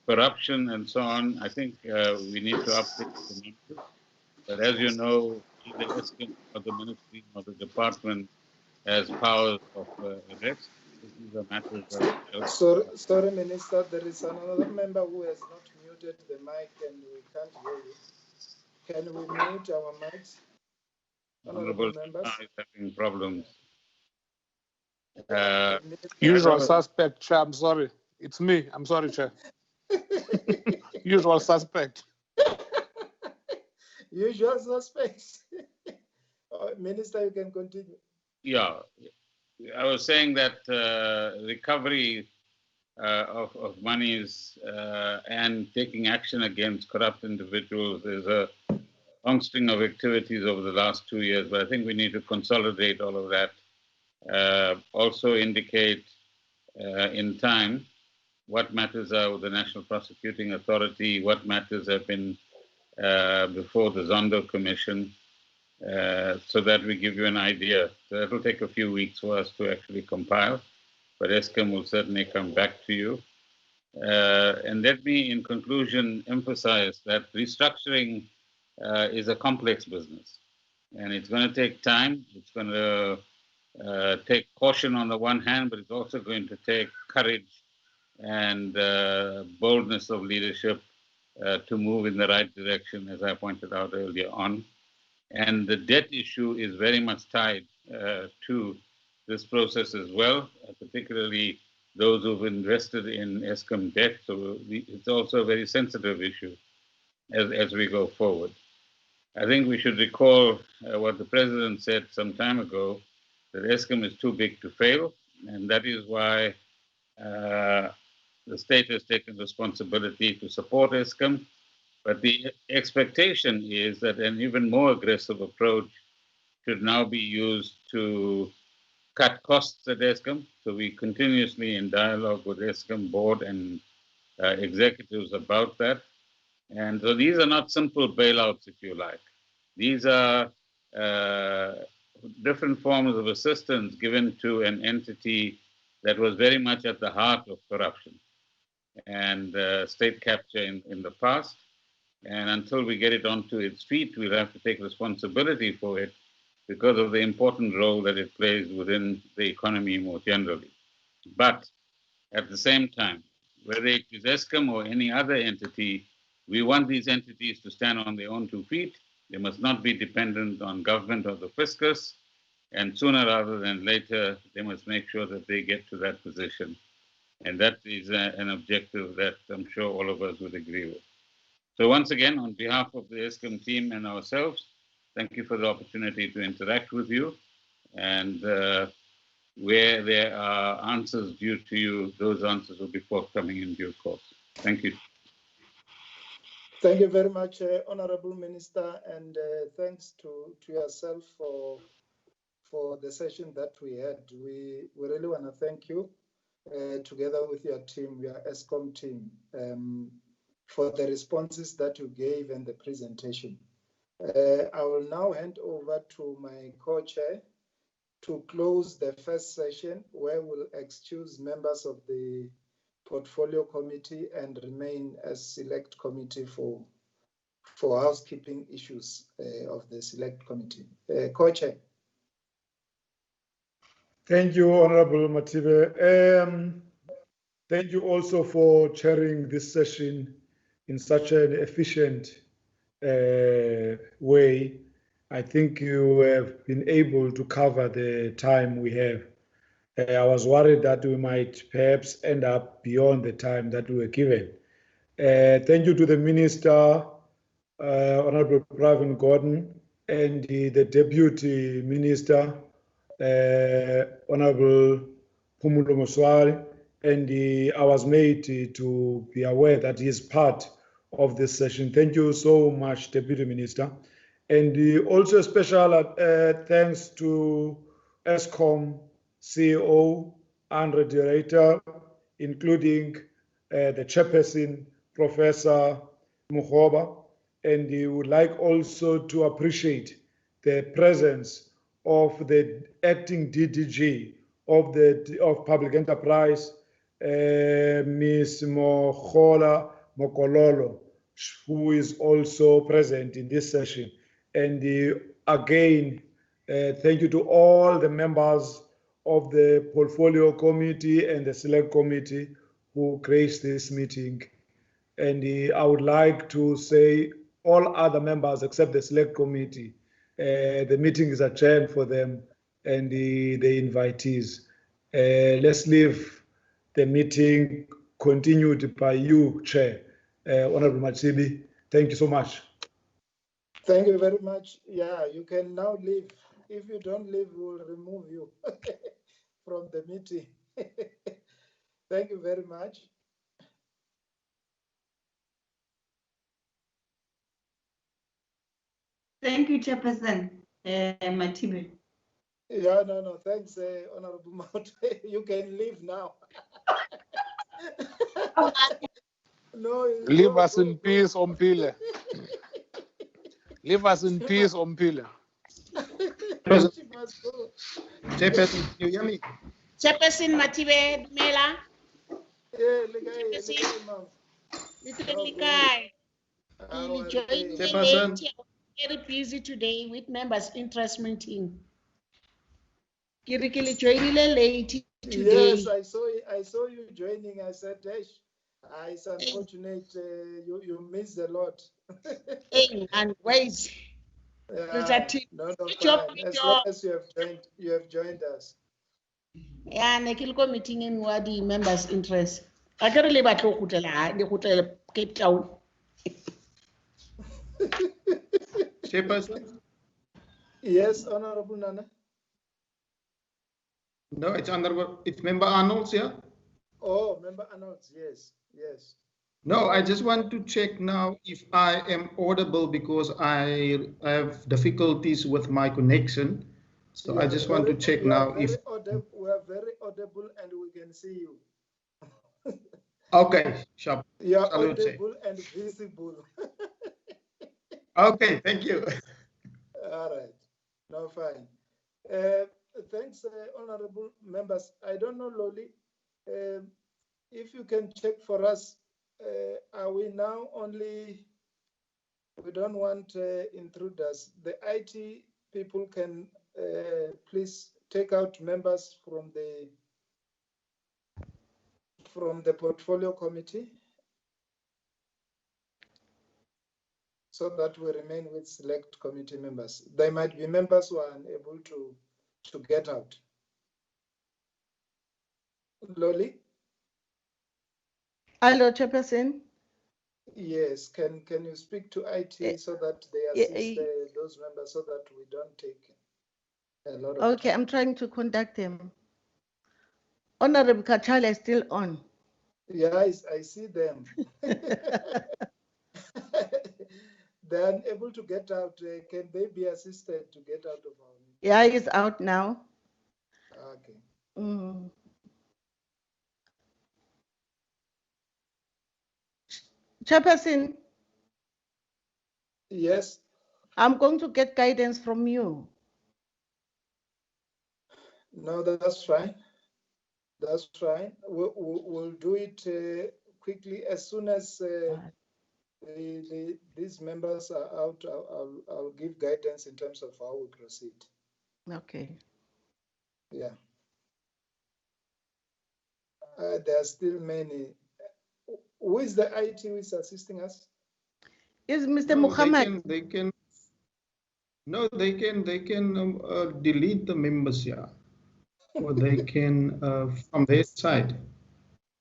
corruption and so on, I think we need to update the numbers. But as you know, either Eskom or the Ministry or the Department has powers of arrest. These are matters that... Sorry, Minister, there is another member who has not muted the mic and we can't hear you. Can we mute our mics? Honourable members? Is having problems. Usual suspect, Chair. I'm sorry. It's me. I'm sorry, Chair. Usual suspect. Usual suspects. Minister, you can continue. Yeah, I was saying that recovery of monies and taking action against corrupt individuals is a long string of activities over the last 2 years, but I think we need to consolidate all of that. Also indicate in time what matters are with the National Prosecuting Authority, what matters have been before the Zondo Commission, so that we give you an idea. So it will take a few weeks for us to actually compile, but Eskom will certainly come back to you. And let me, in conclusion, emphasize that restructuring is a complex business, and it's going to take time. It's going to take caution on the one hand, but it's also going to take courage and boldness of leadership to move in the right direction, as I pointed out earlier on. And the debt issue is very much tied to this process as well, particularly those who've invested in Eskom debt. So it's also a very sensitive issue as we go forward. I think we should recall what the President said some time ago, that Eskom is too big to fail, and that is why the state has taken responsibility to support Eskom. But the expectation is that an even more aggressive approach should now be used to cut costs at Eskom. So we continuously in dialogue with Eskom board and executives about that. And so these are not simple bailouts, if you like. These are different forms of assistance given to an entity that was very much at the heart of corruption and state capture in the past. And until we get it onto its feet, we'll have to take responsibility for it. because of the important role that it plays within the economy more generally. But at the same time, whether it is Eskom or any other entity, we want these entities to stand on their own 2 feet. They must not be dependent on government or the fiscus, and sooner rather than later, they must make sure that they get to that position. And that is an objective that I'm sure all of us would agree with. So once again, on behalf of the Eskom team and ourselves, thank you for the opportunity to interact with you. And where there are answers due to you, those answers will be forthcoming in due course. Thank you. Thank you very much, Honorable Minister, and thanks to yourself for the session that we had. We really want to thank you, together with your team, your Eskom team, for the responses that you gave and the presentation. I will now hand over to my co-chair to close the first session, where we'll excuse members of the Portfolio Committee and remain as Select Committee for housekeeping issues of the Select Committee. Co-chair. Thank you, Honorable Matibe. Thank you also for chairing this session in such an efficient way. I think you have been able to cover the time we have. I was worried that we might perhaps end up beyond the time that we were given. Thank you to the Minister, Honorable Pravin Gordhan, and the Deputy Minister, Honorable Phumulo Moswari, and I was made to be aware that he is part of this session. Thank you so much, Deputy Minister. And also special thanks to Eskom CEO and Director, including the Chairperson, Professor Mukhoba. And we would like also to appreciate the presence of the acting DDG of Public Enterprise, Ms. Mokola Mokololo, who is also present in this session. And again, thank you to all the members of the Portfolio Committee and the Select Committee who graced this meeting. And I would like to say all other members except the Select Committee, the meeting is adjourned for them and the invitees. Let's leave the meeting continued by you, Chair. Honorable Matsibi, thank you so much. Thank you very much. Yeah, you can now leave. If you don't leave, we'll remove you from the meeting. Thank you very much. Thank you, Chairperson Matibe. Yeah, no, thanks, Honorable Mount. You can leave now. No, leave us in peace, Ompile. Leave us in peace, Ompile. Chairperson, you hear me? Chairperson Matibe Dumela. Chairperson. Very busy today with members' interest meeting. Late today. Yes, I saw you joining. I said, it's unfortunate you missed a lot. And ways. No, fine. As long as you have joined us. Yeah, Nekilko meeting in Wadi members' interest. I can't really the Cape Town. Chairperson? Yes, Honorable Nana. No, it's Member Arnold's, yeah? Oh, Member Arnold's, yes. No, I just want to check now if I am audible because I have difficulties with my connection. So I just want to check now if... We are very audible and we can see you. Okay, sharp. You are audible and visible. Okay, thank you. All right, no, fine. Thanks, honorable members. I don't know, Loli, if you can check for us, are we now only, we don't want intruders. The IT people can please take out members from the portfolio committee so that we remain with select committee members. There might be members who are unable to get out. Loli? Hello, Chairperson. Yes, can you speak to IT so that they assist those members so that we don't take a lot of Okay, time? I'm trying to contact them. Honorable Kachala is still on. Yeah, I see them. They're unable to get out. Can they be assisted to get out of our meeting? Yeah, he's out now. Okay. Mm. Chairperson. Yes. I'm going to get guidance from you. No, that's fine. That's fine. We'll do it quickly as soon as these members are out. I'll give guidance in terms of how we proceed. Okay. Yeah. There are still many. Who is the IT who is assisting us? Is Mr. No, Muhammad? They can delete the members, yeah, or they can from their side.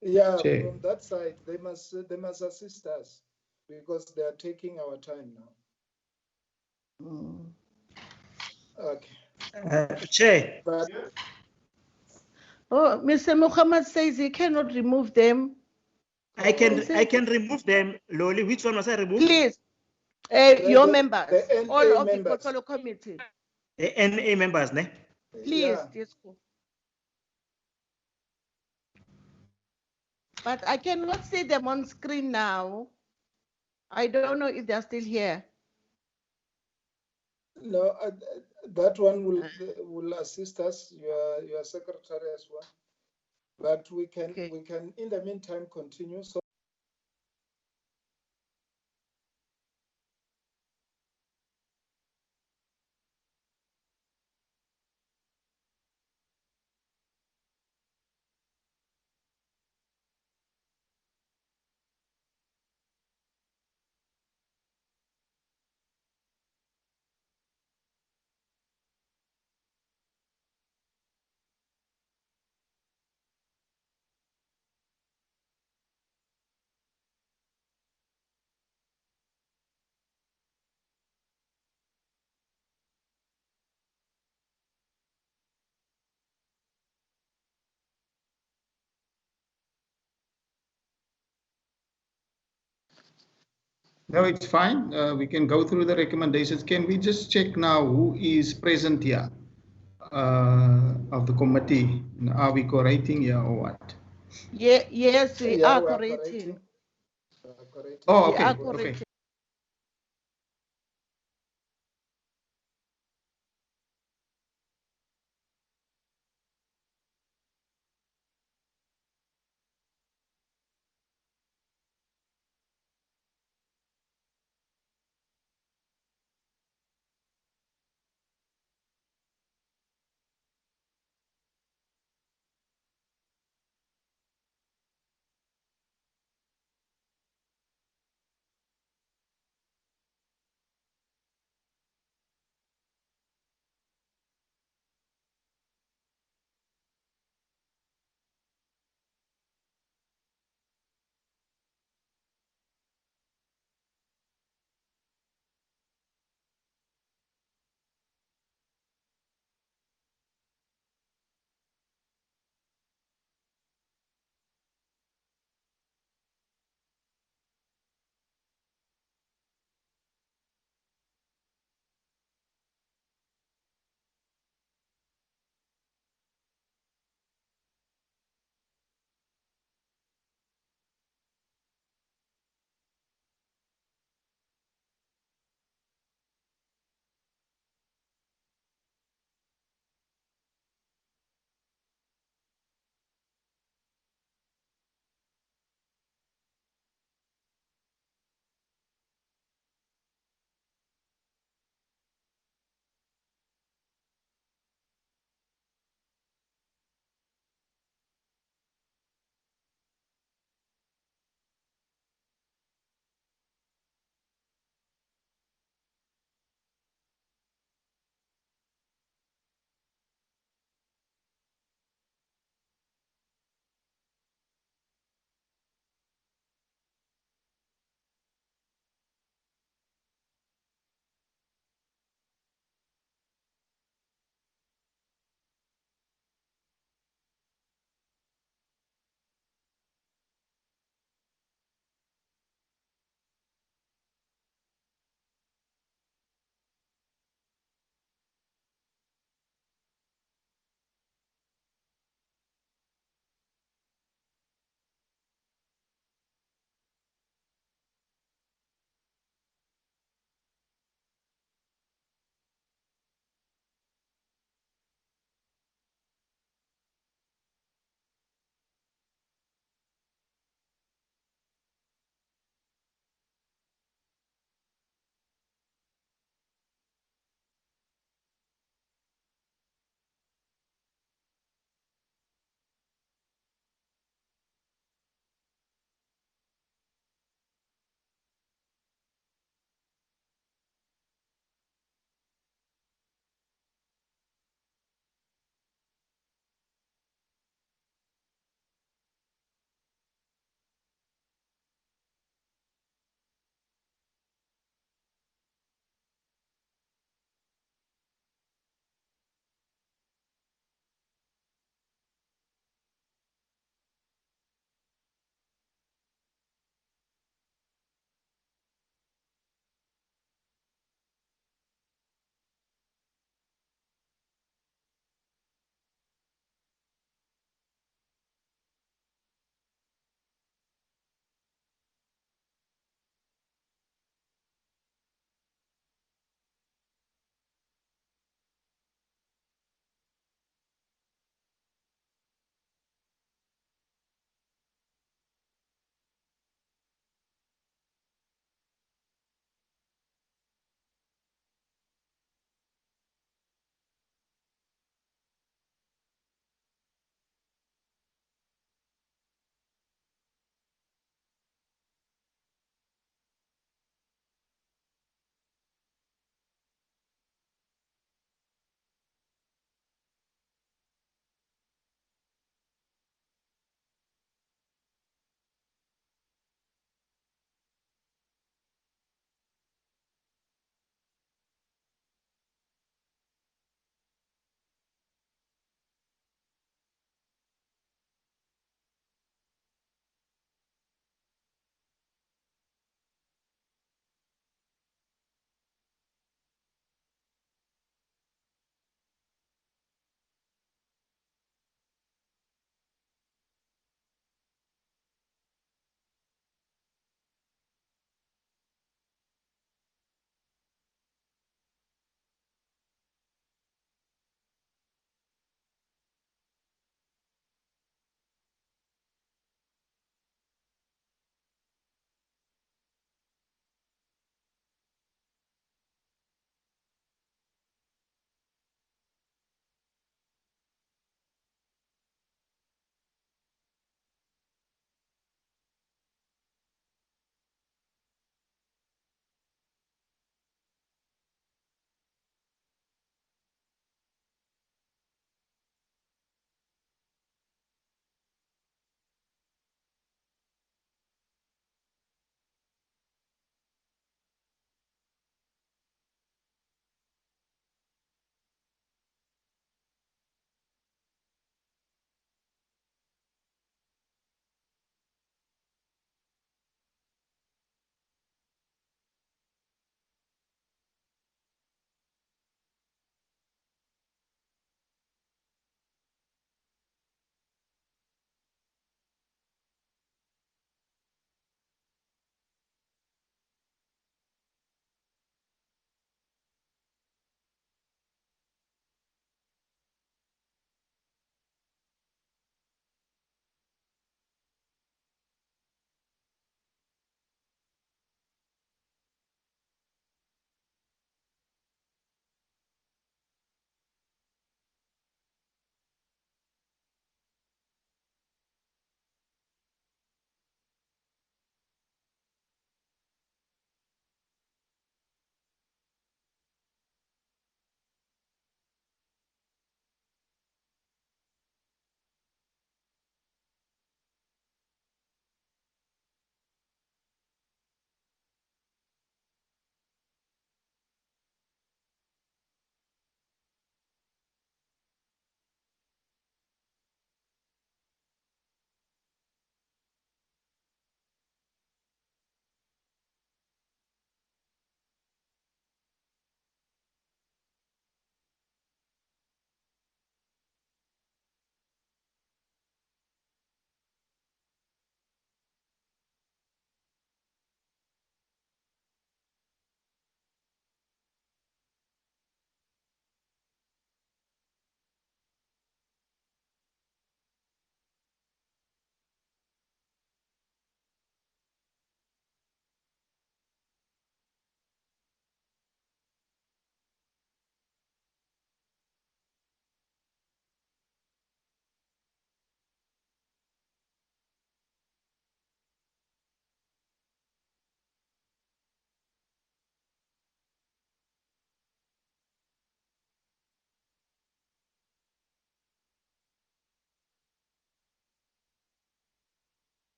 Yeah, Chair. from that side, they must assist us because they are taking our time now. Mm. Okay. Chair. But Oh, Mr. Muhammad says he cannot remove them. I can remove them. Loli, which one must I remove? Please, your members, the all NA of members. the portfolio committee. The NA members, ne? Please, Yeah. Disco. But I cannot see them on screen now. I don't know if they're still here. No, that one will assist us, your secretary as well. But we can in the meantime continue. So No, it's fine. We can go through the recommendations. Can we just check now who is present here of the committee? Are we correcting here or what? Yeah, yes, we are we correcting. Oh, We okay. are Okay. correcting.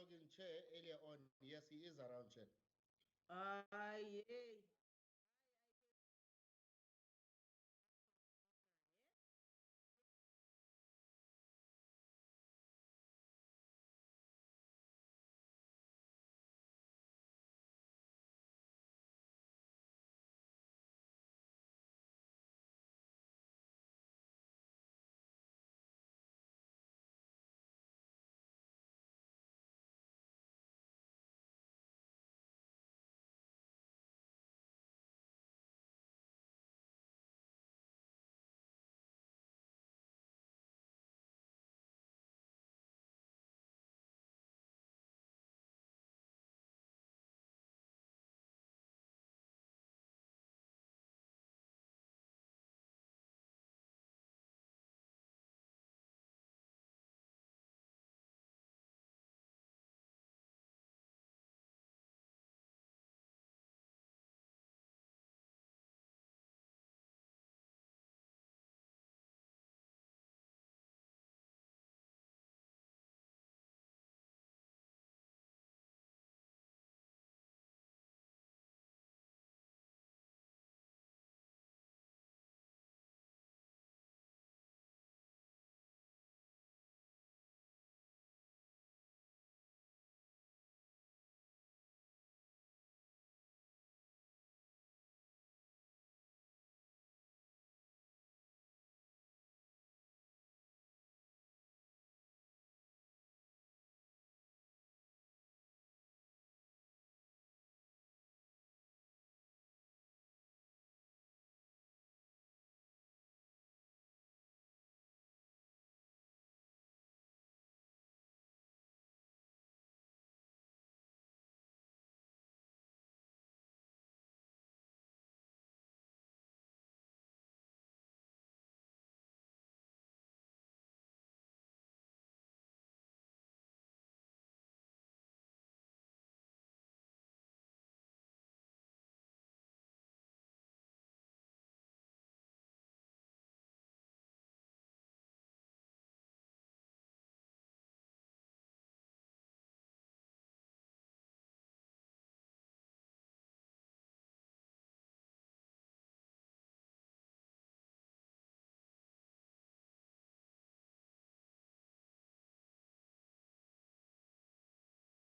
talking, Chair, earlier on. Yes, he is around, Chair. Yeah.